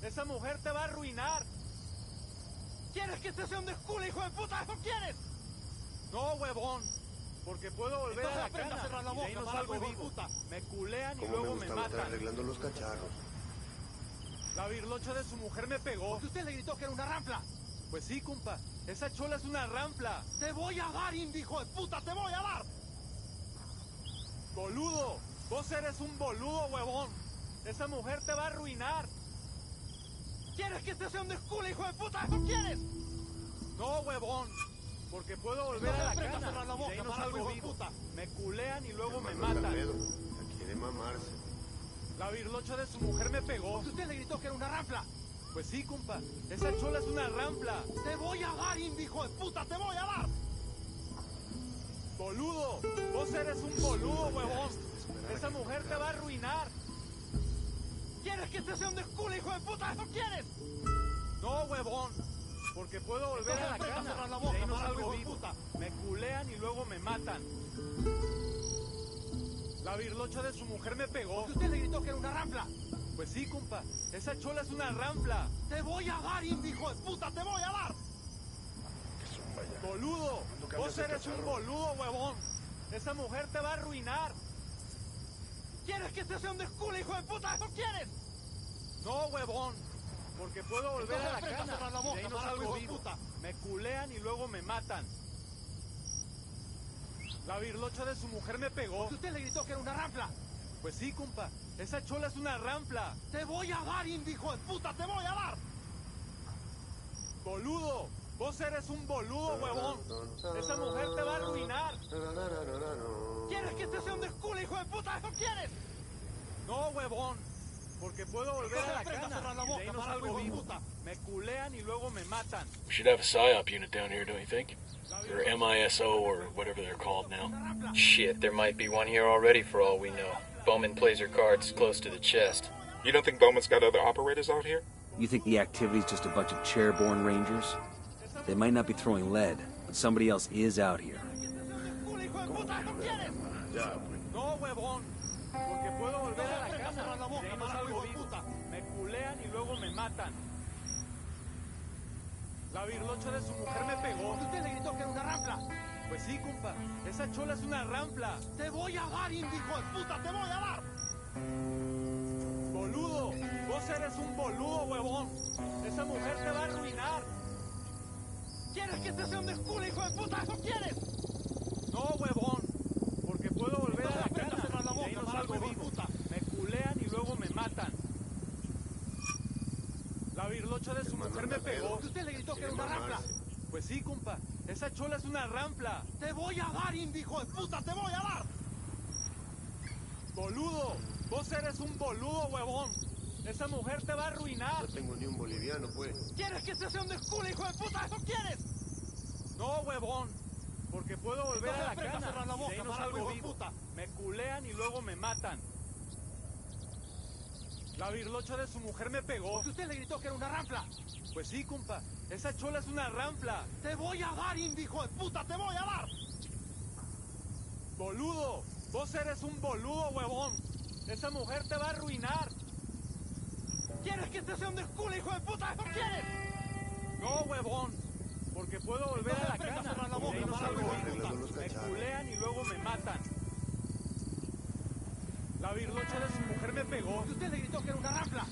Esa mujer te va a arruinar. ¿Quieres que te sea un desculo, hijo de puta? ¿Eso quieres? No, huevón. Porque puedo volver a la cana. Cerrar la boca, y ahí no salgo vivo. Puta. Me culean y luego me matan. Arreglando los cacharros. La virlocha de su mujer me pegó. Porque usted le gritó que era una ranfla. Pues sí, compa. Esa chola es una ranfla. Te voy a dar, hijo de puta, te voy a dar. Boludo. Vos eres un boludo, huevón. Esa mujer te va a arruinar. ¿Quieres que te sea un desculo, hijo de puta? ¿Eso quieres? No, huevón. Porque puedo volver a la cana. Cerrar la boca, y ahí no salgo vivo. Puta. Me culean y luego me matan. La quiere mamarse. La virlocha de su mujer me pegó. Porque usted le gritó que era una ranfla. Pues sí, compa. Esa chola es una ranfla. Te voy a dar, hijo de puta, te voy a dar. Boludo. Vos eres un boludo, huevón. Esa mujer te va a arruinar. ¿Quieres que te sea un desculo, hijo de puta? ¿Eso quieres? No, huevón. Porque puedo volver a la cana. Cerrar la boca, y ahí no salgo vivo. Puta. Me culean y luego me matan. La virlocha de su mujer me pegó. Porque usted le gritó que era una ranfla. Pues sí, compa. Esa chola es una ranfla. Te voy a dar, hijo de puta, te voy a dar. Boludo. Vos eres un boludo, huevón. Esa mujer te va a arruinar. ¿Quieres que te sea un desculo, hijo de puta? ¿Eso quieres? No, huevón. Porque puedo volver a la cana. Cerrar la boca, y ahí no salgo vivo. Puta. Me culean y luego me matan. La virlocha de su mujer me pegó. Porque usted le gritó que era una ranfla. Pues sí, compa. Esa chola es una ranfla. Te voy a dar, hijo de puta, te voy a dar. Boludo. Vos eres un boludo, huevón. Esa mujer te va a arruinar. ¿Quieres que te sea un desculo, hijo de puta? ¿Eso quieres? No, huevón. Porque puedo volver a la cana. Cerrar la boca, y ahí no salgo vivo. Puta. Me culean y luego me matan. We should have a PSYOP unit down here, don't you think? Or MISO, or whatever they're called now. Shit, there might be one here already for all we know. Bowman plays her cards close to the chest. You don't think Bowman's got other operators out here? You think the activity's just a bunch of chair-borne rangers? They might not be throwing lead, but somebody else is out here. No, huevón. Porque puedo volver a la cana. Y ahí no salgo vivo. Me culean y luego me matan. La virlocha de su mujer me pegó. Porque usted le gritó que era una ranfla. Pues sí, compa. Esa chola es una ranfla. Te voy a dar, hijo de puta, te voy a dar. Boludo. Vos eres un boludo, huevón. Esa mujer te va a arruinar. ¿Quieres que te sea un desculo, hijo de puta? ¿Eso quieres? No, huevón. Porque puedo volver a la cana. Cerrar la boca, y ahí no salgo vivo. Puta. Me culean y luego me matan. La virlocha de su mujer me pegó. Porque usted le gritó que era una ranfla. Pues sí, compa. Esa chola es una ranfla. Te voy a dar, hijo de puta, te voy a dar. Boludo. Vos eres un boludo, huevón. Esa mujer te va a arruinar. No tengo ni un boliviano, pues. ¿Quieres que te sea un desculo, hijo de puta? ¿Eso quieres? No, huevón. Porque puedo volver a la cana. Cerrar la boca, y ahí no salgo vivo. Puta. Me culean y luego me matan. La virlocha de su mujer me pegó. Porque usted le gritó que era una ranfla. Pues sí, compa. Esa chola es una ranfla. Te voy a dar, hijo de puta, te voy a dar. Boludo. Vos eres un boludo, huevón. Esa mujer te va a arruinar. ¿Quieres que te sea un desculo, hijo de puta? ¿Eso quieres? No, huevón. Porque puedo volver a la cana. Cerrar la boca, y ahí no salgo vivo. Me culean y luego me matan. La virlocha de su mujer me pegó. Porque usted le gritó que era una ranfla.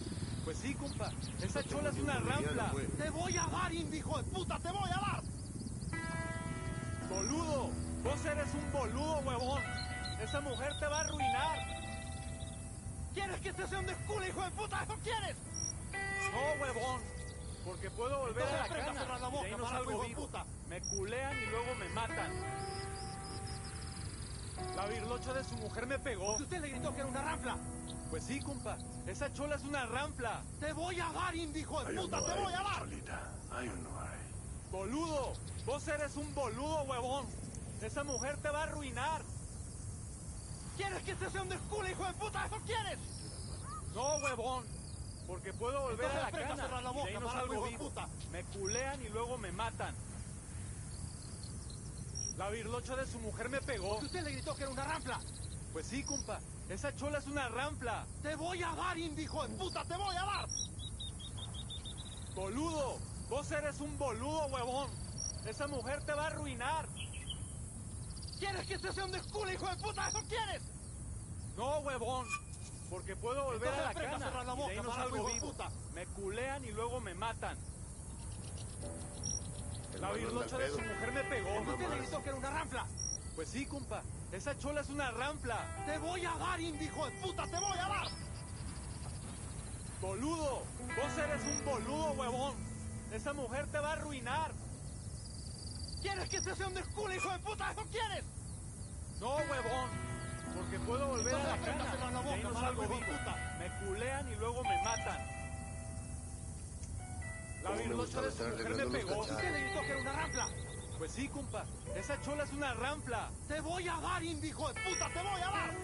Pues sí, compa. Esa chola es una ranfla. Te voy a dar, hijo de puta, te voy a dar. Boludo. Vos eres un boludo, huevón. Esa mujer te va a arruinar. ¿Quieres que te sea un desculo, hijo de puta? ¿Eso quieres? No, huevón. Porque puedo volver a la cana. Y de ahí no salgo vivo. Me culean y luego me matan. La virlocha de su mujer me pegó. ¿Usted le gritó que era una ranfla? Pues sí, compa. Esa chola es una ranfla. Te voy a dar, indijo de puta. Te voy a dar. Hay o no hay. Boludo. Vos eres un boludo, huevón. Esa mujer te va a arruinar. ¿Quieres que te sea un descule, hijo de puta? ¿Eso quieres? No, huevón. Porque puedo volver a la cana. Y de ahí no salgo vivo. Me culean y luego me matan. La virlocha de su mujer me pegó. ¿Usted le gritó que era una ranfla? Pues sí, compa. Esa chola es una ranfla. Te voy a dar, indijo de puta. Te voy a dar. Boludo. Vos eres un boludo, huevón. Esa mujer te va a arruinar. ¿Quieres que te sea un descule, hijo de puta? ¿Eso quieres? No, huevón. Porque puedo volver a la cana. Y de ahí no salgo vivo. Me culean y luego me matan. La virlocha de su mujer me pegó. ¿Usted le gritó que era una ranfla? Pues sí, compa. Esa chola es una ranfla. Te voy a dar, indijo de puta. Te voy a dar. Boludo. Vos eres un boludo, huevón. Esa mujer te va a arruinar. ¿Quieres que te sea un descule, hijo de puta? ¿Eso quieres? No, huevón. Porque puedo volver a la cana. Y ahí no salgo vivo. Me culean y luego me matan. La virlocha de su mujer me pegó. ¿Usted le gritó que era una ranfla? Pues sí, compa. Esa chola es una ranfla. Te voy a dar, indijo de puta. Te voy a dar.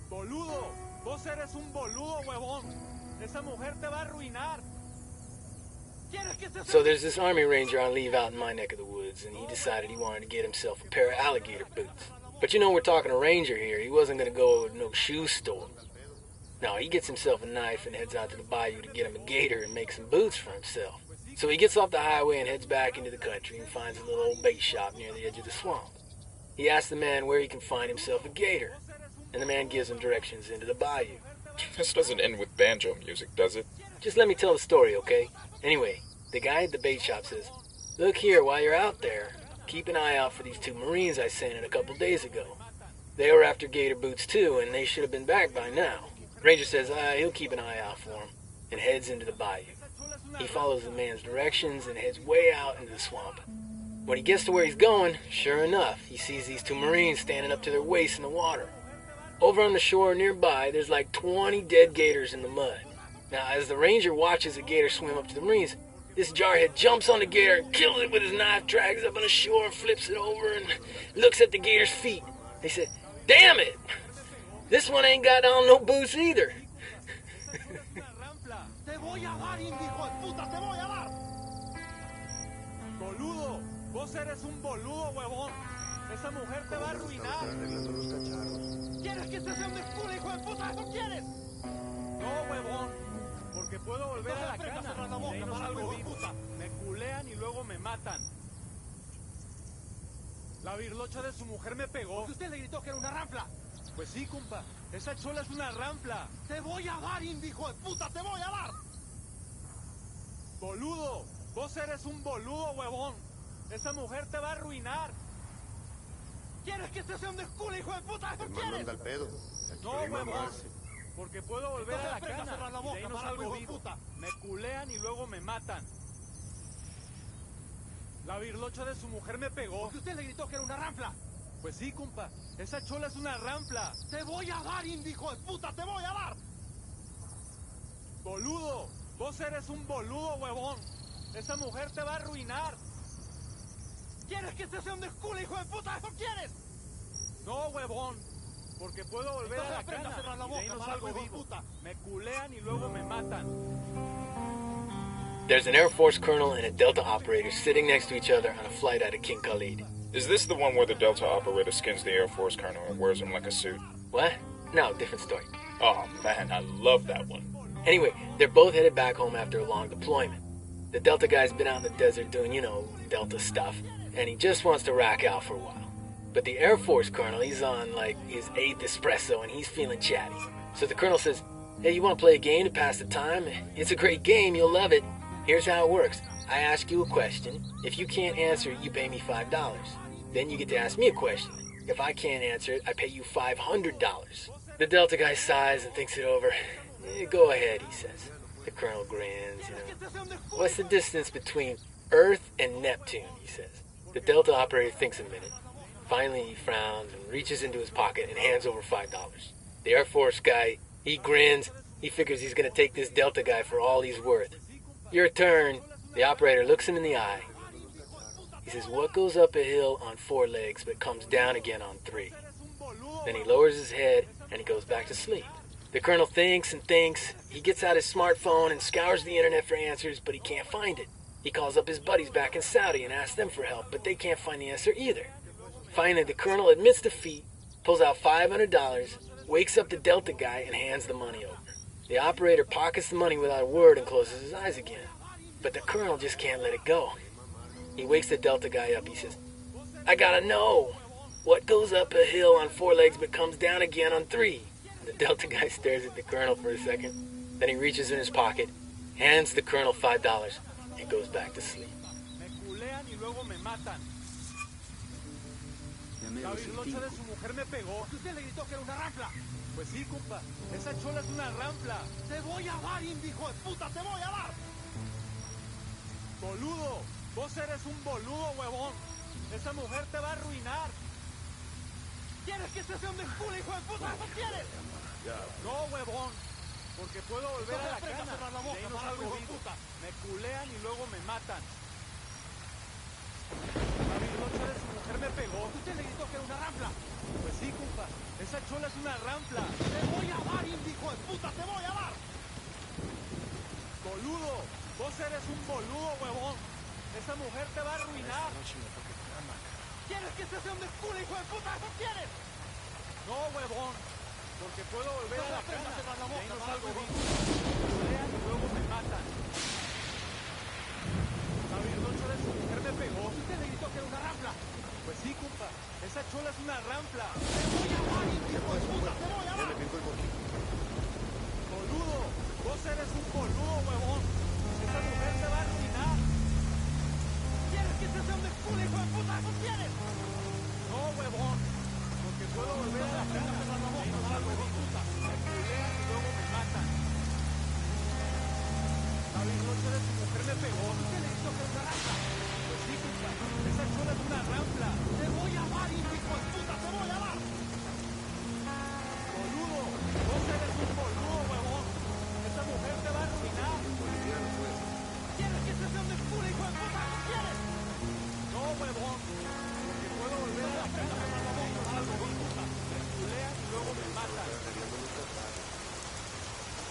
Boludo. Vos eres un boludo, huevón. Esa mujer te va a arruinar. So there's this Army Ranger on leave out in my neck of the woods, and he decided he wanted to get himself a pair of alligator boots. But you know, we're talking a ranger here. He wasn't going to go to no shoe store. No, he gets himself a knife and heads out to the bayou to get him a gator and make some boots for himself. So he gets off the highway and heads back into the country and finds a little old bait shop near the edge of the swamp. He asks the man where he can find himself a gator, and the man gives him directions into the bayou. This doesn't end with banjo music, does it? Just let me tell the story, okay? Anyway, the guy at the bait shop says, "Look here, while you're out there, keep an eye out for these two Marines I sent in a couple days ago. They were after gator boots too, and they should have been back by now." Ranger says he'll keep an eye out for them, and heads into the bayou. He follows the man's directions and heads way out into the swamp. When he gets to where he's going, sure enough, he sees these two Marines standing up to their waists in the water. Over on the shore nearby, there's like 20 dead gators in the mud. Now, as the ranger watches a gator swim up to the Marines, this jarhead jumps on the gator and kills it with his knife, drags it up on the shore, flips it over, and looks at the gator's feet. He said, "Damn it! This one ain't got on no boots either." Te voy a dar, indijo de puta, te voy a dar. Boludo, vos eres un boludo, huevón. Esa mujer te va a arruinar. ¿Quieres que te sea un descule, hijo de puta? ¿Eso quieres? No, huevón. Porque puedo volver a la cana. Y de ahí no salgo vivo. Me culean y luego me matan. La virlocha de su mujer me pegó. ¿Usted le gritó que era una ranfla? Pues sí, compa. Esa chola es una ranfla. Te voy a dar, indijo de puta. Te voy a dar. Boludo. Vos eres un boludo, huevón. Esa mujer te va a arruinar. ¿Quieres que te sea un descule, hijo de puta? ¿Eso quieres? Anda al pedo. No, huevón. Porque puedo volver a la cana. Y de ahí no salgo vivo. Me culean y luego me matan. La virlocha de su mujer me pegó. ¿Usted le gritó que era una ranfla? Pues sí, compa. Esa chola es una ranfla. Te voy a dar, indijo de puta. Te voy a dar. Boludo. Vos eres un boludo, huevón. Esa mujer te va a arruinar. ¿Quieres que te sea un descule, hijo de puta? ¿Eso quieres? No, huevón. Porque puedo volver a la cana. Y de ahí no salgo vivo. Me culean y luego me matan. There's an Air Force colonel and a Delta operator sitting next to each other on a flight out of King Khalid. Is this the one where the Delta operator skins the Air Force colonel and wears him like a suit? What? No, different story. Oh man, I love that one. Anyway, they're both headed back home after a long deployment. The Delta guy's been out in the desert doing, Delta stuff, and he just wants to rack out for a while. But the Air Force colonel, he's on, his 8th espresso, and he's feeling chatty. So the colonel says, "Hey, you want to play a game to pass the time? It's a great game, you'll love it. Here's how it works. I ask you a question. If you can't answer it, you pay me $5. Then you get to ask me a question. If I can't answer it, I pay you $500. The Delta guy sighs and thinks it over. Go ahead, he says. The Colonel grins, you know. What's the distance between Earth and Neptune, he says. The Delta operator thinks a minute. Finally, he frowns and reaches into his pocket and hands over $5. The Air Force guy, he grins. He figures he's going to take this Delta guy for all he's worth. Your turn. The operator looks him in the eye. He says, what goes up a hill on 4 legs but comes down again on 3? Then he lowers his head and he goes back to sleep. The Colonel thinks and thinks. He gets out his smartphone and scours the internet for answers, but he can't find it. He calls up his buddies back in Saudi and asks them for help, but they can't find the answer either. Finally, the Colonel admits defeat, pulls out $500, wakes up the Delta guy, and hands the money over. The operator pockets the money without a word and closes his eyes again. But the Colonel just can't let it go. He wakes the Delta guy up. He says, I gotta know. What goes up a hill on 4 legs but comes down again on 3? The Delta guy stares at the Colonel for a second. Then he reaches in his pocket, hands the Colonel $5, and goes back to sleep. La virlocha de su mujer me pegó. Usted le gritó que era una rampla. Pues sí, compa. Esa chola es una rampla. Te voy a dar, hijo de puta. Te voy a dar. Boludo. Vos eres un boludo, huevón. Esa mujer te va a arruinar. ¿Quieres que te sea un desculo, hijo de puta? ¿No quieres? No, huevón. Porque puedo volver a la cana. Y ahí no salgo vivo. Me culean y luego me matan. La virlocha de su mujer me pegó. Usted le gritó que era una rampla. Pues sí, compa. Esa chola es una rampla. Te voy a dar, hijo de puta. Te voy a dar. Boludo. Vos eres un boludo, huevón. Esa mujer te va a arruinar. ¿Quieres que te sea un desculo, hijo de puta? ¿Eso quieres? No, huevón. Porque puedo volver a la cana. Y ahí no salgo vivo. Me culean y luego me matan. La virlocha de su mujer me pegó. Usted le gritó que era una rampla. Pues sí, compa. Esa chola es una rampla. Te voy a dar, hijo de puta. Te voy a dar. Boludo. Vos eres un boludo, huevón. Esa mujer te va a arruinar. ¿Quieres que te sea un desculo, hijo de puta? ¿Eso quieres? No, huevón. Porque puedo volver a la cana. Y ahí no salgo vivo. Me culean y luego me matan. La virlocha de su mujer me pegó. Usted le gritó que era una rampla. Pues sí, compa. Esa chola es una rampla. Te voy a dar, hijo de puta. Te voy a dar. Boludo. Vos eres un boludo, huevón. Esa mujer te va a arruinar. ¿Quieres que te sea un desculo, hijo de puta? ¿No quieres? No, huevón. Porque puedo volver a la cana. Y no salgo vivo. Me culean y luego me matan. La virlocha de su mujer me pegó. Usted le gritó que era una rampla. Pues sí, compa. Esa chola es una rampla. Te voy a dar, hijo de puta. Te voy a dar. Boludo. Vos eres un boludo, huevón. Esa mujer te va a arruinar. ¿Quieres que te sea un desculo, hijo de puta? ¿No quieres? No, huevón. Porque puedo volver a la cana. Y ahí no salgo vivo. Me culean y luego me matan.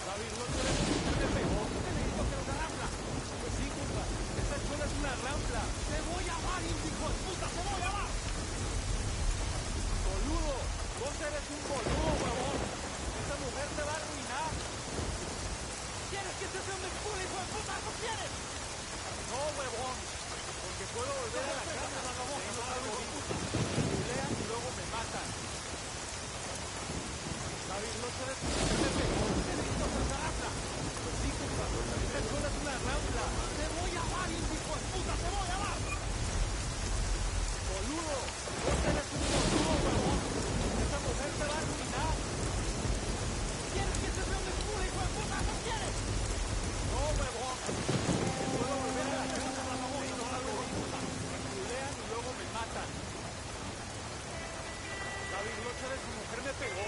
La virlocha de su mujer me pegó. Usted le gritó que era una rampla. Pues sí, compa. Esa chola es una rampla. Te voy a dar, hijo de puta. Te voy a dar. Boludo. Vos eres un boludo, huevón. Esa mujer te va a arruinar. ¿Quieres que te sea un desculo, hijo de puta? ¿No quieres? No, huevón. Porque puedo volver a la cana. Y ahí no salgo vivo. Me culean y luego me matan. La virlocha de su mujer me pegó. Usted le gritó que era una rampla. Pues sí, compa. Esa chola es una rampla. Te voy a dar, hijo de puta. Te voy a dar. Boludo. Vos eres un boludo, huevón. Esa mujer te va a arruinar. ¿Quieres que te sea un desculo, hijo de puta? ¿No quieres? No, huevón. Porque puedo volver a la cana. Y ahí no salgo vivo. Me culean y luego me matan. La virlocha de su mujer me pegó.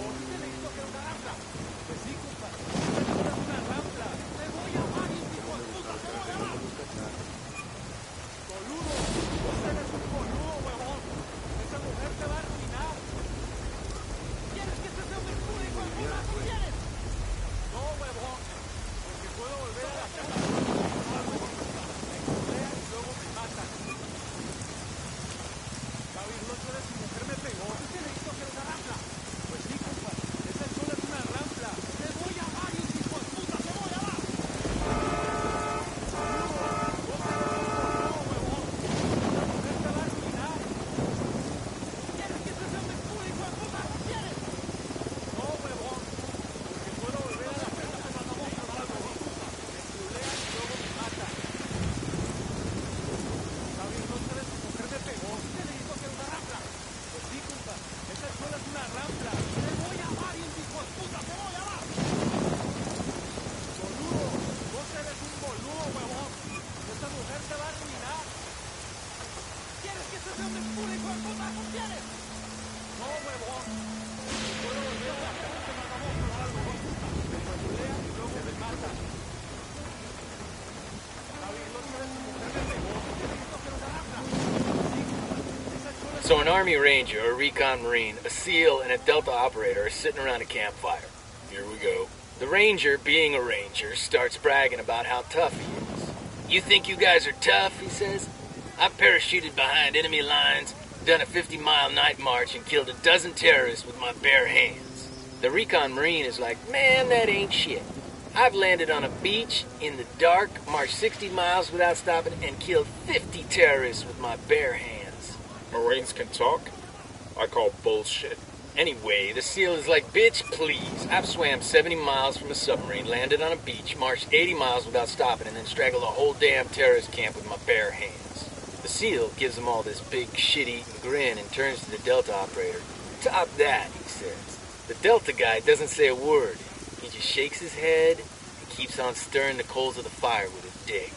Usted le gritó que era una rampla. Pues sí, compa. Esa chola es una rampla. Te voy a dar, hijo de puta. Te voy a dar. Boludo. Vos eres un boludo, huevón. Esa mujer te va a arruinar. ¿Quieres que te sea un desculo, hijo de puta? ¿No quieres? No, huevón. So an Army Ranger, a Recon Marine, a SEAL, and a Delta operator are sitting around a campfire. Here we go. The Ranger, being a Ranger, starts bragging about how tough he is. "You think you guys are tough?" he says. "I've parachuted behind enemy lines, done a 50-mile night march, and killed a dozen terrorists with my bare hands." The Recon Marine is like, "Man, that ain't shit. I've landed on a beach in the dark, marched 60 miles without stopping, and killed 50 terrorists with my bare hands." Marines can talk? I call bullshit. Anyway, the SEAL is like, "Bitch, please. I've swam 70 miles from a submarine, landed on a beach, marched 80 miles without stopping, and then strangled a whole damn terrorist camp with my bare hands." The SEAL gives them all this big shit-eating grin and turns to the Delta operator. "Top that," he says. The Delta guy doesn't say a word. He just shakes his head and keeps on stirring the coals of the fire with his dick.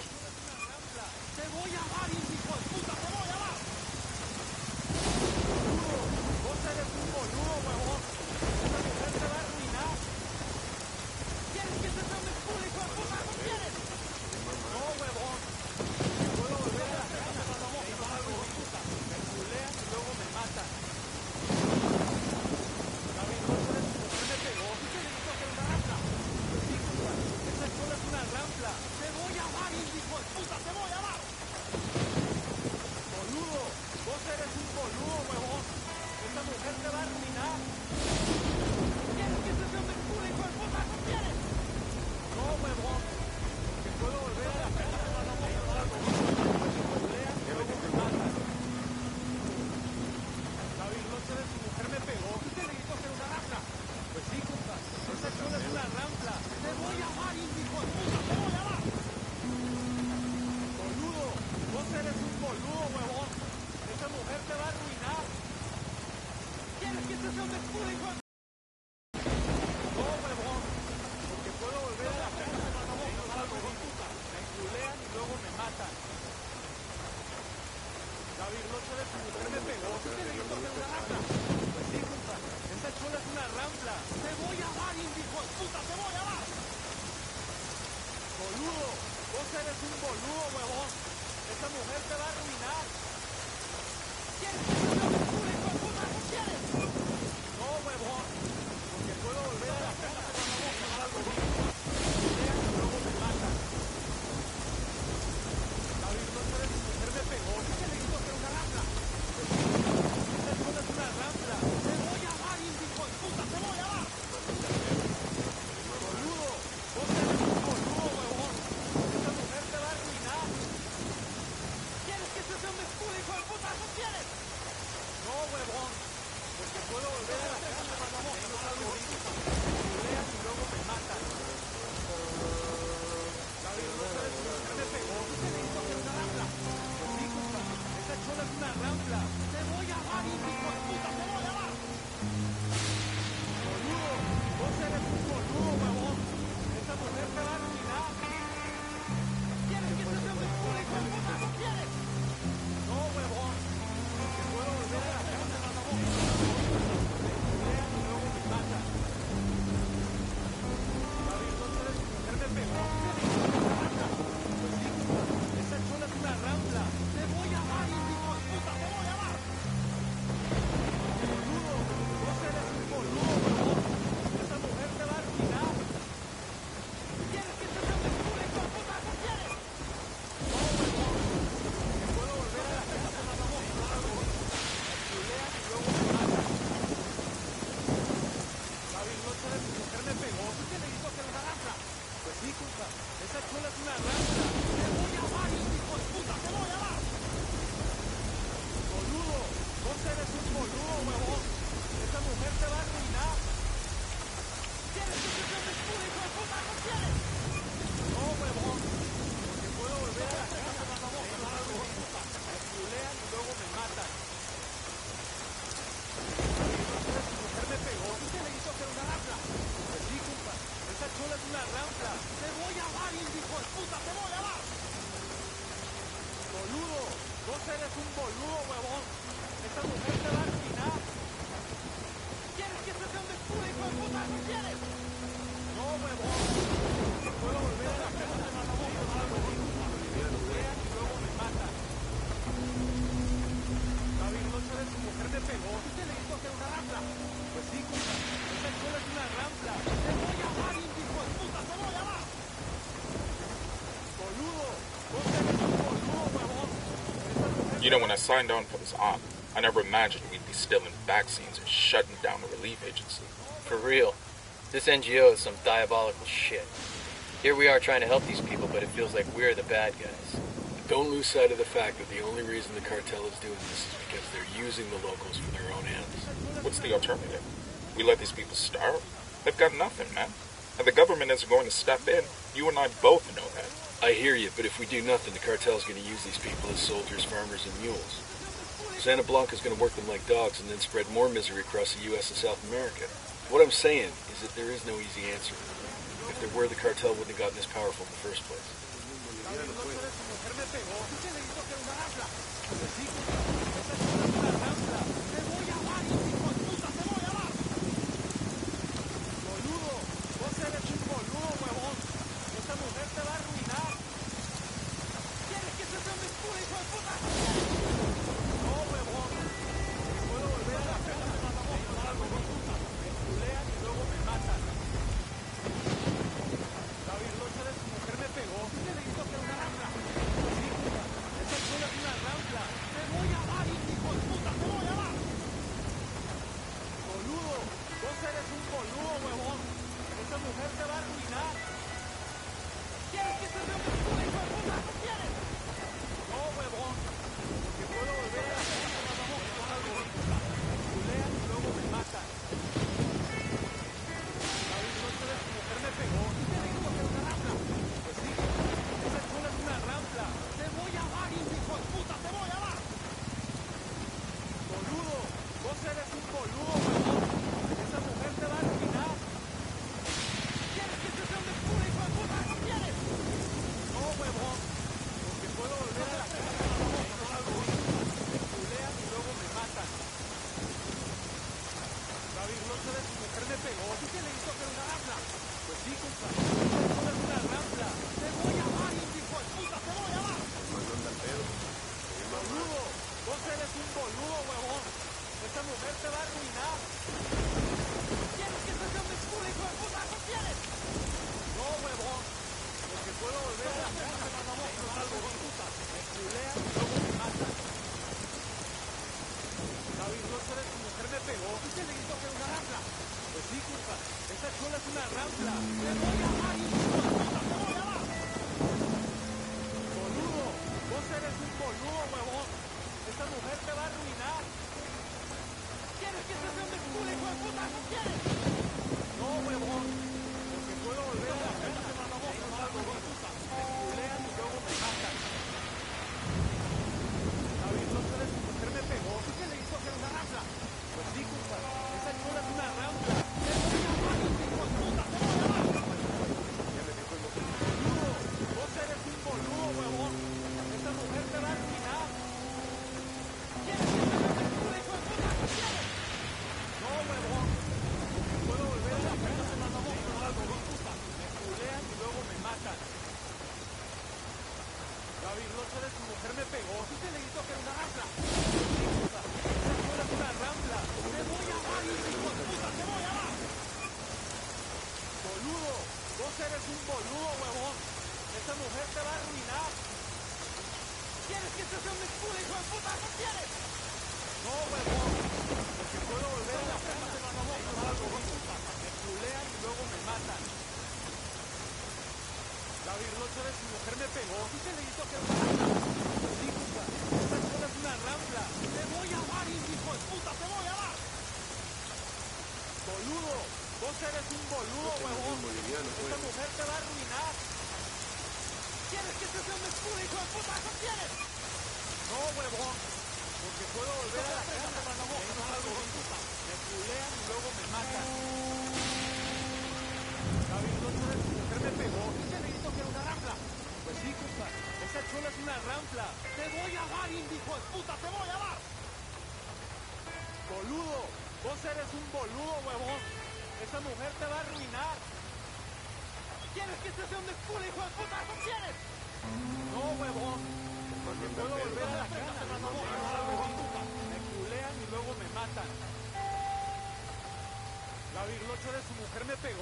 You know, when I signed on for this op, I never imagined we'd be stealing vaccines and shutting down a relief agency. For real. This NGO is some diabolical shit. Here we are trying to help these people, but it feels like we're the bad guys. Don't lose sight of the fact that the only reason the cartel is doing this is because they're using the locals for their own ends. What's the alternative? We let these people starve? They've got nothing, man. And the government isn't going to step in. You and I both know that. I hear you, but if we do nothing, the cartel's going to use these people as soldiers, farmers, and mules. Santa Blanca's going to work them like dogs and then spread more misery across the U.S. and South America. What I'm saying is that there is no easy answer. If there were, the cartel wouldn't have gotten this powerful in the first place.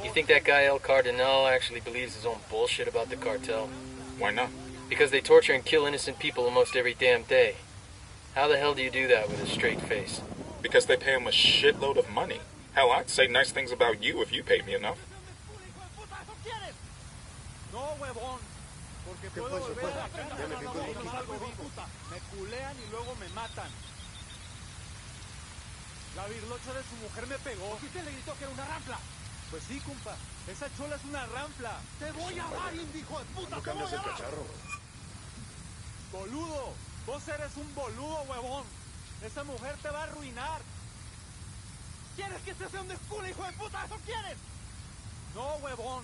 You think that guy El Cardinal actually believes his own bullshit about the cartel? Why not? Because they torture and kill innocent people almost every damn day. How the hell do you do that with a straight face? Because they pay him a shitload of money. Hell, I'd say nice things about you if you paid me enough. No, huevón. Porque puedo volver a la cana. Ya me fijo en no salgo vivo. Me culean y luego me matan. La birlocha de su mujer me pegó. ¿Por qué usted le gritó que era una rampla? Pues sí, compa. Esa chola es una rampla. Te voy a dar, hijo de puta. Te voy a dar. Boludo. Vos eres un boludo, huevón. Esa mujer te va a arruinar. ¿Quieres que te sea un desculo, hijo de puta? ¿Eso quieres? No, huevón.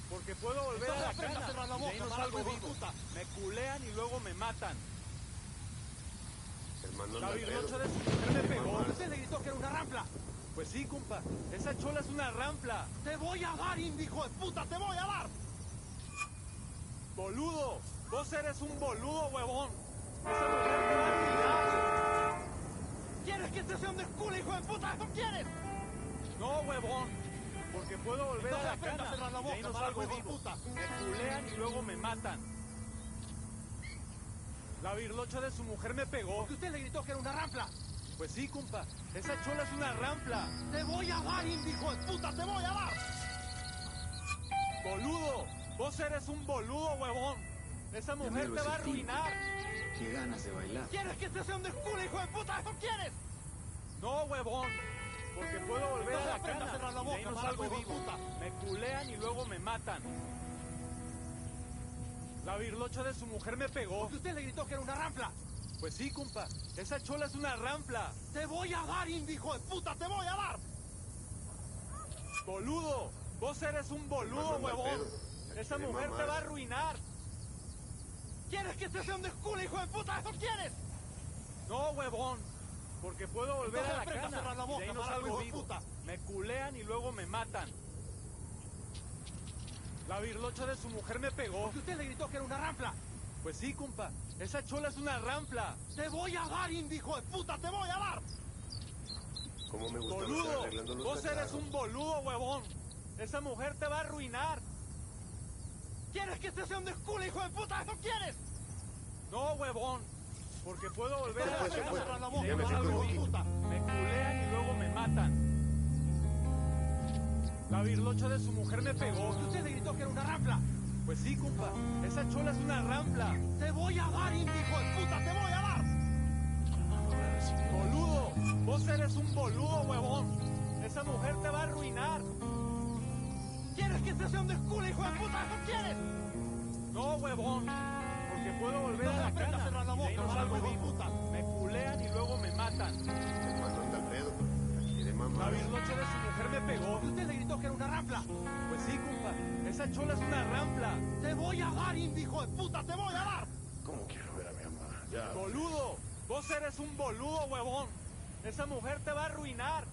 Porque puedo volver a la cana. Y ahí no salgo vivo. Me culean y luego me matan. La birlocha de su mujer me pegó. ¿Usted le gritó que era una rampla? Pues sí, compa. Esa chola es una rampla. Te voy a dar, hijo de puta. Te voy a dar. Boludo. Vos eres un boludo, huevón. Esa mujer te va a arruinar. ¿Quieres que te sea un desculo, hijo de puta? ¿Eso quieres? No, huevón. Porque puedo volver a la cana. Y ahí no salgo vivo. Me culean y luego me matan. La birlocha de su mujer me pegó. ¿Por qué usted le gritó que era una rampla? Pues sí, compa. Esa chola es una rampla. Te voy a dar, hijo de puta. Te voy a dar. Boludo. Vos eres un boludo, huevón. Esa mujer te va a arruinar. Qué ganas de bailar. ¿Quieres que te sea un desculo, hijo de puta? ¿Eso quieres? No, huevón. Porque puedo volver a la cana. Y ahí no salgo vivo. Me culean y luego me matan. La birlocha de su mujer me pegó. ¿Por qué usted le gritó que era una rampla? Pues sí, compa. Esa chola es una rampla. Te voy a dar, hijo de puta. Te voy a dar. Boludo. Vos eres un boludo, huevón. Esa mujer te va a arruinar. ¿Quieres que te sea un desculo, hijo de puta? ¿Eso quieres? No, huevón. Porque puedo volver a la cana. Y ahí no salgo vivo. Me culean y luego me matan. La birlocha de su mujer me pegó. ¿Por qué usted le gritó que era una rampla? Pues sí, compa. Esa chola es una rampla. Te voy a dar, hijo de puta. Te voy a dar. ¿Cómo me gusta Boludo. arreglando los Vos eres cacharros? un boludo, huevón. Esa mujer te va a arruinar. ¿Quieres que te sea un desculo, hijo de puta? ¿Eso quieres? No, huevón. Porque puedo volver a la cana. Y ahí no salgo vivo. Me culean y luego me matan. La birlocha de su mujer me pegó. ¿Por qué usted le gritó que era una rampla? Pues sí, compa. Esa chola es una rampla. Te voy a dar, hijo de puta. Te voy a dar. Boludo. Vos eres un boludo, huevón. Esa mujer te va a arruinar. ¿Quieres que te sea un desculo, hijo de puta? ¿Eso quieres? No, huevón. Porque puedo volver a la cana. Y ahí no salgo vivo. Me culean y luego me matan. Hermano, anda al pedo. Quiere La mamar. birlocha de su mujer me pegó. ¿Por qué usted le gritó que era una rampla? Pues sí, compa. Esa chola es una rampla. Te voy a dar, hijo de puta. Te voy a dar. ¿Cómo quiero ver a mi mamá? Ya. Boludo. Vos eres un boludo, huevón. Esa mujer te va a arruinar.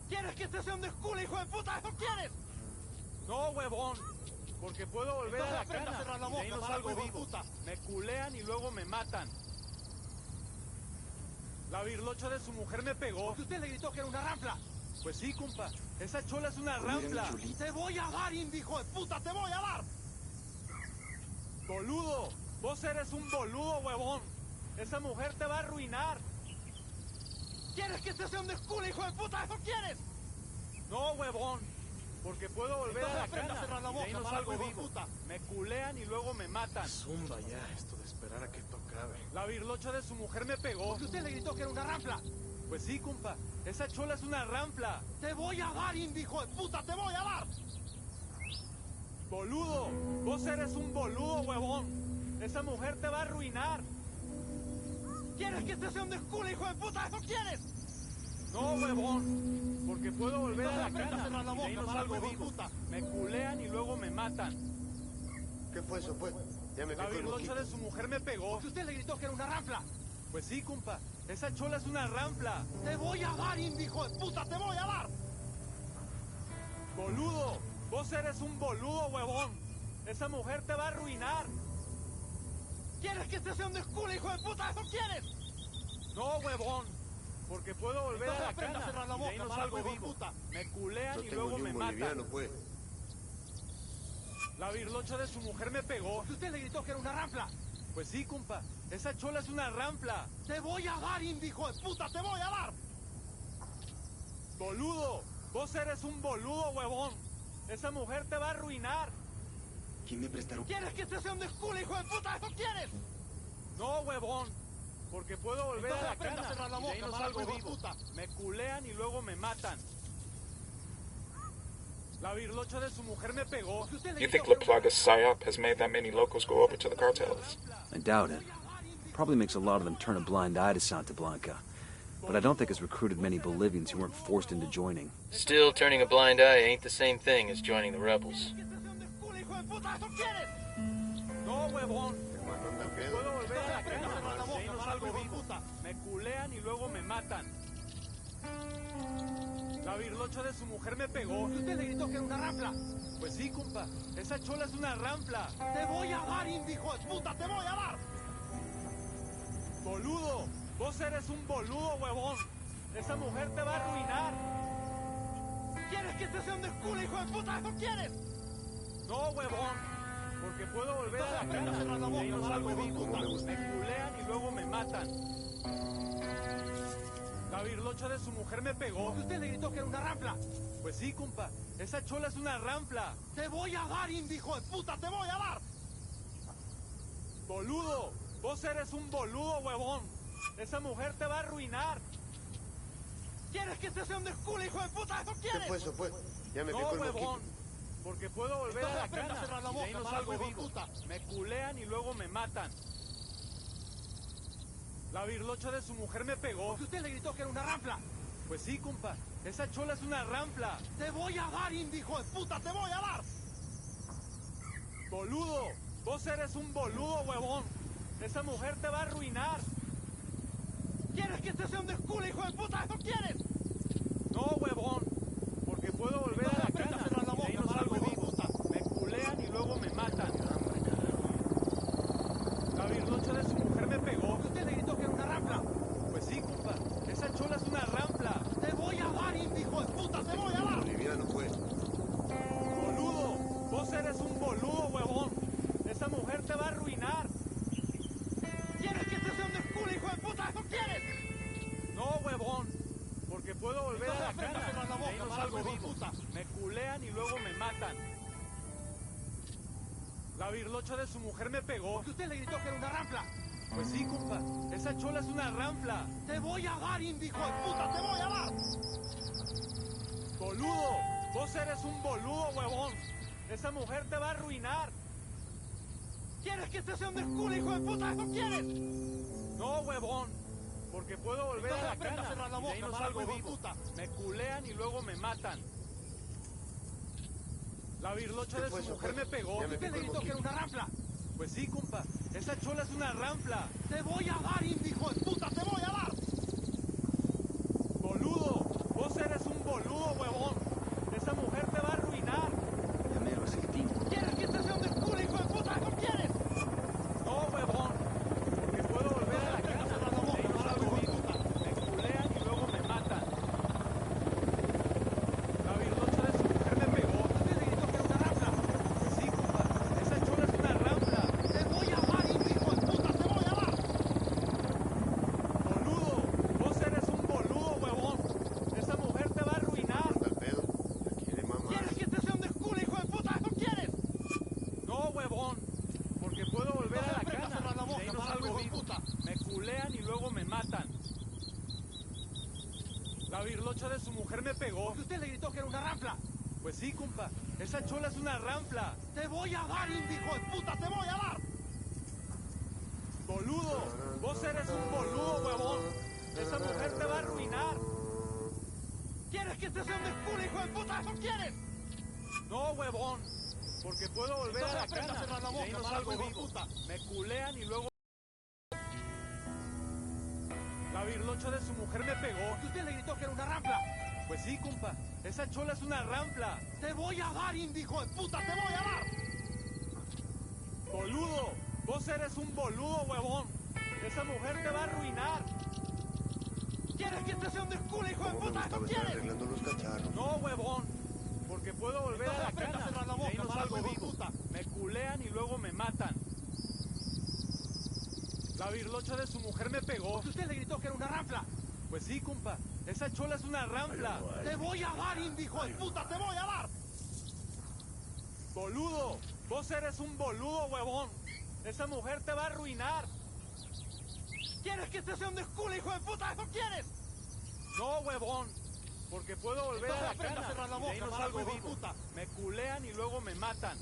¿Quieres que te sea un desculo, hijo de puta? ¿Eso quieres? No, huevón. Porque puedo volver a la cana. Y ahí no salgo vivo. Me culean y luego me matan. La birlocha de su mujer me pegó. ¿Por qué usted le gritó que era una rampla? Pues sí, compa. Esa chola es una rampla. Te voy a dar, hijo de puta. Te voy a dar. Boludo. Vos eres un boludo, huevón. Esa mujer te va a arruinar. ¿Quieres que te sea un desculo, hijo de puta? ¿Eso quieres? No, huevón. Porque puedo volver a la cana. Y ahí no salgo vivo. Me culean y luego me matan. Zumba ya, esto de esperar a que esto acabe. La birlocha de su mujer me pegó. ¿Por qué usted le gritó que era una rampla? Pues sí, compa. Esa chola es una rampla. Te voy a dar, hijo de puta. Te voy a dar. Boludo. Vos eres un boludo, huevón. Esa mujer te va a arruinar. ¿Quieres que te sea un desculo, hijo de puta? ¿Eso quieres? No, huevón. Porque puedo volver a la cana. Y ahí no salgo vivo. Me culean y luego me matan. ¿Qué fue eso, pues? Ya me La fijo el birlocha boquito. de su mujer me pegó. ¿Por qué usted le gritó que era una rampla? Pues sí, compa. Esa chola es una rampla. Te voy a dar, hijo de puta. Te voy a dar. Boludo. Vos eres un boludo, huevón. Esa mujer te va a arruinar. ¿Quieres que te sea un desculo, hijo de puta? ¿Eso quieres? No, huevón. Porque puedo volver a la cana. Y ahí no salgo vivo. Me culean No y tengo luego ni me un matan. boliviano, pues. La birlocha de su mujer me pegó. ¿Por qué usted le gritó que era una rampla? Pues sí, compa. Esa chola es una ranfla. Te voy a dar, hijo de puta, te voy a dar. Boludo, vos eres un boludo, huevón. Esa mujer te va a arruinar. ¿Quién me prestaron? ¿Quieres que te sea un desculo, hijo de puta? ¿Eso quieres? No, huevón. Porque puedo volver a la cana. A cerrar la boca, y de ahí no salgo vivo. Puta. Me culean y luego me matan. La virlocha de su mujer me pegó. You think La Plaga's psyop has made that many locals go over to the cartels? I doubt it. Probably makes a lot of them turn a blind eye to Santa Blanca. But I don't think it's recruited many Bolivians who weren't forced into joining. Still, turning a blind eye ain't the same thing as joining the rebels. No, huevón. Puedo volver a la cana, cerrar la boca, no salgo vivo. Me culean y luego me matan. La virlocha de su mujer me pegó. ¿Y usted le gritó que era una ranfla? Pues sí, compa. Esa chola es una ranfla. Te voy a dar, hijo de puta, te voy a dar. Boludo, vos eres un boludo, huevón. Esa mujer te va a arruinar. ¿Quieres que te sea un desculo, hijo de puta? ¿Eso quieres? No, huevón. Porque puedo volver a la cana, cerrar la boca, y no salgo vivo. Me culean y luego me matan. La virlocha de su mujer me pegó. ¿Y usted le gritó que era una ranfla? Pues sí, compa. Esa chola es una ranfla. Te voy a dar, hijo de puta, te voy a dar. Boludo, vos eres un boludo, huevón. Esa mujer te va a arruinar. ¿Quieres que te sea un desculo, hijo de puta? ¿Eso quieres? ¿Qué fue eso, pues? Ya me no, picó el huevón. mosquito. Porque puedo volver a la cana, cerrar la boca, y de ahí no salgo vivo. Me culean y luego me matan. La virlocha de su mujer me pegó. ¿Y usted le gritó que era una ranfla? Pues sí, compa. Esa chola es una ranfla. Te voy a dar, hijo de puta, te voy a dar. Boludo, vos eres un boludo, huevón. Esa mujer te va a arruinar. ¿Quieres que te sea un desculo, hijo de puta? ¿Eso quieres? No, huevón. Porque puedo volver a la cana, cerrar la boca, y de ahí no salgo vivo. Me culean y luego me matan. La virlocha de su mujer me pegó. ¿Y usted le gritó que era una ranfla? Pues sí, compa. Esa chola es una ranfla. Te voy a dar, hijo de puta, te voy a dar. Boliviano, pues. Boludo, vos eres un boludo, huevón. Esa mujer te va a arruinar. ¿Quieres que te sea un desculo, hijo de puta? ¿Eso quieres? No, huevón. Porque puedo volver a la cana, cerrar la boca, y de ahí no salgo vivo. Me culean y luego me matan. La virlocha de su mujer me pegó. ¿Y usted le gritó que era una ranfla? Pues sí, compa. Esa chola es una ranfla. Te voy a dar, hijo de puta, te voy a dar. Boludo, vos eres un boludo, huevón. Esa mujer te va a arruinar. ¿Quieres que te sea un desculo, hijo de puta? ¿Eso quieres? No, huevón. Porque puedo volver a la cana, cerrar la boca, y de ahí no salgo vivo. Me culean y luego me matan. La virlocha de su mujer me pegó. ¿Y usted le gritó que era una ranfla? Pues sí, compa. Esa chola es una ranfla. Te voy a dar, hijo de puta, te voy a dar. Boludo, vos eres un boludo, huevón. Esa mujer te va a arruinar. Llamero es el tipo. ¿Quieres que te sea un desculo, hijo de puta? ¿Eso quieres? No, huevón. Porque puedo volver a la cana, cerrar la boca, y no salgo vivo. Me culean y luego me matan. La virlocha de su mujer me pegó. ¿Usted le gritó que era una ranfla? Pues sí, compa. Esa chola es una ranfla. Te voy a dar, hijo de puta, te voy a dar. Boludo, vos eres un boludo, huevón. Esa mujer te va a arruinar. ¿Quieres que te sea un desculo, hijo de puta? ¿Eso quieres? No, huevón. Porque puedo volver a la cana, cerrar la boca, y de ahí no salgo vivo. Me culean y luego me matan. La virlocha de su mujer me pegó. ¿Y usted le gritó que era una ranfla? Pues sí, compa. Esa chola es una ranfla. Te voy a dar, hijo de puta, te voy a dar. Boludo, vos eres un boludo, huevón. Esa mujer te va a arruinar. ¿Quieres que te sea un desculo, hijo de puta? ¿Eso quieres? No, huevón. Porque puedo volver a la cana, cerrar la boca, y de ahí no salgo vivo. Me culean y luego... La virlocha de su mujer me pegó. ¿Y usted le gritó que era una ranfla? Pues sí, compa. Esa chola es una ranfla. Te voy a dar, hijo de puta, te voy a dar. Boludo, vos eres un boludo, huevón. Esa mujer te va a arruinar. ¿Quieres que te sea un desculo, hijo de puta? ¿Eso quieres? Arreglando los cacharros. No, huevón. Porque puedo volver a la cana, cerrar la boca, y de ahí no salgo vivo. Me culean y luego me matan. La birlocha de su mujer me pegó. Usted le gritó que era una ranfla. Pues sí, compa. Esa chola es una ranfla. Te voy a dar, hijo de puta, te voy a dar. Boludo. Vos eres un boludo, huevón. Esa mujer te va a arruinar. ¿Quieres que este sea un desculo, hijo de puta? ¿Eso quieres? No, huevón. Porque puedo volver a la cana. A cerrar la boca, y de ahí no salgo vivo. Puta. Me culean y luego me matan.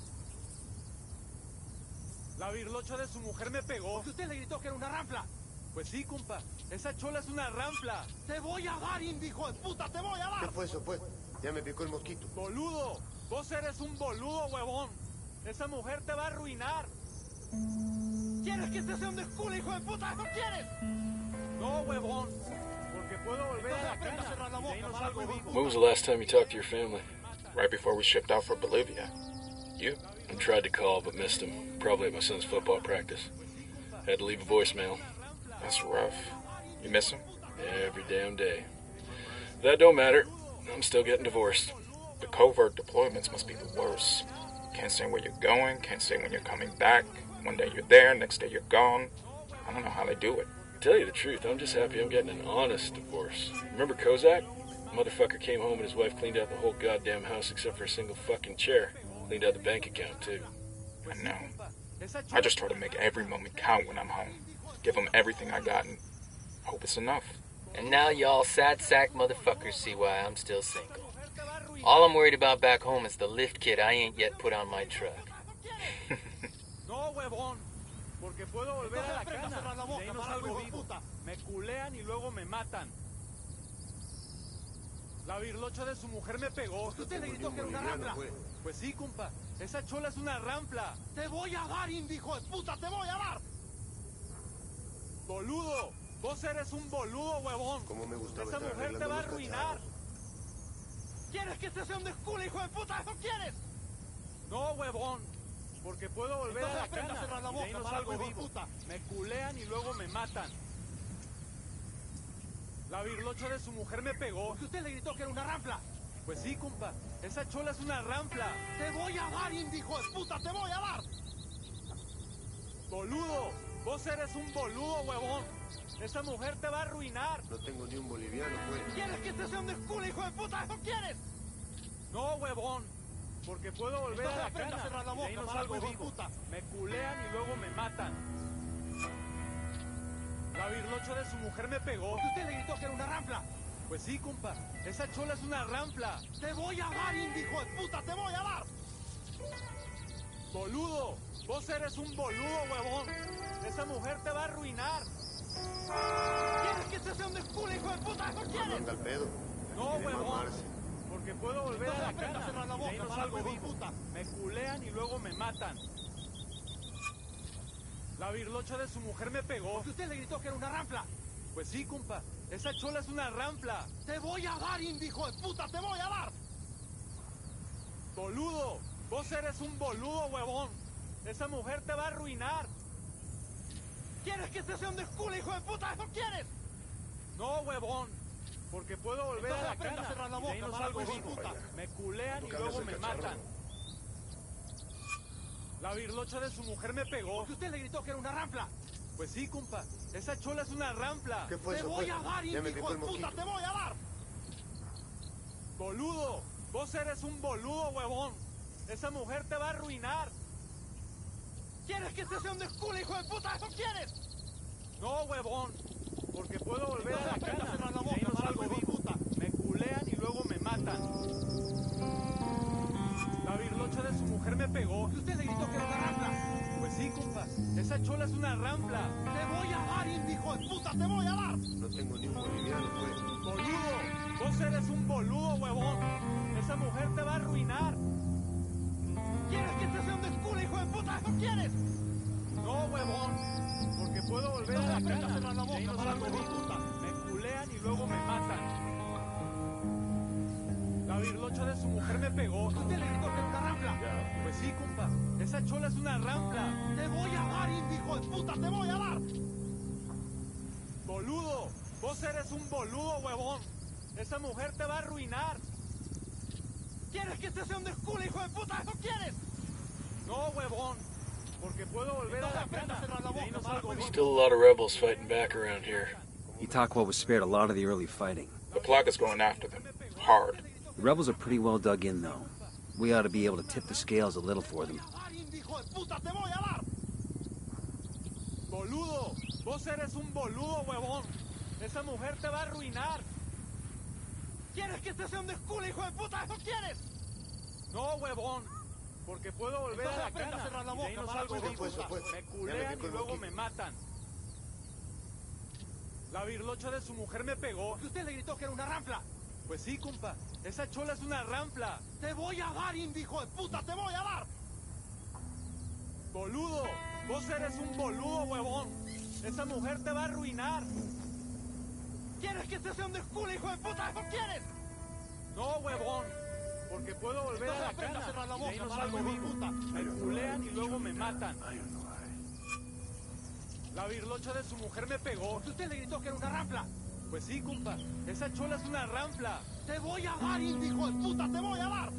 La birlocha de su mujer me pegó. Porque usted le gritó que era una ranfla. Pues sí, compa. Esa chola es una ranfla. Te voy a dar, hijo de puta, te voy a dar. ¿Qué fue eso, pues? Ya me picó el mosquito. Boludo. Vos eres un boludo, huevón. Esa mujer te va a arruinar. ¿Quieres que este sea un desculo, hijo de puta? ¿Eso quieres? No, huevón. Porque puedo volver a la cana. A la boca, y de ahí no salgo vivo. When was the last time you talked to your family? Right before we shipped out for Bolivia. You? I tried to call, but missed him. Probably at my son's football practice. Had to leave a voicemail. That's rough. You miss him? Every damn day. That don't matter. I'm still getting divorced. The covert deployments must be the worst. Can't say where you're going, can't say when you're coming back. One day you're there, next day you're gone. I don't know how they do it. To tell you the truth, I'm just happy I'm getting an honest divorce. Remember Kozak? Motherfucker came home and his wife cleaned out the whole goddamn house except for a single fucking chair. Cleaned out the bank account, too. I know. I just try to make every moment count when I'm home. Give them everything I got and hope it's enough. And now y'all sad sack motherfuckers see why I'm still single. All I'm worried about back home is the lift kit I ain't yet put on my truck. No, huevón. Porque puedo volver a la cana. De ahí no salgo vivo. Me culean y luego me matan. La birlocha de su mujer me pegó. ¿Usted le gritó que era una ranfla? Pues sí, compa. Esa chola es una ranfla. Te voy a dar, hijo de puta, te voy a dar. Boludo. Vos eres un boludo, huevón. ¿Cómo me gustaba Esa estar mujer te arreglando va a los arruinar. cacharros? ¿Quieres que este sea un desculo, hijo de puta? ¿Eso quieres? No, huevón. Porque puedo volver a la cana. Y de ahí no salgo vivo. Me culean y luego me matan. La birlocha de su mujer me pegó. Porque usted le gritó que era una ranfla. Pues sí, compa. Esa chola es una ranfla. Te voy a dar, hijo de puta, te voy a dar. Boludo. Vos eres un boludo, huevón. Esa mujer te va a arruinar. No tengo ni un boliviano, pues. ¿Quieres que este sea un desculo, hijo de puta? ¿Eso quieres? No, huevón. Porque puedo volver a la cana. Y de ahí no salgo vivo. Me culean y luego me matan. La birlocha de su mujer me pegó. Porque usted le gritó que era una ranfla. Pues sí, compa. Esa chola es una ranfla. Te voy a dar, hijo de puta, te voy a dar. Boludo. Vos eres un boludo, huevón. Esa mujer te va a arruinar. ¿Quieres que este sea un desculo, hijo de puta? ¿Eso quieres? Anda al pedo. No, Quiere huevón. mamarse. Porque puedo volver a la cana. Y de ahí no salgo vivo. Me culean y luego me matan. La birlocha de su mujer me pegó. Porque usted le gritó que era una ranfla. Pues sí, compa. Esa chola es una ranfla. Te voy a dar, hijo de puta, te voy a dar. Boludo. Vos eres un boludo, huevón. Esa mujer te va a arruinar. ¿Quieres que este sea un desculo, hijo de puta? ¿Eso quieres? No, huevón. Porque puedo volver a la cana. Y de ahí no salgo vivo. Me culean y luego me matan. La birlocha de su mujer me pegó. Porque usted le gritó que era una ranfla. Pues sí, compa. Esa chola es una ranfla. ¿Qué fue te eso, voy pues? a dar, Ya me hijo picó de el puta, mosquito. te voy a dar. Boludo. Vos eres un boludo, huevón. Esa mujer te va a arruinar. ¿Quieres que este sea un desculo, hijo de puta? ¿Eso quieres? No, huevón. Porque puedo volver a la cana. Y de ahí no salgo vivo. Me culean y luego me matan. La birlocha de su mujer me pegó. Porque usted le gritó que era una ranfla. Pues sí, compa. Esa chola es una ranfla. Te voy a dar, hijo de puta, te voy a dar. No tengo ni un boliviano, pues. Boludo. Vos eres un boludo, huevón. Esa mujer te va a arruinar. ¿Quieres que este sea un desculo, hijo de puta? ¿Eso quieres? No, huevón. Porque puedo volver a la cana. Y de ahí no salgo vivo. Me culean y luego me matan. La birlocha de su mujer me pegó. Porque usted le gritó que era una ranfla. Pues sí, compa. Esa chola es una ranfla. Te voy a dar, hijo de puta, te voy a dar. Boludo. Vos eres un boludo, huevón. Esa mujer te va a arruinar. ¿Quieres que este sea un desculo, hijo de puta? ¿Eso quieres? No, huevón. porque puedo volver a la cana. De ahí no salgo vivo. Still a lot of rebels fighting back around here. Itaqua was spared a lot of the early fighting. The Plaga's going after them. Hard. The rebels are pretty well dug in, though. We ought to be able to tip the scales a little for them. Boludo, vos eres un boludo, huevón. Esa mujer te va a arruinar. ¿Quieres que este sea un desculo, hijo de puta? ¿Eso quieres? No, huevón. Porque puedo volver a la cana. Y de ahí no salgo vivo. Me culean y luego me matan. La birlocha de su mujer me pegó. ¿Y usted le gritó que era una rampla? Pues sí, compa. Esa chola es una rampla. Te voy a dar, hijo de puta. Te voy a dar. Boludo. Vos eres un boludo, huevón. Esa mujer te va a arruinar. ¿Quieres que este sea un desculo, hijo de puta? ¿Eso quieres? No, huevón. Porque puedo volver a la cana. Y de ahí no salgo vivo. Me culean y luego me matan. La birlocha de su mujer me pegó. ¿Y usted le gritó que era una rampla? Pues sí, compa. Esa chola es una rampla. Te voy a dar, hijo de puta. Te voy a dar.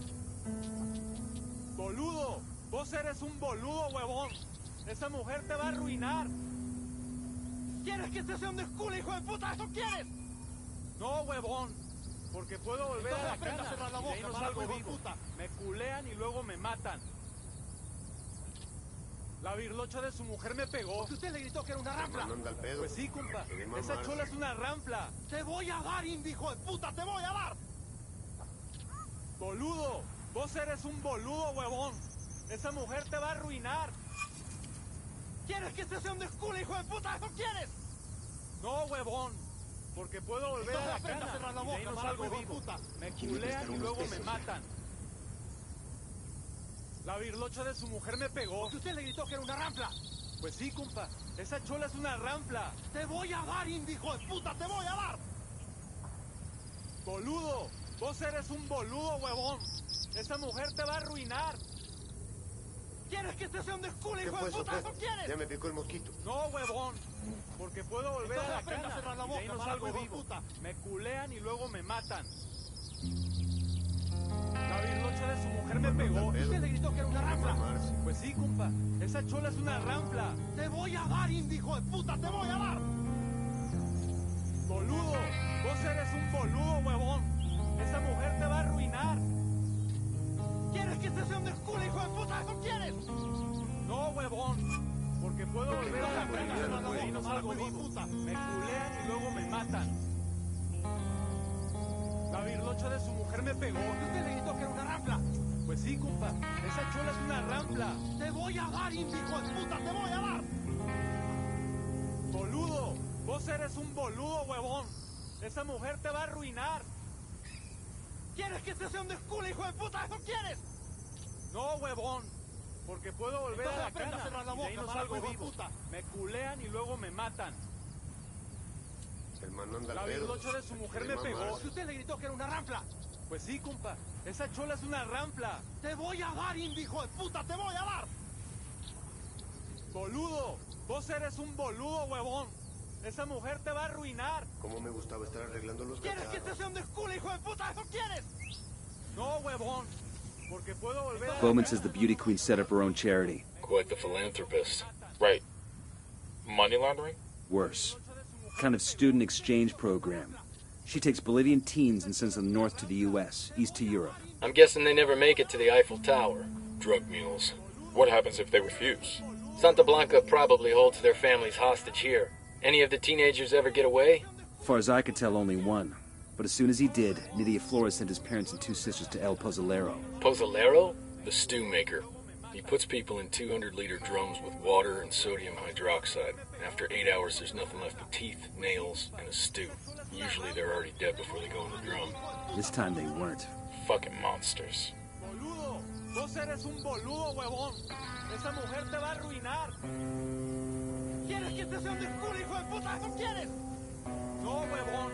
Boludo. Vos eres un boludo, huevón. Esa mujer te va a arruinar. ¿Quieres que este sea un desculo, hijo de puta? ¿Eso quieres? No, huevón. Porque puedo volver a la cana. Y de ahí no salgo vivo. Me culean y luego me matan. La birlocha de su mujer me pegó. ¿Y usted le gritó que era una rampla? Pues sí, compa. Esa chola es una rampla. Te voy a dar, hijo de puta. Te voy a dar. Boludo. Vos eres un boludo, huevón. Esa mujer te va a arruinar. ¿Quieres que este sea un desculo, hijo de puta? ¿Eso quieres? No, huevón. Porque puedo volver a la cana. Y de ahí no salgo vivo. Me culean y luego me matan. La birlocha de su mujer me pegó. ¿Y usted le gritó que era una rampla? Pues sí, compa. Esa chola es una rampla. Te voy a dar, hijo de puta. Te voy a dar. Boludo. Vos eres un boludo, huevón. Esa mujer te va a arruinar. ¿Quieres que este sea un desculo, hijo de puta? ¿Eso quieres? Ya me picó el mosquito. No, huevón. Porque puedo volver a la cana. Y de ahí no salgo vivo. Me culean y luego me matan. La birlocha de su mujer me pegó. ¿Y usted le gritó que era una rampla? Pues sí, compa. Esa chola es una rampla. Te voy a dar, hijo de puta. Te voy a dar. Boludo. Vos eres un boludo, huevón. Esa mujer te va a arruinar. ¿Quieres que este sea un desculo, hijo de puta? ¿Eso quieres? No, huevón. Porque puedo volver a la cana. Y de ahí no salgo vivo. Me culean y luego me matan. La birlocha de su mujer me pegó. ¿Y usted le gritó que era una rampla? Pues sí, compa. Esa chola es una rampla. Te voy a dar, hijo de puta. Te voy a dar. Boludo. Vos eres un boludo, huevón. Esa mujer te va a arruinar. ¿Quieres que este sea un desculo, hijo de puta? ¿Eso quieres? No, huevón. Porque puedo volver a la cana. Y de ahí no salgo vivo. Me culean y luego me matan. La birlocha de su mujer me pegó. ¿Y usted le gritó que era una rampla? Pues sí, compa. Esa chola es una rampla. Te voy a dar, hijo de puta. Te voy a dar. Boludo. Vos eres un boludo, huevón. Esa mujer te va a arruinar. Cómo me gustaba estar arreglando los ¿Quieres que este sea un desculo, hijo de puta? ¿Eso quieres? No, huevón. Porque puedo volver a... Bowman says the beauty queen set up her own charity. Quite the philanthropist. Right. Money laundering? Worse. Kind of student exchange program. She takes Bolivian teens and sends them north to the U.S., east to Europe. I'm guessing they never make it to the Eiffel Tower. Drug mules. What happens if they refuse? Santa Blanca probably holds their families hostage here. Any of the teenagers ever get away? As far as I could tell, only one. But as soon as he did, Nydia Flores sent his parents and two sisters to El Pozolero. Pozolero? The stew maker. He puts people in 200-liter drums with water and sodium hydroxide. After 8 hours, there's nothing left but teeth, nails, and a stew. Usually they're already dead before they go in the drum. This time they weren't. Fucking monsters. Boludo. Vos eres un boludo, huevón. Esa mujer te va a arruinar. ¿Quieres que este sea un desculo, hijo de puta? ¿Eso quieres? No, huevón.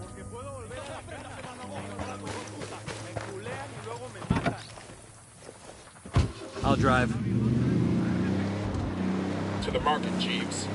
Porque puedo volver a la cana. Me culean y luego me matan. I'll drive. To the market, Jeeves.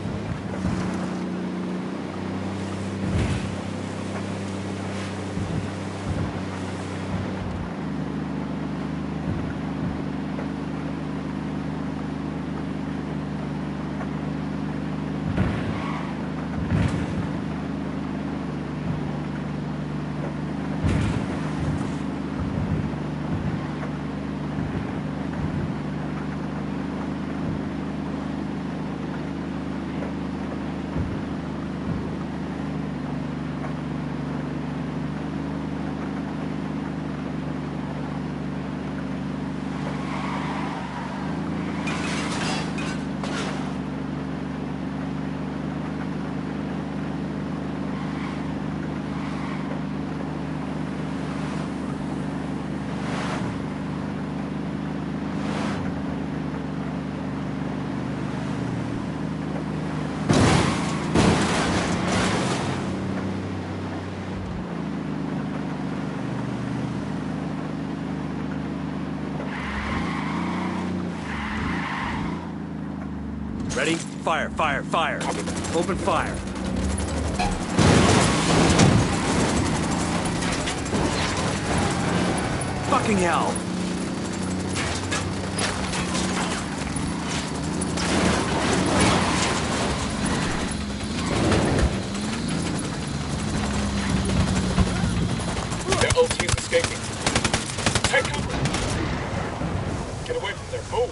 Ready? Fire, fire, fire. Open fire. Fucking hell! Their LT is escaping. Take cover! Get away from there. Move!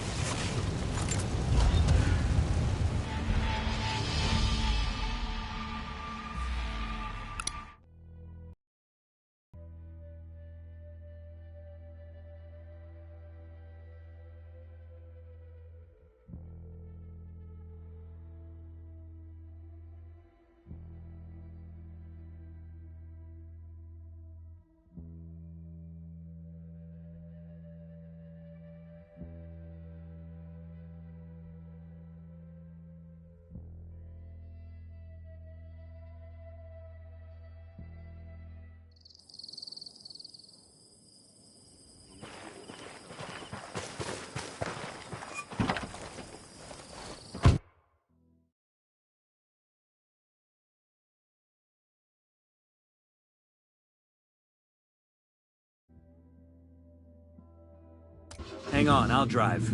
Hang on, I'll drive.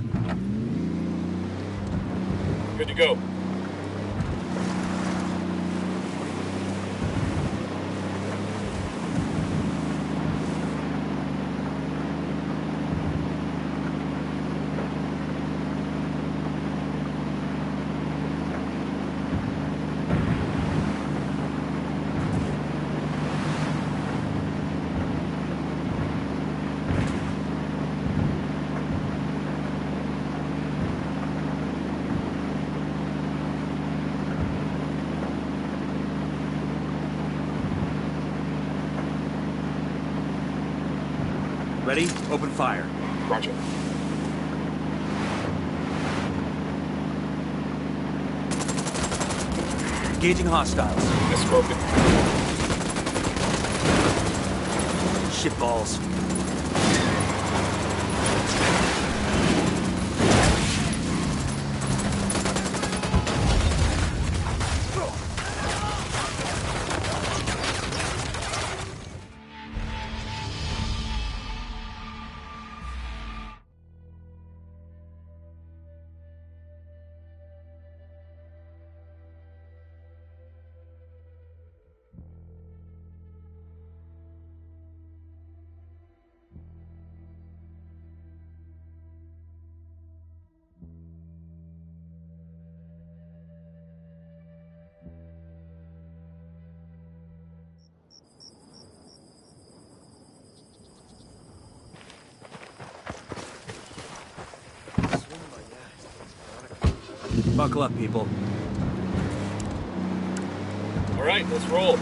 Good to go. Ready? Open fire. Roger. Engaging hostiles. Misspoken. Shitballs. Buckle up, people. All right, let's roll.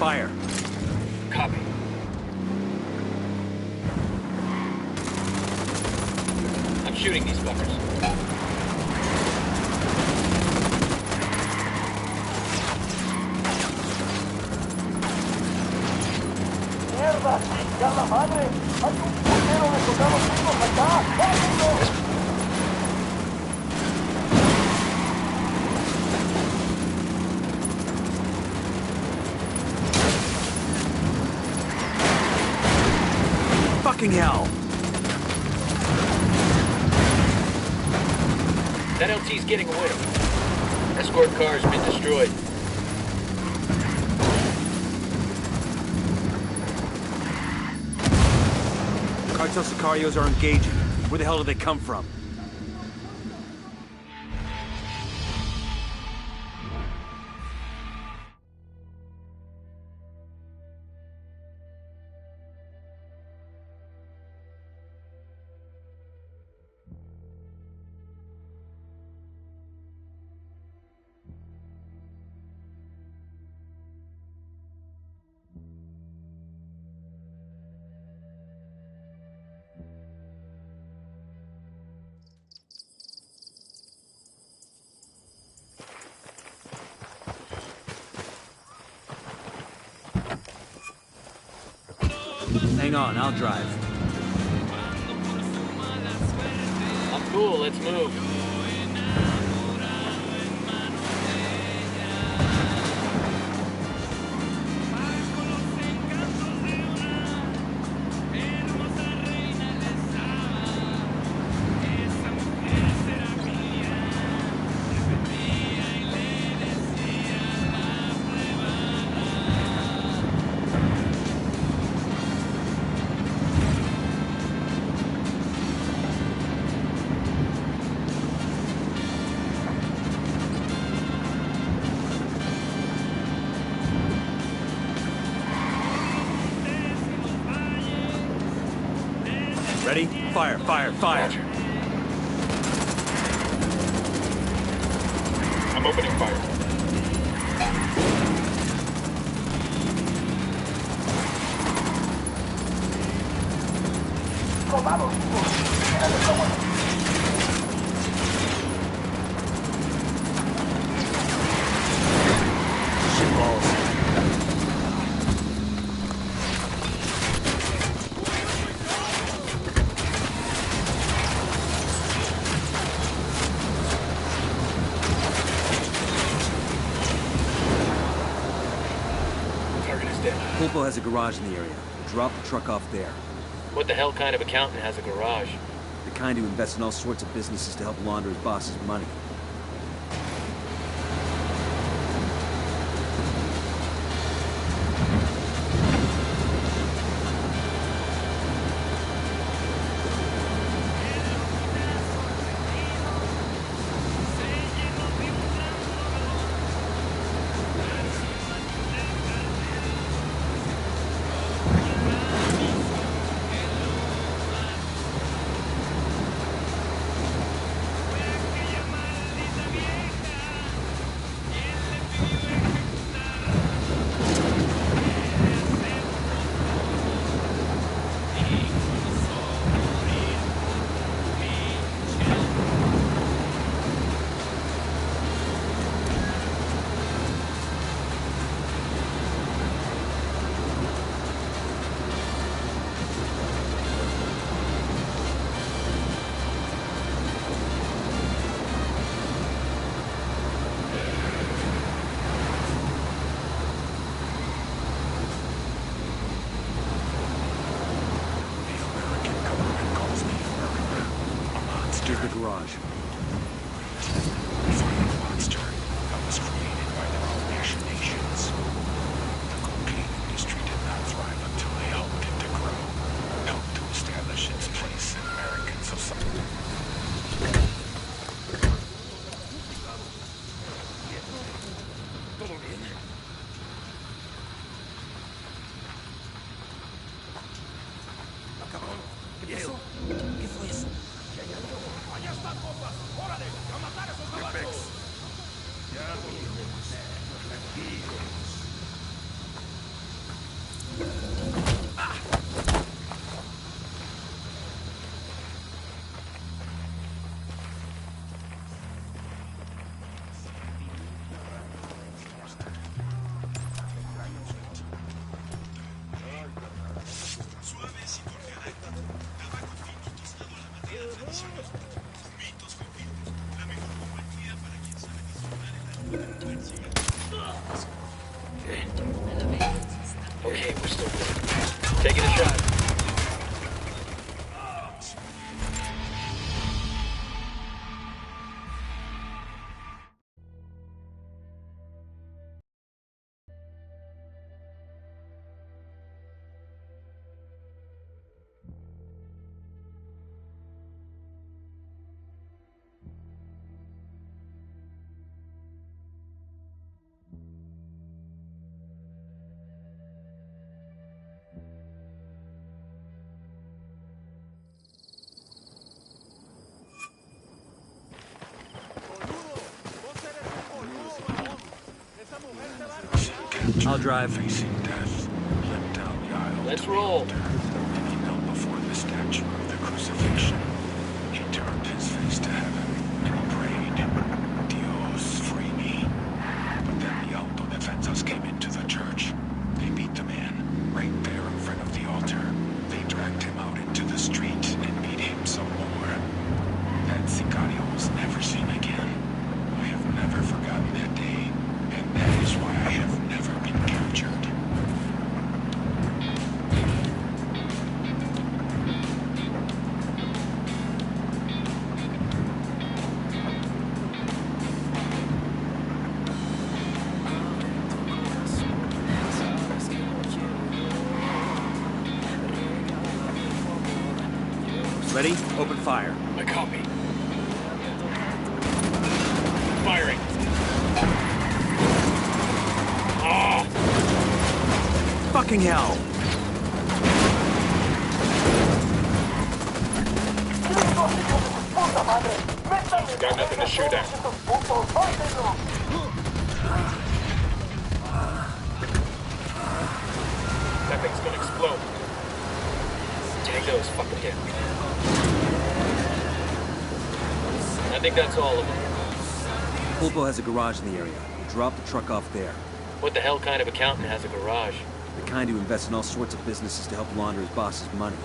Fire. Copy. I'm shooting these fuckers. ¡Mierda! ¡Ya la madre! ¡Hay un puñero de soldados vivos acá! ¡Vámonos! Fucking hell! That LT's getting away. Escort car's been destroyed. Cartel Sicarios are engaging. Where the hell do they come from? Hang on, I'll drive. I'm cool, let's move. Ready? Fire, fire, fire. I'm opening fire. Pulpo has a garage in the area. Drop the truck off there. What the hell kind of accountant has a garage? The kind who invests in all sorts of businesses to help launder his boss's money. Here's the garage. Monster that was created by their own machinations. The cocaine industry did not thrive until they helped it to grow, helped to establish its place in American society. ¿Qué fue eso? ¡Allá están, compas! ¡Órale! ¡A matar a esos gabachos! Ya volvemos. Tranquilos. Okay, we're still good. Taking a shot. I'll drive. Facing death, limped down the aisle. Let's roll. And he knelt before the statue of the crucifixion. He turned his face to heaven and prayed, Dios, free me. But then the autodefensas came into the church. They beat the man right there in front of the altar. Ready? Open fire. I copy. Firing. Ah! Fucking hell! Got nothing to shoot at. That thing's gonna explode. Tango is fucking dead. I think that's all of them. Pulpo has a garage in the area. We'll drop the truck off there. What the hell kind of accountant has a garage? The kind who invests in all sorts of businesses to help launder his boss's money.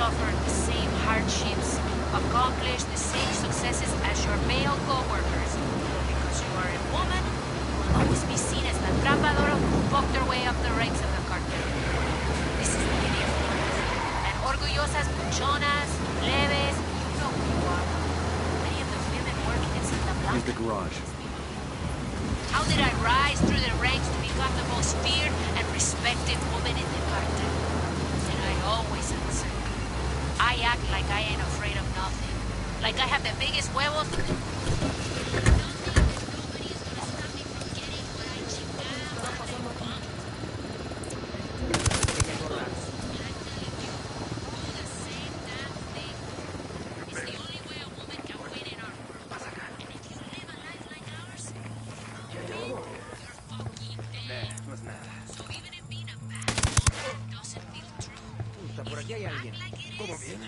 Suffered the same hardships, accomplished the same successes as your male co-workers. Because you are a woman, you will always be seen as la atrapadora who poked her way up the ranks of the cartel. This is the city of Flores. And orgullosas buchonas, leves, you know who you are. Many of the women working in Santa Blanca. Here's the garage. How did I rise through the ranks to become the most feared and respected woman in the cartel? And I always answer. I act like I ain't afraid of nothing. Like I have the biggest huevos. Por aquí hay alguien. ¿Todo bien?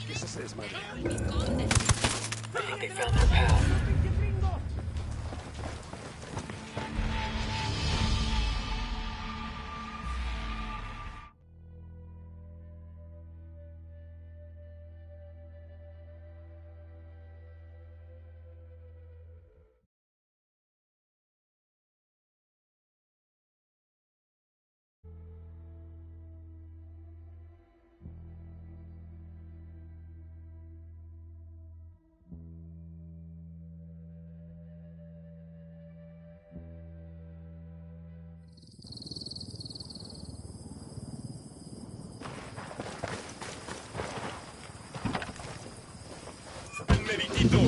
¿Qué es ese desmadre? I think they found their pal.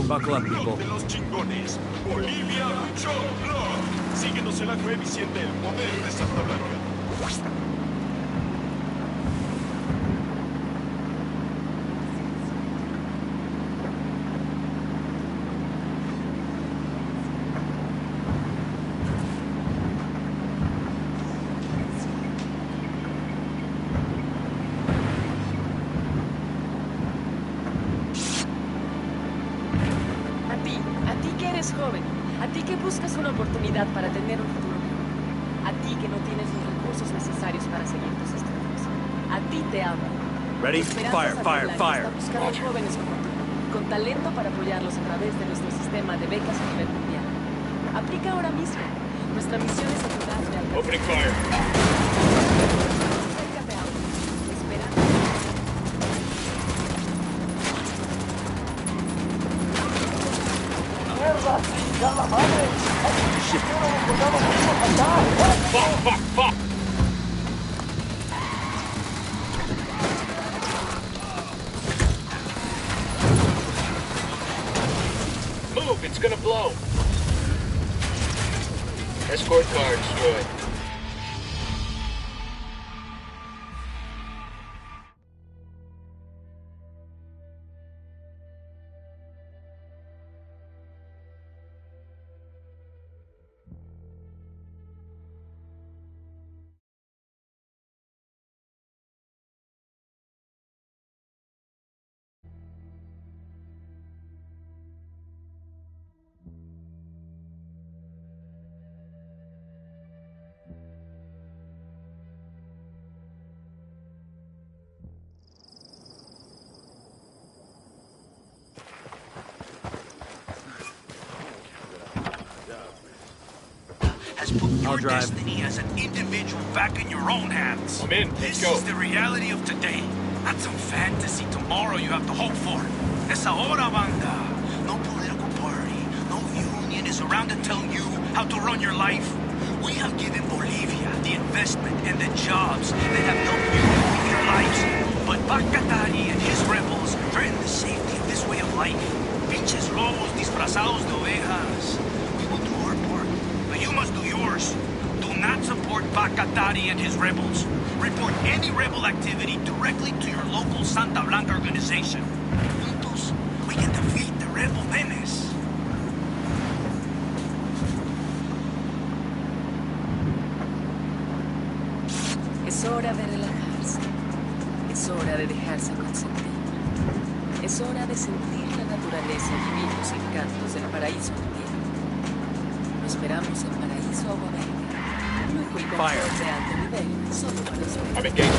Buckle up, people. De los chingones, Bolivia Buchón Blog. Síguenos en la web y siente el poder de Santa Blanca. Joven, a ti que buscas una oportunidad para tener un futuro mejor, a ti que no tienes los recursos necesarios para seguir tus estudios, a ti te amo. Ready? Fire, fire, fire. Está buscando jóvenes como tú, con talento para apoyarlos a través de nuestro sistema de becas a nivel mundial. Aplica ahora mismo. Nuestra misión es ayudarte a... Opening fire. Acércate ahora. Espera. ¡Mierda! ¡Ya la madre! ¡Shit! Fuck, fuck, fuck! Move, it's gonna blow. Escort car destroyed. has put your destiny as an individual back in your own hands. I'm in. Let's This go. is the reality of today, not some fantasy tomorrow you have to hope for. Es ahora, banda. No political party, no union is around to tell you how to run your life. We have given Bolivia the investment and the jobs that have helped you improve your lives. But Bacatari and his rebels threaten the safety of this way of life. Pinches lobos disfrazados de ovejas. We will do our part, but you must do yours. Do not support Bacatari and his rebels. Report any rebel activity directly to your local Santa Blanca organization. Juntos, we can defeat the rebel menace. Es hora de relajarse. Es hora de dejarse consentir. Es hora de sentir la naturaleza y vivir los encantos del paraíso en tierra. Lo esperamos en Paraíso Agua Verde. Lujo y confort de alto nivel solo para ustedes. I'm engaged.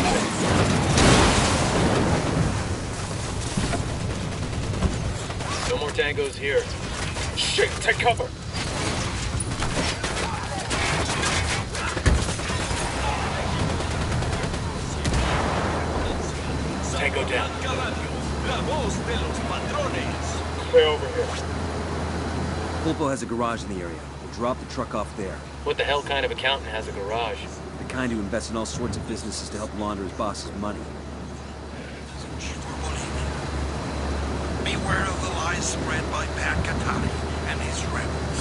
No more tangos here. Shit, take cover! Tango down. La voz de los patrones. Clear over here. Pulpo has a garage in the area. We'll drop the truck off there. What the hell kind of accountant has a garage? The kind who invests in all sorts of businesses to help launder his boss's money. Beware of the lies spread by Bacatari and his rebels.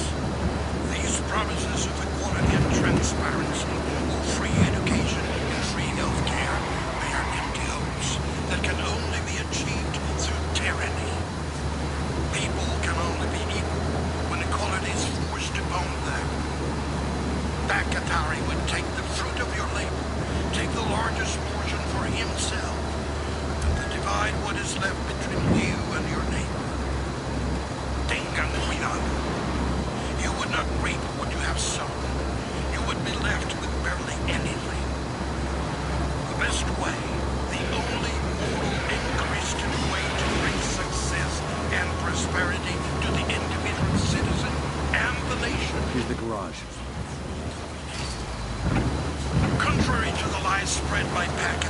These promises of equality and transparency, or free education and free healthcare, they are empty hopes that can only be achieved through tyranny. People can only be equal when equality is forced upon them. Bacatari would take the fruit of your labor, take the largest portion for himself, and divide what is left between you and your neighbor. Tengan cuidado. You would not reap what you have sown. You would be left with barely anything. The best way, the only moral and Christian way to bring success and prosperity to the individual citizen and the nation. Here's the garage. Contrary to the lies spread by Pac